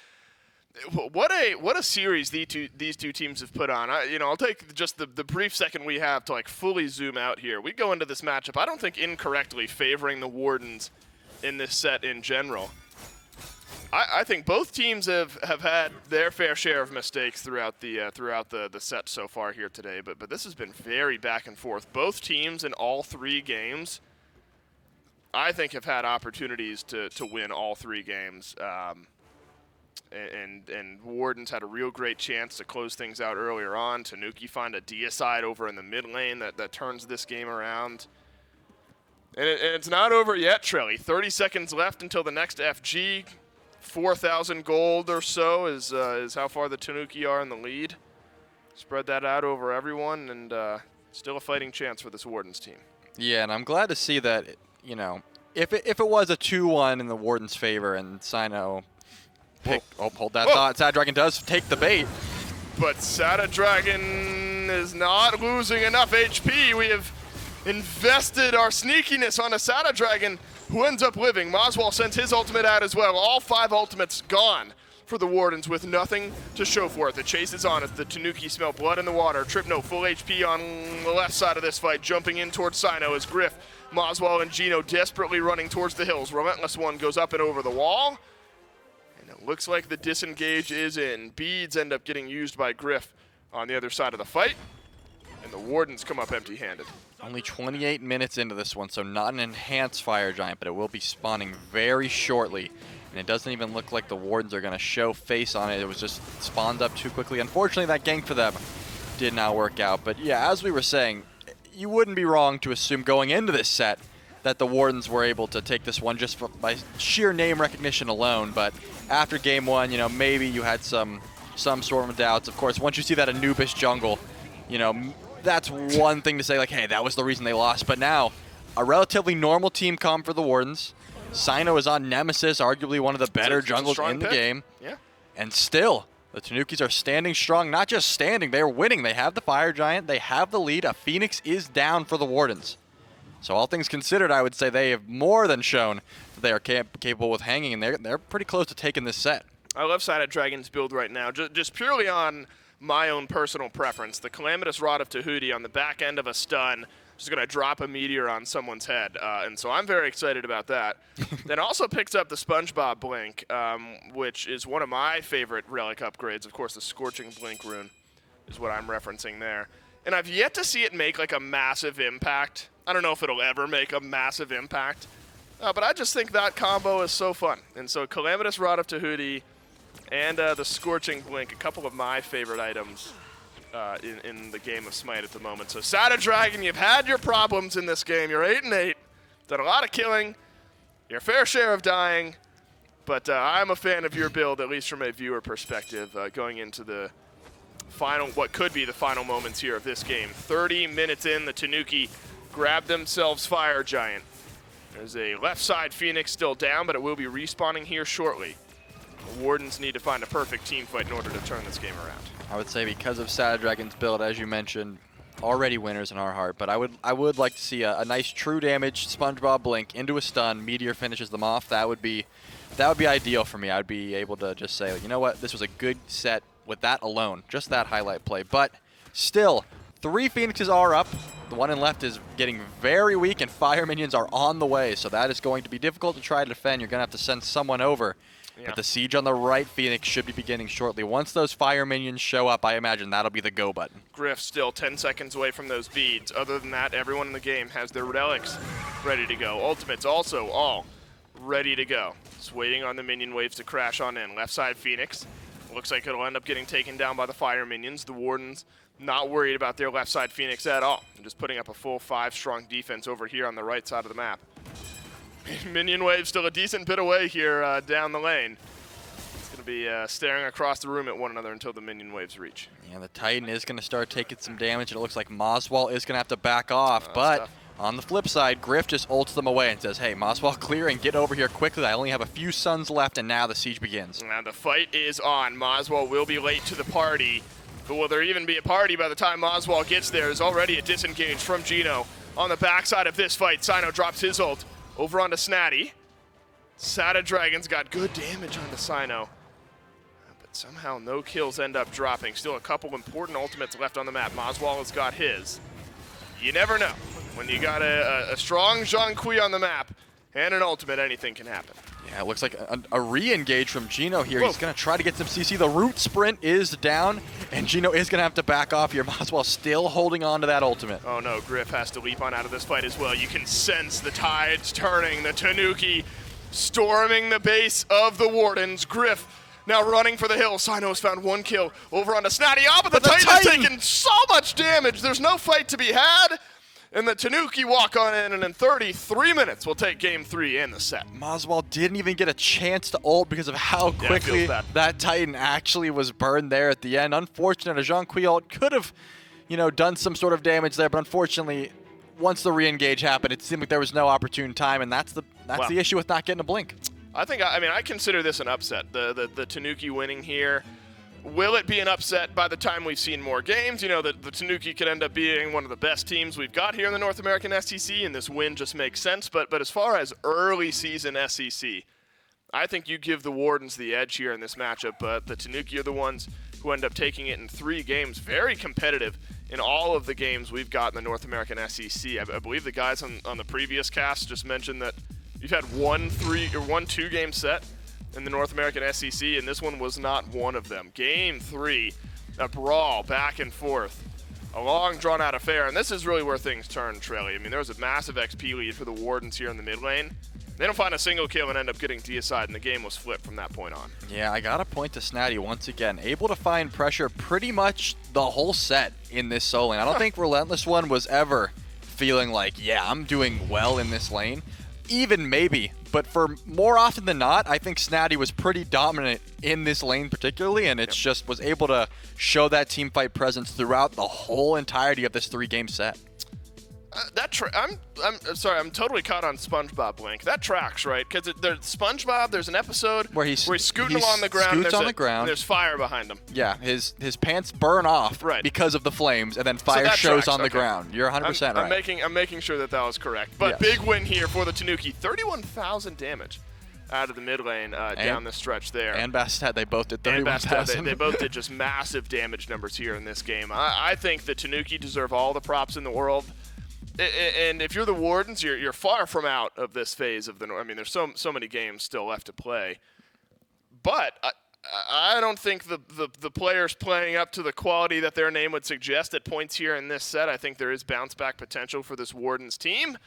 What a series these two teams have put on. I'll take just the brief second we have to fully zoom out here. We go into this matchup, I don't think incorrectly, favoring the Wardens in this set in general. I think both teams have had their fair share of mistakes throughout the set so far here today, but this has been very back and forth. Both teams in all 3 games, I think, have had opportunities to win all 3 games. And Wardens had a real great chance to close things out earlier on. Tanuki find a deicide over in the mid lane that turns this game around. And it's not over yet, Trelly. 30 seconds left until the next FG. 4,000 gold or so is how far the Tanuki are in the lead. Spread that out over everyone, and still a fighting chance for this Wardens team. Yeah, and I'm glad to see that, you know, if it was a 2-1 in the Wardens' favor and Sino hold that thought. Sad Dragon does take the bait. But Sada Dragon is not losing enough HP. We have invested our sneakiness on a Sada Dragon who ends up living. Maswal sends his ultimate out as well. All 5 ultimates gone for the Wardens with nothing to show for it. The chase is on as the Tanuki smell blood in the water. Tripno full HP on the left side of this fight, jumping in towards Sino as Griff, Maswal, and Gino desperately running towards the hills. Relentless One goes up and over the wall. And it looks like the disengage is in. Beads end up getting used by Griff on the other side of the fight. And the Wardens come up empty-handed. Only 28 minutes into this one, so not an enhanced Fire Giant, but it will be spawning very shortly. And it doesn't even look like the Wardens are going to show face on it. It was just spawned up too quickly. Unfortunately, that gank for them did not work out. But yeah, as we were saying, you wouldn't be wrong to assume going into this set that the Wardens were able to take this one just by sheer name recognition alone. But after game one, you know, maybe you had some sort of doubts. Of course, once you see that Anubis jungle, you know, that's one thing to say, like, hey, that was the reason they lost. But now, a relatively normal team comp for the Wardens. Sino is on Nemesis, arguably one of the better jungles in the game. Yeah. And still, the Tanukis are standing strong. Not just standing, they're winning. They have the Fire Giant. They have the lead. A Phoenix is down for the Wardens. So all things considered, I would say they have more than shown that they are capable with hanging, and they're pretty close to taking this set. I love Sided Dragon's build right now, just purely on my own personal preference. The Calamitous Rod of Tahuti on the back end of a stun is going to drop a meteor on someone's head, and so I'm very excited about that. Then also picks up the SpongeBob Blink, which is one of my favorite relic upgrades. Of course, the Scorching Blink rune is what I'm referencing there. And I've yet to see it make like a massive impact. I don't know if it'll ever make a massive impact, but I just think that combo is so fun. And so Calamitous Rod of Tahuti and the Scorching Blink, a couple of my favorite items in the game of Smite at the moment. So Sada Dragon, you've had your problems in this game. You're 8-8, done a lot of killing, your fair share of dying, but I'm a fan of your build, at least from a viewer perspective, going into the final, what could be the final moments here of this game. 30 minutes in, the Tanuki grab themselves Fire Giant. There's a left side Phoenix still down, but it will be respawning here shortly. The Wardens need to find a perfect team fight in order to turn this game around. I would say because of Sada Dragon's build, as you mentioned, already winners in our heart. But I would like to see a nice true damage SpongeBob Blink into a stun. Meteor finishes them off. That would be ideal for me. I'd be able to just say, you know what, this was a good set with that alone, just that highlight play. But still, 3 Phoenixes are up. The one in left is getting very weak, and Fire Minions are on the way. So that is going to be difficult to try to defend. You're going to have to send someone over. Yeah. But the siege on the right Phoenix should be beginning shortly. Once those Fire Minions show up, I imagine that'll be the go button. Griff still 10 seconds away from those beads. Other than that, everyone in the game has their relics ready to go. Ultimates also all ready to go. Just waiting on the minion waves to crash on in. Left side Phoenix. Looks like it'll end up getting taken down by the Fire Minions. The Wardens not worried about their left side Phoenix at all. They're just putting up a full 5-strong defense over here on the right side of the map. Minion wave still a decent bit away here down the lane. It's going to be staring across the room at one another until the minion waves reach. Yeah, the Titan is going to start taking some damage. It looks like Maswal is going to have to back off. But tough. On the flip side, Griff just ults them away and says, hey, Maswal, clear and get over here quickly. I only have a few suns left, and now the siege begins. Now the fight is on. Maswal will be late to the party. But will there even be a party by the time Maswal gets there? There's already a disengage from Gino. On the backside of this fight, Sino drops his ult. Over onto Snatty. Sada Dragon's got good damage onto Sino. But somehow no kills end up dropping. Still a couple important ultimates left on the map. Maswal has got his. You never know. When you got a strong Zhang Kui on the map and an ultimate, anything can happen. Yeah, it looks like a re-engage from Gino here. Whoa. He's going to try to get some CC. The root sprint is down, and Gino is going to have to back off here. Maswal still holding on to that ultimate. Oh no, Griff has to leap on out of this fight as well. You can sense the tides turning. The Tanuki storming the base of the Wardens. Griff now running for the hill. Sino has found 1 kill over on the Snatty. Oh, but the the Titan is Titan! taking so much damage. There's no fight to be had. And the Tanuki walk on in, and in 33 minutes, we'll take game 3 and the set. Moswell didn't even get a chance to ult because of how Yeah, it quickly feels bad. that Titan actually was burned there at the end. Unfortunate, a Jean-Qui ult could have, done some sort of damage there, but unfortunately, once the re-engage happened, it seemed like there was no opportune time, and that's the issue with not getting a blink. I consider this an upset. The Tanuki winning here. Will it be an upset by the time we've seen more games? The Tanuki could end up being one of the best teams we've got here in the North American SEC, and this win just makes sense. But as far as early season SEC, I think you give the Wardens the edge here in this matchup. But the Tanuki are the ones who end up taking it in 3 games. Very competitive in all of the games we've got in the North American SEC. I believe the guys on the previous cast just mentioned that you've had 1 2-game set in the North American SEC, and this one was not one of them. Game 3, a brawl back and forth, a long drawn-out affair, and this is really where things turn, Trelly. There was a massive XP lead for the Wardens here in the mid lane. They don't find a single kill and end up getting deicide, and the game was flipped from that point on. Yeah, I gotta point to Snatty once again. Able to find pressure pretty much the whole set in this solo lane. I don't think Relentless One was ever feeling like, yeah, I'm doing well in this lane. Even maybe, but for more often than not, I think Snatty was pretty dominant in this lane particularly, and it's just was able to show that team fight presence throughout the whole entirety of this 3-game set. I'm sorry, I'm totally caught on SpongeBob Blink. That tracks, right? Because SpongeBob, there's an episode where he's scooting along the ground. And there's fire behind him. Yeah, his pants burn off because of the flames, and then fire shows on the ground. You're 100% right. I'm making sure that was correct. But big win here for the Tanuki. 31,000 damage out of the mid lane down the stretch there. And Bastet, they both did 31,000. They both did just massive damage numbers here in this game. I think the Tanuki deserve all the props in the world. And if you're the Wardens, you're far from out of this phase of the North. There's so many games still left to play. But I don't think the players playing up to the quality that their name would suggest at points here in this set. I think there is bounce-back potential for this Wardens team.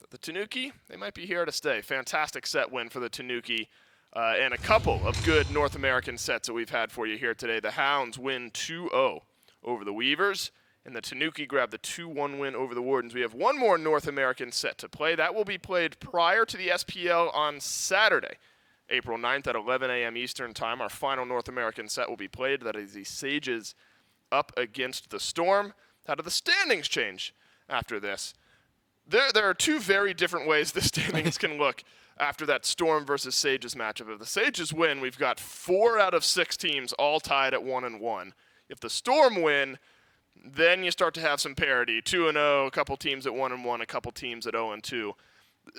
But the Tanuki, they might be here to stay. Fantastic set win for the Tanuki. And a couple of good North American sets that we've had for you here today. The Hounds win 2-0 over the Weavers, and the Tanuki grab the 2-1 win over the Wardens. We have one more North American set to play. That will be played prior to the SPL on Saturday, April 9th at 11 a.m. Eastern Time. Our final North American set will be played. That is the Sages up against the Storm. How do the standings change after this? There are 2 very different ways the standings can look after that Storm versus Sages matchup. If the Sages win, we've got 4 out of 6 teams all tied at 1-1. If the Storm win, then you start to have some parity. 2-0, a couple teams at 1-1, a couple teams at 0-2.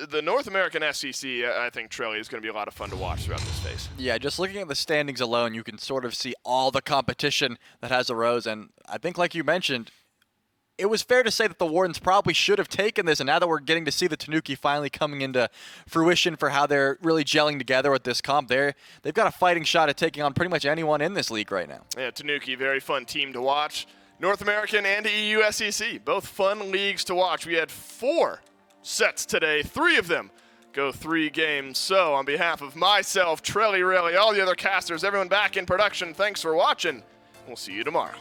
The North American SEC, I think, Trelly, is going to be a lot of fun to watch throughout this phase. Yeah, just looking at the standings alone, you can sort of see all the competition that has arose. And I think, like you mentioned, it was fair to say that the Wardens probably should have taken this. And now that we're getting to see the Tanuki finally coming into fruition for how they're really gelling together with this comp, they've got a fighting shot at taking on pretty much anyone in this league right now. Yeah, Tanuki, very fun team to watch. North American and EU SEC, both fun leagues to watch. We had 4 sets today, 3 of them go 3 games. So on behalf of myself, Trelly Rayleigh, all the other casters, everyone back in production, thanks for watching. We'll see you tomorrow.